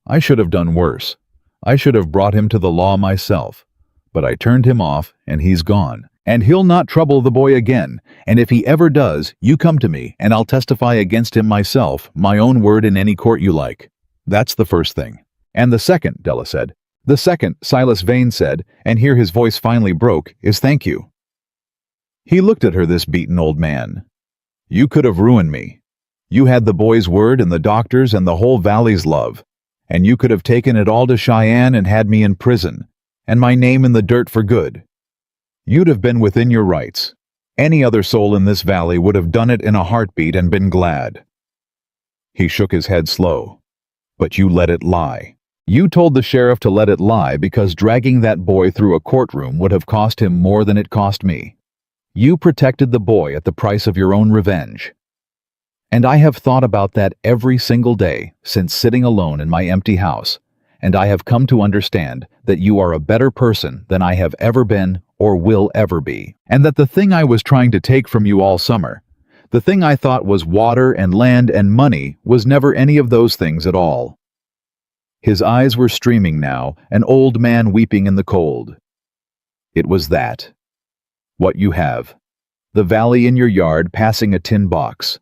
I should have done worse. I should have brought him to the law myself. But I turned him off, and he's gone. And he'll not trouble the boy again, and if he ever does, you come to me, and I'll testify against him myself, my own word in any court you like. That's the first thing. And the second, Della said. The second, Silas Vane said, and here his voice finally broke, is thank you. He looked at her, this beaten old man. You could have ruined me. You had the boy's word and the doctor's and the whole valley's love, and you could have taken it all to Cheyenne and had me in prison, and my name in the dirt for good. You'd have been within your rights. Any other soul in this valley would have done it in a heartbeat and been glad. He shook his head slow. But you let it lie. You told the sheriff to let it lie because dragging that boy through a courtroom would have cost him more than it cost me. You protected the boy at the price of your own revenge. And I have thought about that every single day since sitting alone in my empty house, and I have come to understand that you are a better person than I have ever been or will ever be, and that the thing I was trying to take from you all summer, the thing I thought was water and land and money, was never any of those things at all. His eyes were streaming now, an old man weeping in the cold. It was that. What you have. The valley in your yard passing a tin box.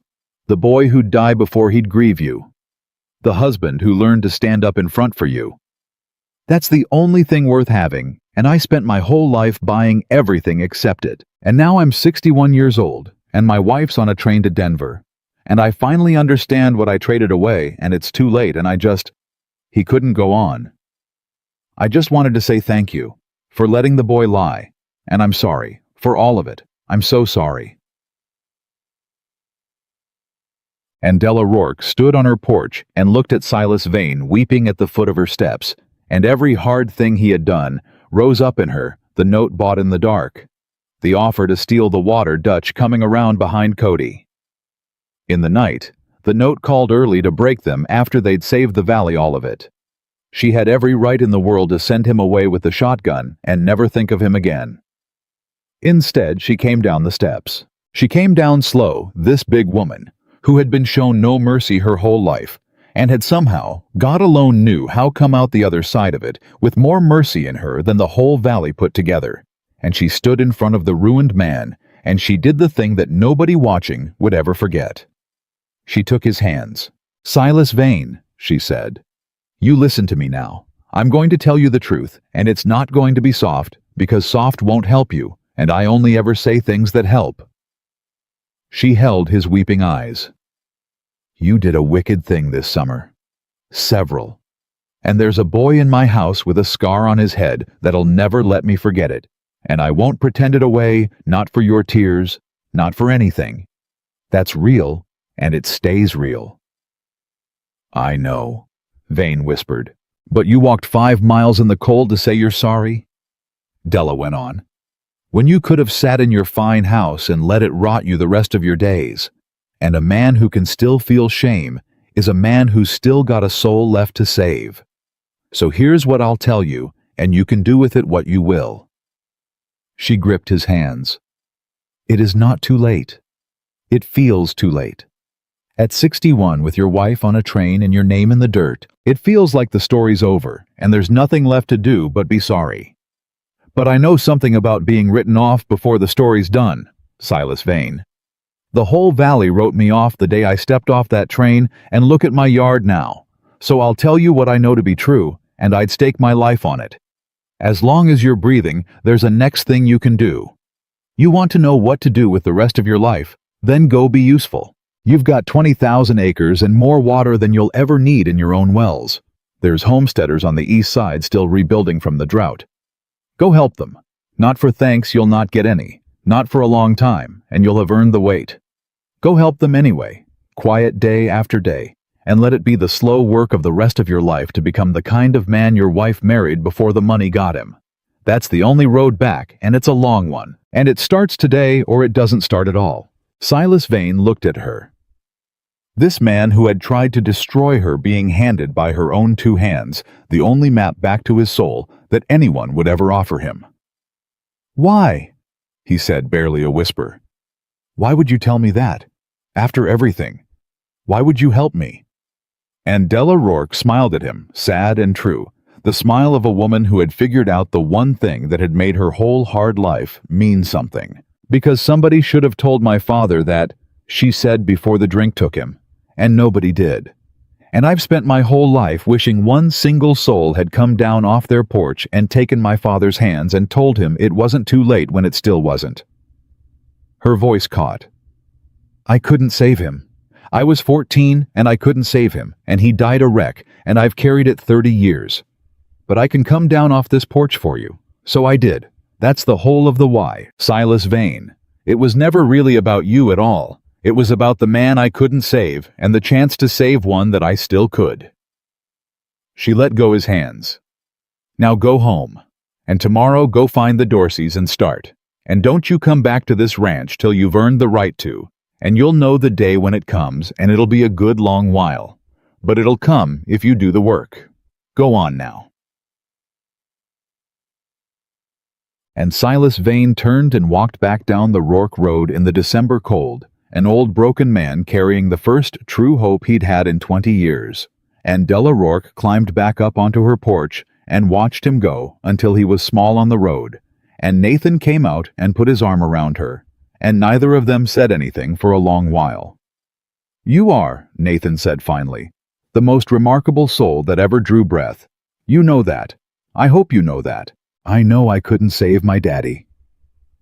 The boy who'd die before he'd grieve you. The husband who learned to stand up in front for you. That's the only thing worth having, and I spent my whole life buying everything except it. And now I'm 61 years old, and my wife's on a train to Denver. And I finally understand what I traded away, and it's too late, and I just... He couldn't go on. I just wanted to say thank you for letting the boy lie, and I'm sorry for all of it. I'm so sorry. And Della Rourke stood on her porch and looked at Silas Vane weeping at the foot of her steps, and every hard thing he had done rose up in her, the note bought in the dark, the offer to steal the water Dutch coming around behind Cody. In the night, The note called early to break them after they'd saved the valley, all of it. She had every right in the world to send him away with the shotgun and never think of him again. Instead, she came down the steps. She came down slow, this big woman, who had been shown no mercy her whole life, and had somehow, God alone knew how, come out the other side of it with more mercy in her than the whole valley put together. And she stood in front of the ruined man, and she did the thing that nobody watching would ever forget. She took his hands. "Silas Vane," she said, "you listen to me now. I'm going to tell you the truth, and it's not going to be soft, because soft won't help you, and I only ever say things that help." She held his weeping eyes. "You did a wicked thing this summer. Several. And there's a boy in my house with a scar on his head that'll never let me forget it, and I won't pretend it away, not for your tears, not for anything. That's real, and it stays real." "I know," Vane whispered. "But you walked 5 miles in the cold to say you're sorry?" Della went on. "When you could have sat in your fine house and let it rot you the rest of your days. And a man who can still feel shame is a man who's still got a soul left to save. So here's what I'll tell you, and you can do with it what you will." She gripped his hands. "It is not too late. It feels too late. At 61, with your wife on a train and your name in the dirt, it feels like the story's over, and there's nothing left to do but be sorry. But I know something about being written off before the story's done, Silas Vane. The whole valley wrote me off the day I stepped off that train, and look at my yard now. So I'll tell you what I know to be true, and I'd stake my life on it. As long as you're breathing, there's a next thing you can do. You want to know what to do with the rest of your life? Then go be useful. You've got 20,000 acres and more water than you'll ever need in your own wells. There's homesteaders on the east side still rebuilding from the drought. Go help them. Not for thanks, you'll not get any. Not for a long time, and you'll have earned the wait. Go help them anyway, quiet day after day, and let it be the slow work of the rest of your life to become the kind of man your wife married before the money got him. That's the only road back, and it's a long one, and it starts today or it doesn't start at all." Silas Vane looked at her. This man who had tried to destroy her being handed by her own 2 hands the only map back to his soul that anyone would ever offer him. "Why?" he said, barely a whisper. "Why would you tell me that? After everything. Why would you help me?" And Della Rourke smiled at him, sad and true, the smile of a woman who had figured out the one thing that had made her whole hard life mean something. "Because somebody should have told my father that," she said before the drink took him, "and nobody did. And I've spent my whole life wishing one single soul had come down off their porch and taken my father's hands and told him it wasn't too late when it still wasn't." Her voice caught. "I couldn't save him. I was 14 and I couldn't save him, and he died a wreck, and I've carried it 30 years. But I can come down off this porch for you. So I did. That's the whole of the why, Silas Vane. It was never really about you at all. It was about the man I couldn't save and the chance to save one that I still could." She let go his hands. "Now go home, and tomorrow go find the Dorseys and start. And don't you come back to this ranch till you've earned the right to, and you'll know the day when it comes, and it'll be a good long while. But it'll come if you do the work. Go on now." And Silas Vane turned and walked back down the Rourke Road in the December cold, an old broken man carrying the first true hope he'd had in 20 years. And Della Rourke climbed back up onto her porch and watched him go until he was small on the road, and Nathan came out and put his arm around her, and neither of them said anything for a long while. "You are," Nathan said finally, "the most remarkable soul that ever drew breath. You know that. I hope you know that." "I know I couldn't save my daddy,"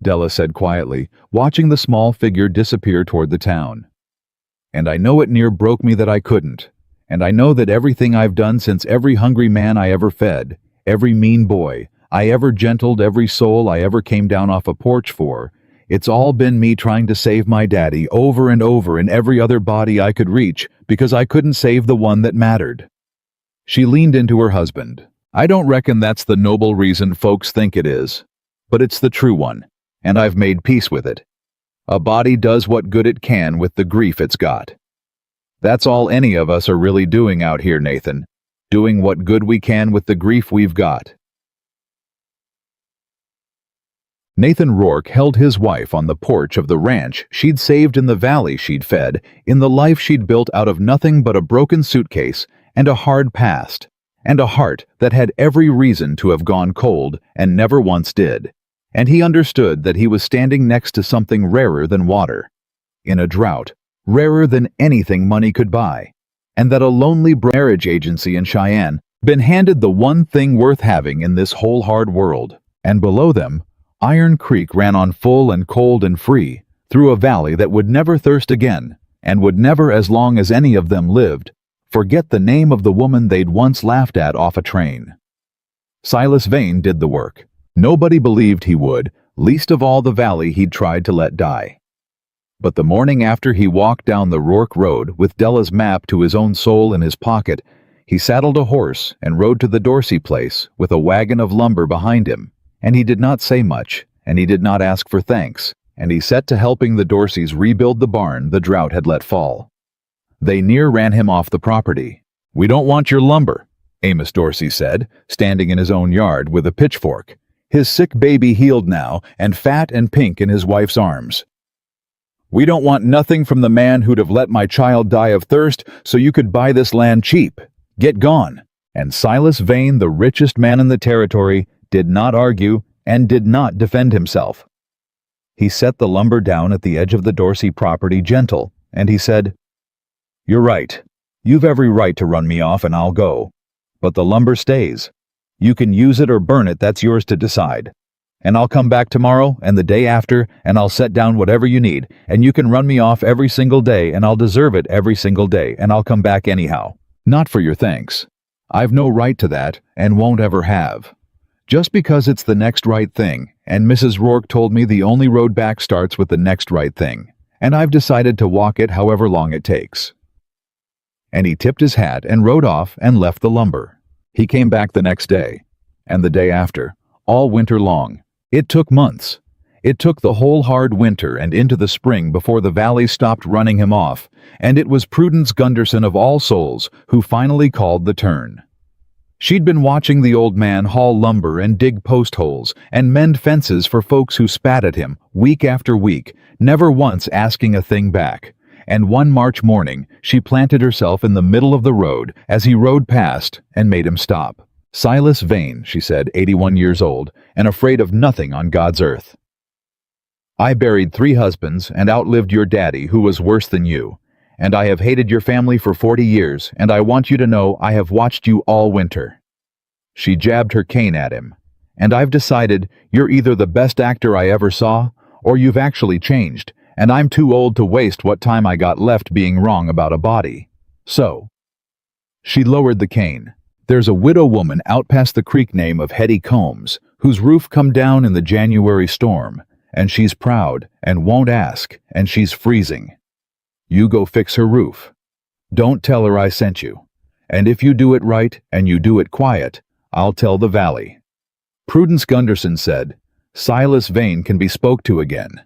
Della said quietly, watching the small figure disappear toward the town. "And I know it near broke me that I couldn't. And I know that everything I've done since every hungry man I ever fed, every mean boy I ever gentled, every soul I ever came down off a porch for, it's all been me trying to save my daddy over and over in every other body I could reach because I couldn't save the one that mattered." She leaned into her husband. "I don't reckon that's the noble reason folks think it is, but it's the true one, and I've made peace with it. A body does what good it can with the grief it's got." That's all any of us are really doing out here, Nathan. Doing what good we can with the grief we've got. Nathan Rourke held his wife on the porch of the ranch she'd saved in the valley she'd fed, in the life she'd built out of nothing but a broken suitcase and a hard past, and a heart that had every reason to have gone cold and never once did. And he understood that he was standing next to something rarer than water, in a drought, rarer than anything money could buy, and that a lonely marriage agency in Cheyenne been handed the one thing worth having in this whole hard world. And below them, Iron Creek ran on full and cold and free, through a valley that would never thirst again, and would never, as long as any of them lived, forget the name of the woman they'd once laughed at off a train. Silas Vane did the work. Nobody believed he would, least of all the valley he'd tried to let die. But the morning after he walked down the Rourke Road with Della's map to his own soul in his pocket, he saddled a horse and rode to the Dorsey place with a wagon of lumber behind him. And he did not say much, and he did not ask for thanks, and he set to helping the Dorseys rebuild the barn the drought had let fall. They near ran him off the property. "We don't want your lumber," Amos Dorsey said, standing in his own yard with a pitchfork, his sick baby healed now and fat and pink in his wife's arms. "We don't want nothing from the man who'd have let my child die of thirst so you could buy this land cheap. Get gone." And Silas Vane, the richest man in the territory, did not argue and did not defend himself. He set the lumber down at the edge of the Dorsey property gentle, and he said, "You're right. You've every right to run me off and I'll go. But the lumber stays. You can use it or burn it, that's yours to decide. And I'll come back tomorrow and the day after, and I'll set down whatever you need, and you can run me off every single day, and I'll deserve it every single day, and I'll come back anyhow. Not for your thanks. I've no right to that, and won't ever have. Just because it's the next right thing, and Mrs. Rourke told me the only road back starts with the next right thing, and I've decided to walk it however long it takes." And he tipped his hat and rode off and left the lumber. He came back the next day, and the day after, all winter long. It took months. It took the whole hard winter and into the spring before the valley stopped running him off, and it was Prudence Gunderson of all souls who finally called the turn. She'd been watching the old man haul lumber and dig post holes and mend fences for folks who spat at him week after week, never once asking a thing back. And one March morning, she planted herself in the middle of the road as he rode past and made him stop. "Silas Vane," she said, 81 years old, and afraid of nothing on God's earth. "I buried 3 husbands and outlived your daddy, who was worse than you. And I have hated your family for 40 years, and I want you to know I have watched you all winter." She jabbed her cane at him. "And I've decided you're either the best actor I ever saw, or you've actually changed, and I'm too old to waste what time I got left being wrong about a body. So." She lowered the cane. "There's a widow woman out past the creek name of Hetty Combs, whose roof come down in the January storm, and she's proud and won't ask, and she's freezing. You go fix her roof. Don't tell her I sent you. And if you do it right and you do it quiet, I'll tell the valley." Prudence Gunderson said, "Silas Vane can be spoke to again.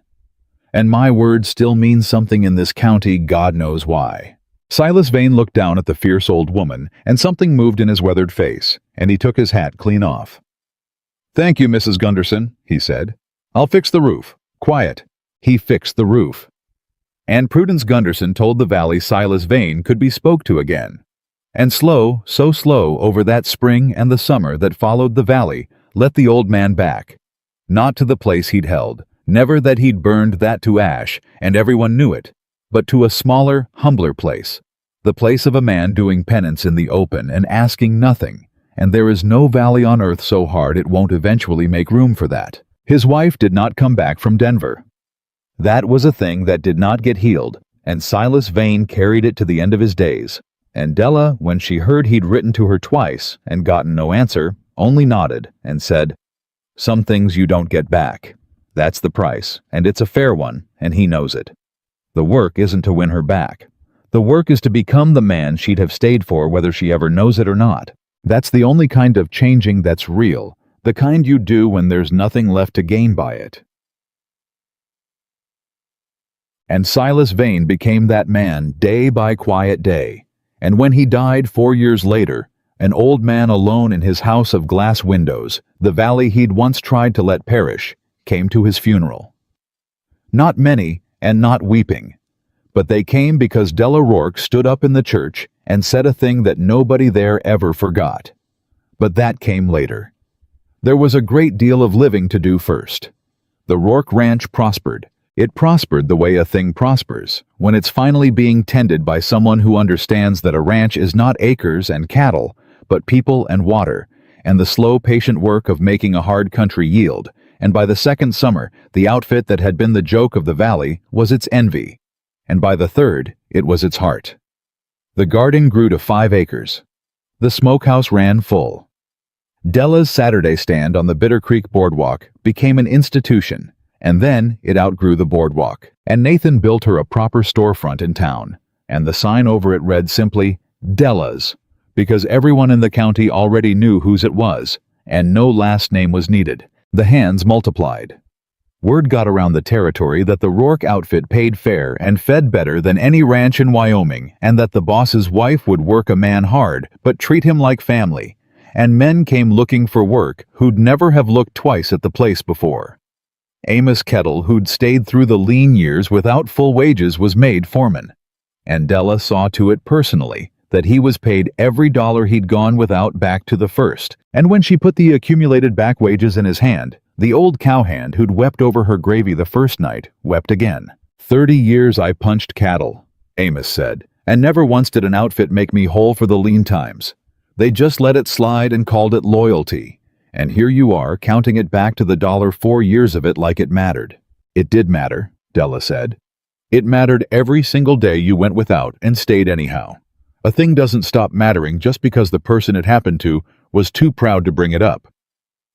And my word still means something in this county, God knows why." Silas Vane looked down at the fierce old woman, and something moved in his weathered face, and he took his hat clean off. "Thank you, Mrs. Gunderson," he said. "I'll fix the roof. Quiet." He fixed the roof. And Prudence Gunderson told the valley Silas Vane could be spoke to again. And slow, so slow, over that spring and the summer that followed, the valley let the old man back. Not to the place he'd held, never that he'd burned that to ash, and everyone knew it, but to a smaller, humbler place, the place of a man doing penance in the open and asking nothing, and there is no valley on earth so hard it won't eventually make room for that. His wife did not come back from Denver. That was a thing that did not get healed, and Silas Vane carried it to the end of his days. And Della, when she heard he'd written to her twice and gotten no answer, only nodded and said, "Some things you don't get back. That's the price, and it's a fair one, and he knows it. The work isn't to win her back. The work is to become the man she'd have stayed for whether she ever knows it or not. That's the only kind of changing that's real, the kind you do when there's nothing left to gain by it." And Silas Vane became that man day by quiet day. And when he died 4 years later, an old man alone in his house of glass windows, the valley he'd once tried to let perish, came to his funeral. Not many, and not weeping, but they came because Della Rourke stood up in the church and said a thing that nobody there ever forgot. But that came later. There was a great deal of living to do first. The Rourke Ranch prospered. It prospered the way a thing prospers, when it's finally being tended by someone who understands that a ranch is not acres and cattle, but people and water, and the slow, patient work of making a hard country yield. And by the second summer, the outfit that had been the joke of the valley was its envy, and by the third, it was its heart. The garden grew to 5 acres. The smokehouse ran full. Della's Saturday stand on the Bitter Creek boardwalk became an institution, and then it outgrew the boardwalk, and Nathan built her a proper storefront in town, and the sign over it read simply, Della's, because everyone in the county already knew whose it was, and no last name was needed. The hands multiplied. Word got around the territory that the Rourke outfit paid fair and fed better than any ranch in Wyoming, and that the boss's wife would work a man hard but treat him like family, and men came looking for work who'd never have looked twice at the place before. Amos Kettle, who'd stayed through the lean years without full wages, was made foreman, and Della saw to it personally that he was paid every dollar he'd gone without back to the first. And when she put the accumulated back wages in his hand, the old cowhand who'd wept over her gravy the first night wept again. 30 years I punched cattle, Amos said, and never once did an outfit make me whole for the lean times. They just let it slide and called it loyalty. And here you are, counting it back to the dollar 4 years of it like it mattered. It did matter, Della said. It mattered every single day you went without and stayed anyhow. A thing doesn't stop mattering just because the person it happened to was too proud to bring it up.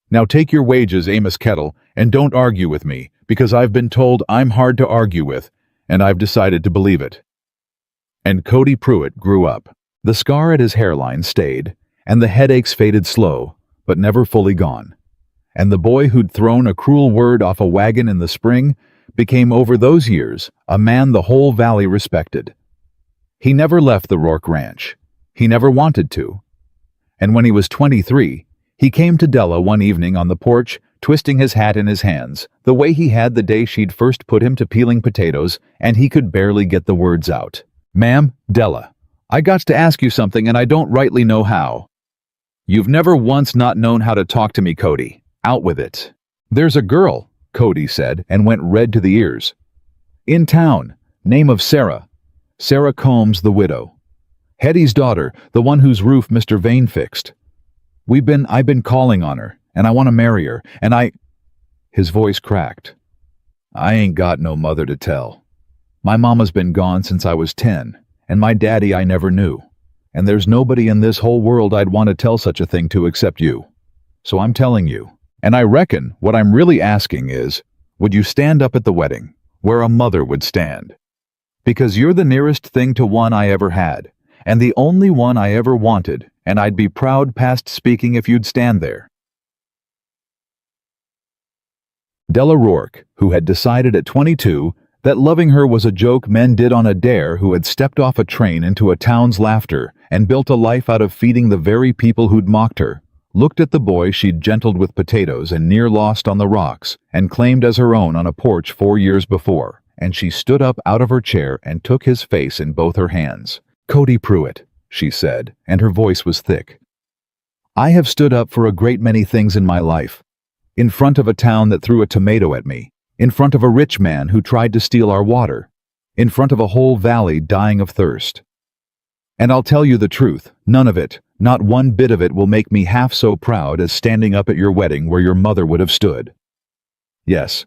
Now take your wages, Amos Kettle, and don't argue with me, because I've been told I'm hard to argue with, and I've decided to believe it. And Cody Pruitt grew up. The scar at his hairline stayed, and the headaches faded slow, but never fully gone. And the boy who'd thrown a cruel word off a wagon in the spring became, over those years, a man the whole valley respected. He never left the Rourke Ranch. He never wanted to. And when he was 23, he came to Della one evening on the porch, twisting his hat in his hands, the way he had the day she'd first put him to peeling potatoes, and he could barely get the words out. "Ma'am, Della, I got to ask you something and I don't rightly know how." "You've never once not known how to talk to me, Cody. Out with it." "There's a girl," Cody said, and went red to the ears. "In town, name of Sarah. Sarah Combs, the widow. Hetty's daughter, the one whose roof Mr. Vane fixed. I've been calling on her, and I want to marry her, and His voice cracked. "I ain't got no mother to tell. My mama's been gone since I was 10, and my daddy I never knew. And there's nobody in this whole world I'd want to tell such a thing to except you. So I'm telling you. And I reckon what I'm really asking is, would you stand up at the wedding, where a mother would stand? Because you're the nearest thing to one I ever had, and the only one I ever wanted, and I'd be proud past speaking if you'd stand there." Della Rourke, who had decided at 22 that loving her was a joke men did on a dare, who had stepped off a train into a town's laughter and built a life out of feeding the very people who'd mocked her, looked at the boy she'd gentled with potatoes and near lost on the rocks and claimed as her own on a porch 4 years before, and she stood up out of her chair and took his face in both her hands. "Cody Pruitt," she said, and her voice was thick. "I have stood up for a great many things in my life. In front of a town that threw a tomato at me, in front of a rich man who tried to steal our water, in front of a whole valley dying of thirst. And I'll tell you the truth, none of it, not one bit of it, will make me half so proud as standing up at your wedding where your mother would have stood. Yes.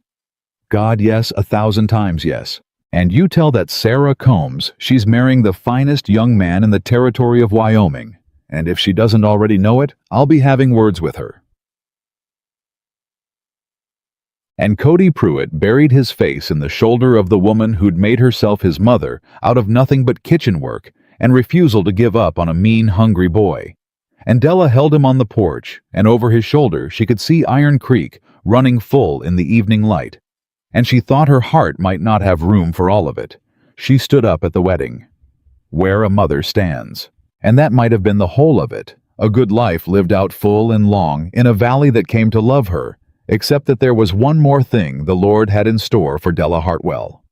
God, yes, 1,000 times yes. And you tell that Sarah Combs she's marrying the finest young man in the territory of Wyoming, and if she doesn't already know it, I'll be having words with her." And Cody Pruitt buried his face in the shoulder of the woman who'd made herself his mother out of nothing but kitchen work and refusal to give up on a mean, hungry boy. And Della held him on the porch, and over his shoulder she could see Iron Creek running full in the evening light. and she thought her heart might not have room for all of it. She stood up at the wedding, where a mother stands. And that might have been the whole of it, a good life lived out full and long in a valley that came to love her, except that there was one more thing the Lord had in store for Della Hartwell.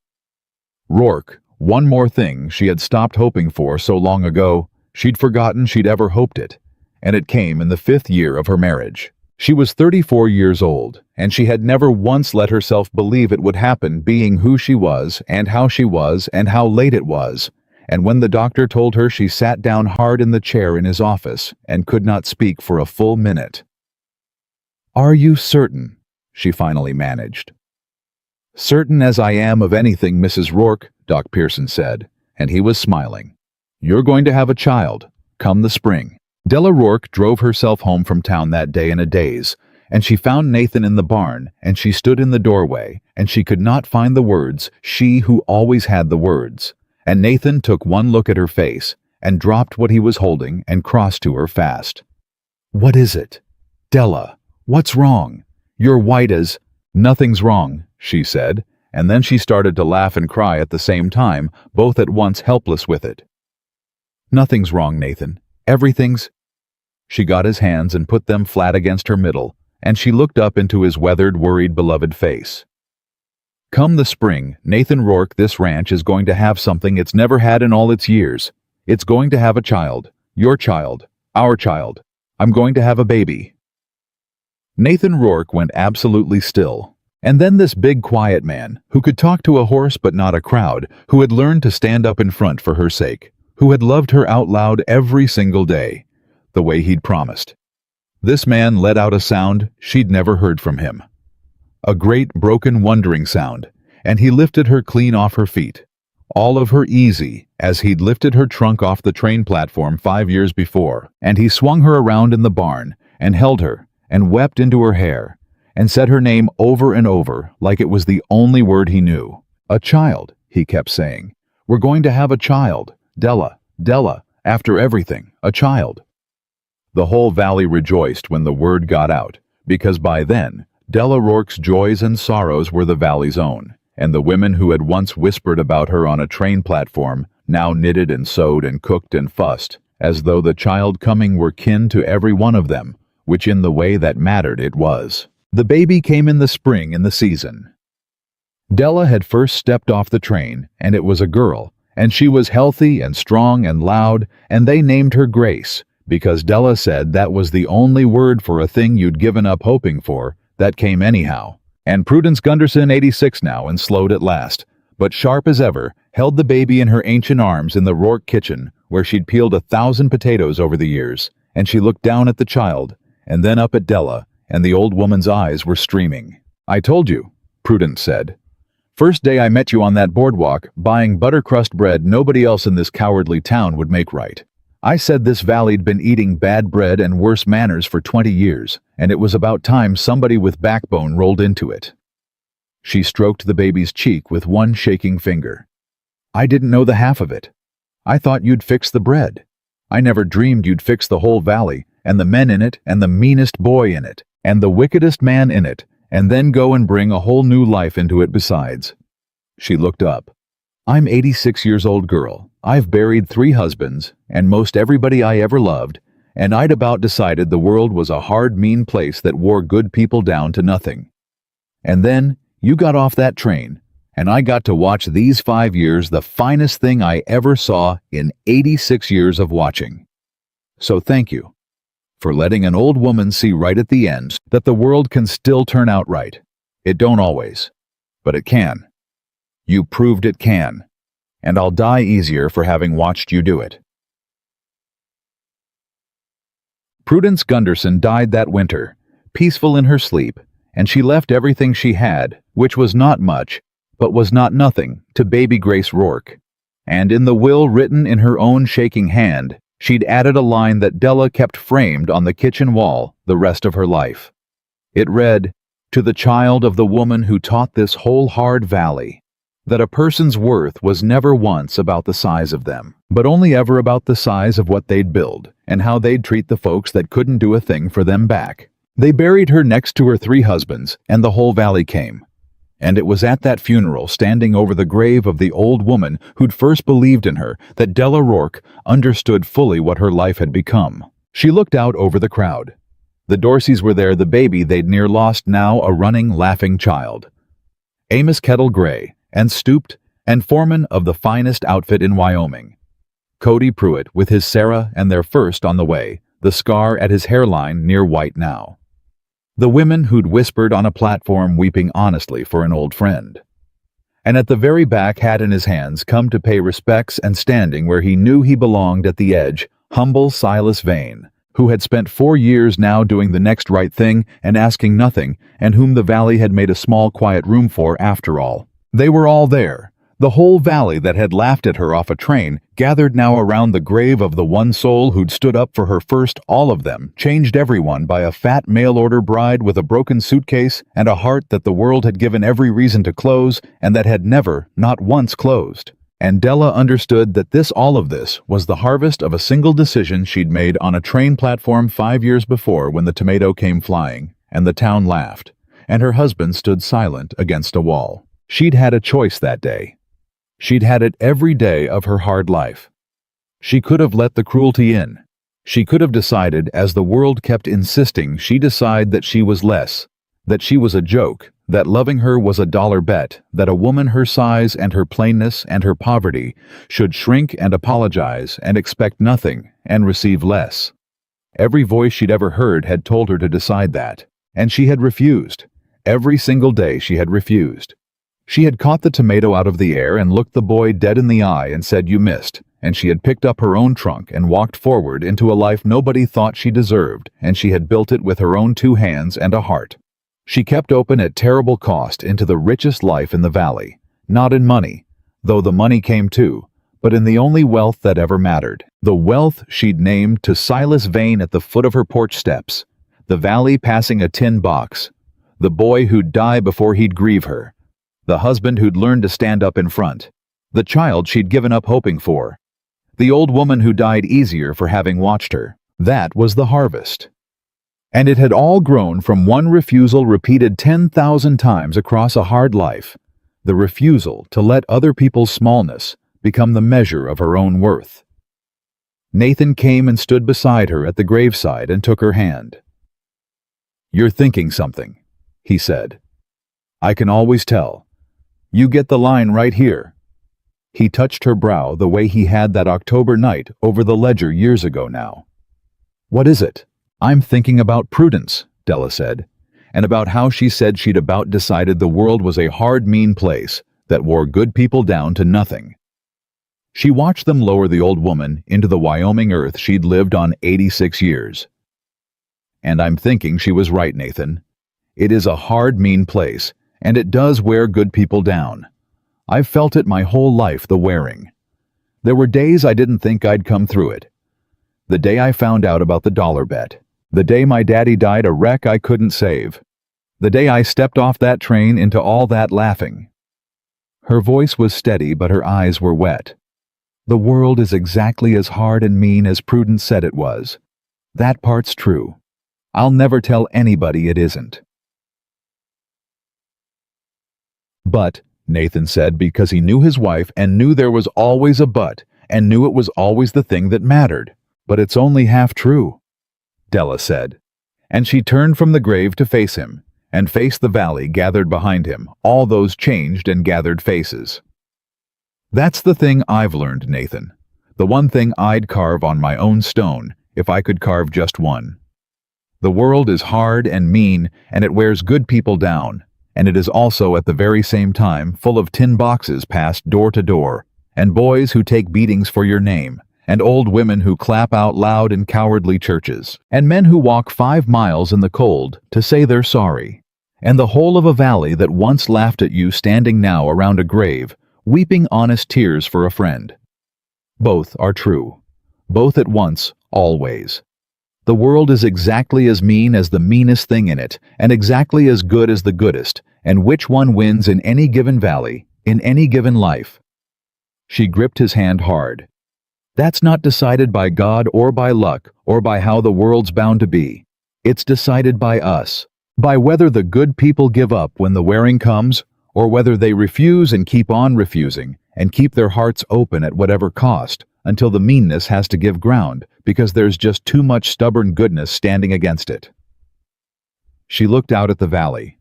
Rourke, one more thing she had stopped hoping for so long ago, she'd forgotten she'd ever hoped it, and it came in the 5th year of her marriage. She was 34 years old, and she had never once let herself believe it would happen, being who she was and how late it was. And when the doctor told her, she sat down hard in the chair in his office and could not speak for a full minute. "Are you certain?" she finally managed. "Certain as I am of anything, Mrs. Rourke," Doc Pearson said, and he was smiling. "You're going to have a child, come the spring." Della Rourke drove herself home from town that day in a daze, and she found Nathan in the barn, and she stood in the doorway, and she could not find the words, she who always had the words. And Nathan took one look at her face, and dropped what he was holding and crossed to her fast. "What is it? Della, what's wrong? You're white as—" "Nothing's wrong," she said, and then she started to laugh and cry at the same time, both at once helpless with it. "Nothing's wrong, Nathan. Everything's—" She got his hands and put them flat against her middle, and she looked up into his weathered, worried, beloved face. "Come the spring, Nathan Rourke, this ranch is going to have something it's never had in all its years. It's going to have a child. Your child. Our child. I'm going to have a baby." Nathan Rourke went absolutely still. And then this big, quiet man, who could talk to a horse but not a crowd, who had learned to stand up in front for her sake, who had loved her out loud every single day, the way he'd promised. This man let out a sound she'd never heard from him. A great, broken, wondering sound, and he lifted her clean off her feet. All of her easy, as he'd lifted her trunk off the train platform 5 years before, and he swung her around in the barn, and held her, and wept into her hair, and said her name over and over like it was the only word he knew. "A child," he kept saying. "We're going to have a child. Della, Della, after everything, a child." The whole valley rejoiced when the word got out, because by then, Della Rourke's joys and sorrows were the valley's own, and the women who had once whispered about her on a train platform now knitted and sewed and cooked and fussed, as though the child coming were kin to every one of them, which in the way that mattered it was. The baby came in the spring in the season. Della had first stepped off the train, and it was a girl, and she was healthy and strong and loud, and they named her Grace, because Della said that was the only word for a thing you'd given up hoping for, that came anyhow. And Prudence Gunderson, 86 now, and slowed at last, but sharp as ever, held the baby in her ancient arms in the Rourke kitchen, where she'd peeled 1,000 potatoes over the years, and she looked down at the child, and then up at Della, and the old woman's eyes were streaming. "I told you," Prudence said. "First day I met you on that boardwalk, buying buttercrust bread nobody else in this cowardly town would make right. I said this valley'd been eating bad bread and worse manners for 20 years, and it was about time somebody with backbone rolled into it." She stroked the baby's cheek with one shaking finger. "I didn't know the half of it. I thought you'd fix the bread. I never dreamed you'd fix the whole valley, and the men in it, and the meanest boy in it, and the wickedest man in it, and then go and bring a whole new life into it besides." She looked up. "I'm 86 years old, girl. I've buried 3 husbands, and most everybody I ever loved, and I'd about decided the world was a hard, mean place that wore good people down to nothing. And then you got off that train, and I got to watch these 5 years the finest thing I ever saw in 86 years of watching. So thank you for letting an old woman see right at the end that the world can still turn out right. It don't always, but it can. You proved it can, and I'll die easier for having watched you do it." Prudence Gunderson died that winter, peaceful in her sleep, and she left everything she had, which was not much, but was not nothing, to baby Grace Rourke. And in the will written in her own shaking hand, she'd added a line that Della kept framed on the kitchen wall the rest of her life. It read, "To the child of the woman who taught this whole hard valley, that a person's worth was never once about the size of them, but only ever about the size of what they'd build, and how they'd treat the folks that couldn't do a thing for them back." They buried her next to her 3 husbands, and the whole valley came. And it was at that funeral, standing over the grave of the old woman who'd first believed in her, that Della Rourke understood fully what her life had become. She looked out over the crowd. The Dorseys were there, the baby they'd near lost, now a running, laughing child. Amos Kettle Gray, and stooped, and foreman of the finest outfit in Wyoming. Cody Pruitt with his Sarah and their first on the way, the scar at his hairline near white now. The women who'd whispered on a platform, weeping honestly for an old friend. And at the very back, hat in his hands, come to pay respects and standing where he knew he belonged at the edge, humble Silas Vane, who had spent 4 years now doing the next right thing and asking nothing, and whom the valley had made a small quiet room for after all. They were all there. The whole valley that had laughed at her off a train gathered now around the grave of the one soul who'd stood up for her first. All of them changed everyone by a fat mail-order bride with a broken suitcase and a heart that the world had given every reason to close and that had never, not once, closed. And Della understood that all of this was the harvest of a single decision she'd made on a train platform 5 years before, when the tomato came flying and the town laughed and her husband stood silent against a wall. She'd had a choice that day. She'd had it every day of her hard life. She could have let the cruelty in. She could have decided, as the world kept insisting she decide, that she was less, that she was a joke, that loving her was a dollar bet, that a woman her size and her plainness and her poverty should shrink and apologize and expect nothing and receive less. Every voice she'd ever heard had told her to decide that, and she had refused. Every single day she had refused. She had caught the tomato out of the air and looked the boy dead in the eye and said, "You missed," and she had picked up her own trunk and walked forward into a life nobody thought she deserved, and she had built it with her own 2 hands and a heart. She kept open at terrible cost into the richest life in the valley, not in money, though the money came too, but in the only wealth that ever mattered, the wealth she'd named to Silas Vane at the foot of her porch steps, the valley passing a tin box, the boy who'd die before he'd grieve her, the husband who'd learned to stand up in front, the child she'd given up hoping for, the old woman who died easier for having watched her. That was the harvest. And it had all grown from one refusal repeated 10,000 times across a hard life, the refusal to let other people's smallness become the measure of her own worth. Nathan came and stood beside her at the graveside and took her hand. "You're thinking something," he said. "I can always tell. You get the line right here." He touched her brow the way he had that October night over the ledger years ago now. "What is it?" "I'm thinking about Prudence," Della said, and about how she said she'd about decided the world was a hard, mean place that wore good people down to nothing. She watched them lower the old woman into the Wyoming earth she'd lived on 86 years. "And I'm thinking she was right, Nathan. It is a hard, mean place, and it does wear good people down. I've felt it my whole life, the wearing. There were days I didn't think I'd come through it. The day I found out about the dollar bet. The day my daddy died a wreck I couldn't save. The day I stepped off that train into all that laughing." Her voice was steady, but her eyes were wet. "The world is exactly as hard and mean as Prudence said it was. That part's true. I'll never tell anybody it isn't." "But," Nathan said, because he knew his wife and knew there was always a but, and knew it was always the thing that mattered. "But it's only half true," Della said. And she turned from the grave to face him, and face the valley gathered behind him, all those changed and gathered faces. "That's the thing I've learned, Nathan. The one thing I'd carve on my own stone, if I could carve just one. The world is hard and mean, and it wears good people down, and it is also at the very same time full of tin boxes passed door to door, and boys who take beatings for your name, and old women who clap out loud in cowardly churches, and men who walk 5 miles in the cold to say they're sorry, and the whole of a valley that once laughed at you standing now around a grave, weeping honest tears for a friend. Both are true. Both at once, always. The world is exactly as mean as the meanest thing in it, and exactly as good as the goodest, and which one wins in any given valley, in any given life?" She gripped his hand hard. "That's not decided by God or by luck or by how the world's bound to be. It's decided by us, by whether the good people give up when the wearing comes, or whether they refuse and keep on refusing and keep their hearts open at whatever cost until the meanness has to give ground because there's just too much stubborn goodness standing against it. She looked out at the valley.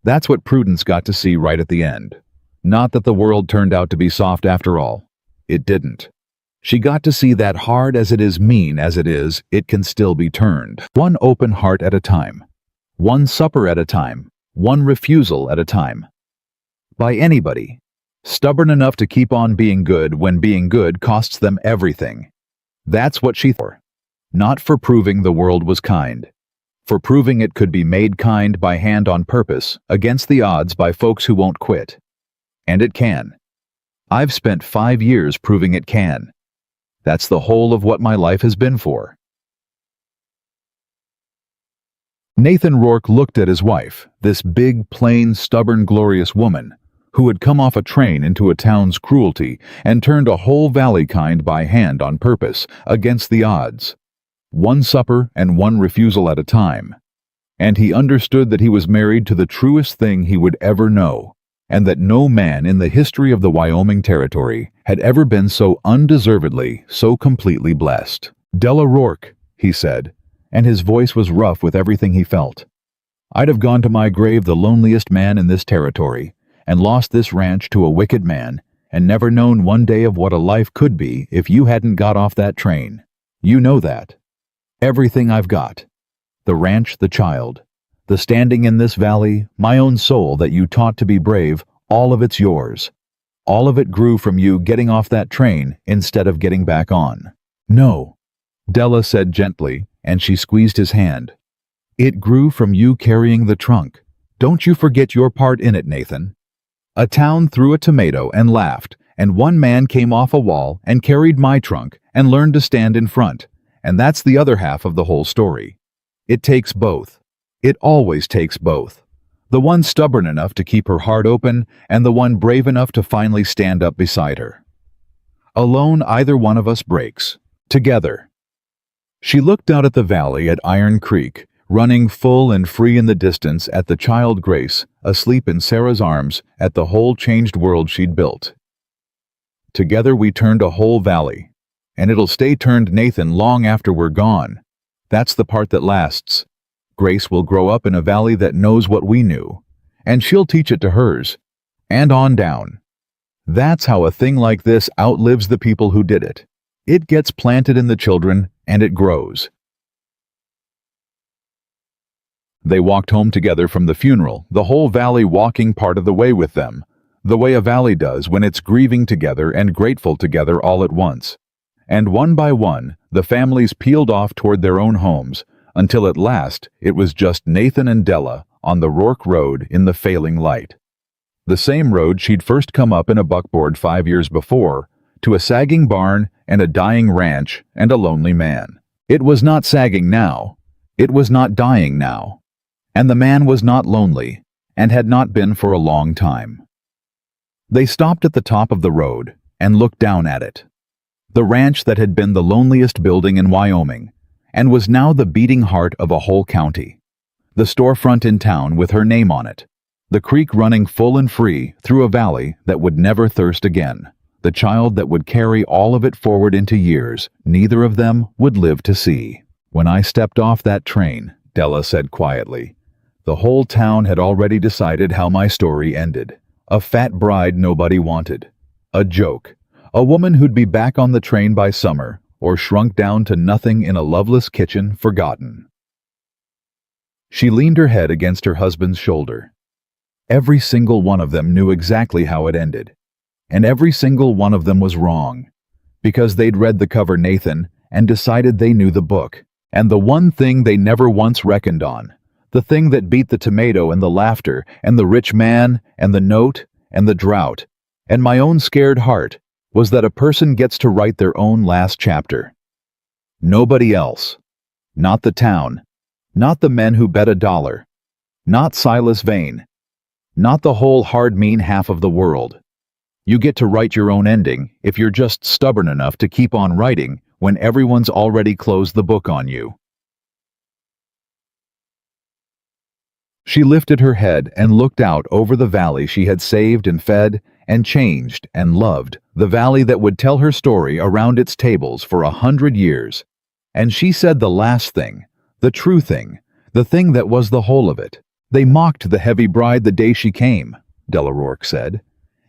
That's what Prudence got to see right at the end. Not that the world turned out to be soft after all. It didn't. She got to see that hard as it is, mean as it is, it can still be turned. One open heart at a time. One supper at a time. One refusal at a time. By anybody. Stubborn enough to keep on being good when being good costs them everything. That's what she thought. Not for proving the world was kind. For proving it could be made kind by hand on purpose, against the odds by folks who won't quit. And it can. I've spent 5 years proving it can. That's the whole of what my life has been for. Nathan Rourke looked at his wife, this big, plain, stubborn, glorious woman, who had come off a train into a town's cruelty and turned a whole valley kind by hand on purpose, against the odds. One supper and one refusal at a time. And he understood that he was married to the truest thing he would ever know, and that no man in the history of the Wyoming Territory had ever been so undeservedly, so completely blessed. "Della Rourke," he said, and his voice was rough with everything he felt. "I'd have gone to my grave the loneliest man in this territory, and lost this ranch to a wicked man, and never known one day of what a life could be if you hadn't got off that train. You know that. Everything I've got. The ranch, the child, the standing in this valley, my own soul that you taught to be brave, all of it's yours. All of it grew from you getting off that train instead of getting back on." "No," Della said gently, and she squeezed his hand. "It grew from you carrying the trunk. Don't you forget your part in it, Nathan." A town threw a tomato and laughed, and one man came off a wall and carried my trunk and learned to stand in front, and that's the other half of the whole story. It takes both. It always takes both. The one stubborn enough to keep her heart open, and the one brave enough to finally stand up beside her. Alone, either one of us breaks. Together. She looked out at the valley at Iron Creek, running full and free in the distance at the child Grace, asleep in Sarah's arms, at the whole changed world she'd built. Together we turned a whole valley. And it'll stay turned, Nathan, long after we're gone. That's the part that lasts. Grace will grow up in a valley that knows what we knew, and she'll teach it to hers, and on down. That's how a thing like this outlives the people who did it. It gets planted in the children, and it grows. They walked home together from the funeral, the whole valley walking part of the way with them, the way a valley does when it's grieving together and grateful together all at once. And one by one, the families peeled off toward their own homes, until at last it was just Nathan and Della on the Rourke Road in the failing light. The same road she'd first come up in a buckboard 5 years before, to a sagging barn and a dying ranch and a lonely man. It was not sagging now. It was not dying now. And the man was not lonely, and had not been for a long time. They stopped at the top of the road and looked down at it. The ranch that had been the loneliest building in Wyoming, and was now the beating heart of a whole county. The storefront in town with her name on it. The creek running full and free through a valley that would never thirst again. The child that would carry all of it forward into years neither of them would live to see. "When I stepped off that train," Della said quietly, "the whole town had already decided how my story ended. A fat bride nobody wanted. A joke. A woman who'd be back on the train by summer, or shrunk down to nothing in a loveless kitchen, forgotten." She leaned her head against her husband's shoulder. Every single one of them knew exactly how it ended. And every single one of them was wrong. Because they'd read the cover, Nathan, and decided they knew the book. And the one thing they never once reckoned on, the thing that beat the tomato and the laughter and the rich man and the note and the drought and my own scared heart, was that a person gets to write their own last chapter. Nobody else. Not the town. Not the men who bet $1. Not Silas Vane. Not the whole hard, mean half of the world. You get to write your own ending if you're just stubborn enough to keep on writing when everyone's already closed the book on you. She lifted her head and looked out over the valley she had saved and fed and changed and loved, the valley that would tell her story around its tables for 100 years. And she said the last thing, the true thing, the thing that was the whole of it. They mocked the heavy bride the day she came, Della Rourke said.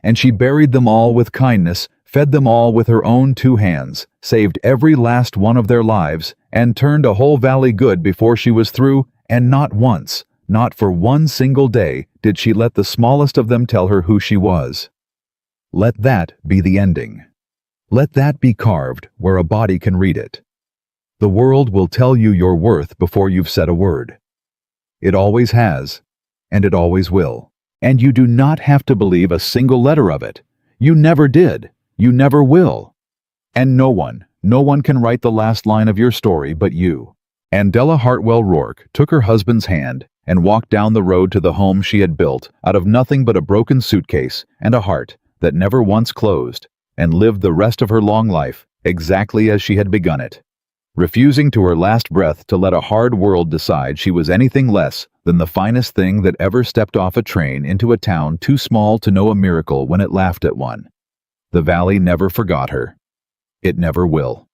And she buried them all with kindness, fed them all with her own 2 hands, saved every last one of their lives, and turned a whole valley good before she was through, and not once, not for one single day, did she let the smallest of them tell her who she was. Let that be the ending. Let that be carved where a body can read it. The world will tell you your worth before you've said a word. It always has, and it always will. And you do not have to believe a single letter of it. You never did. You never will. And no one can write the last line of your story but you. And Della Hartwell Rourke took her husband's hand and walked down the road to the home she had built out of nothing but a broken suitcase and a heart that never once closed, and lived the rest of her long life exactly as she had begun it, refusing to her last breath to let a hard world decide she was anything less than the finest thing that ever stepped off a train into a town too small to know a miracle when it laughed at one. The valley never forgot her. It never will.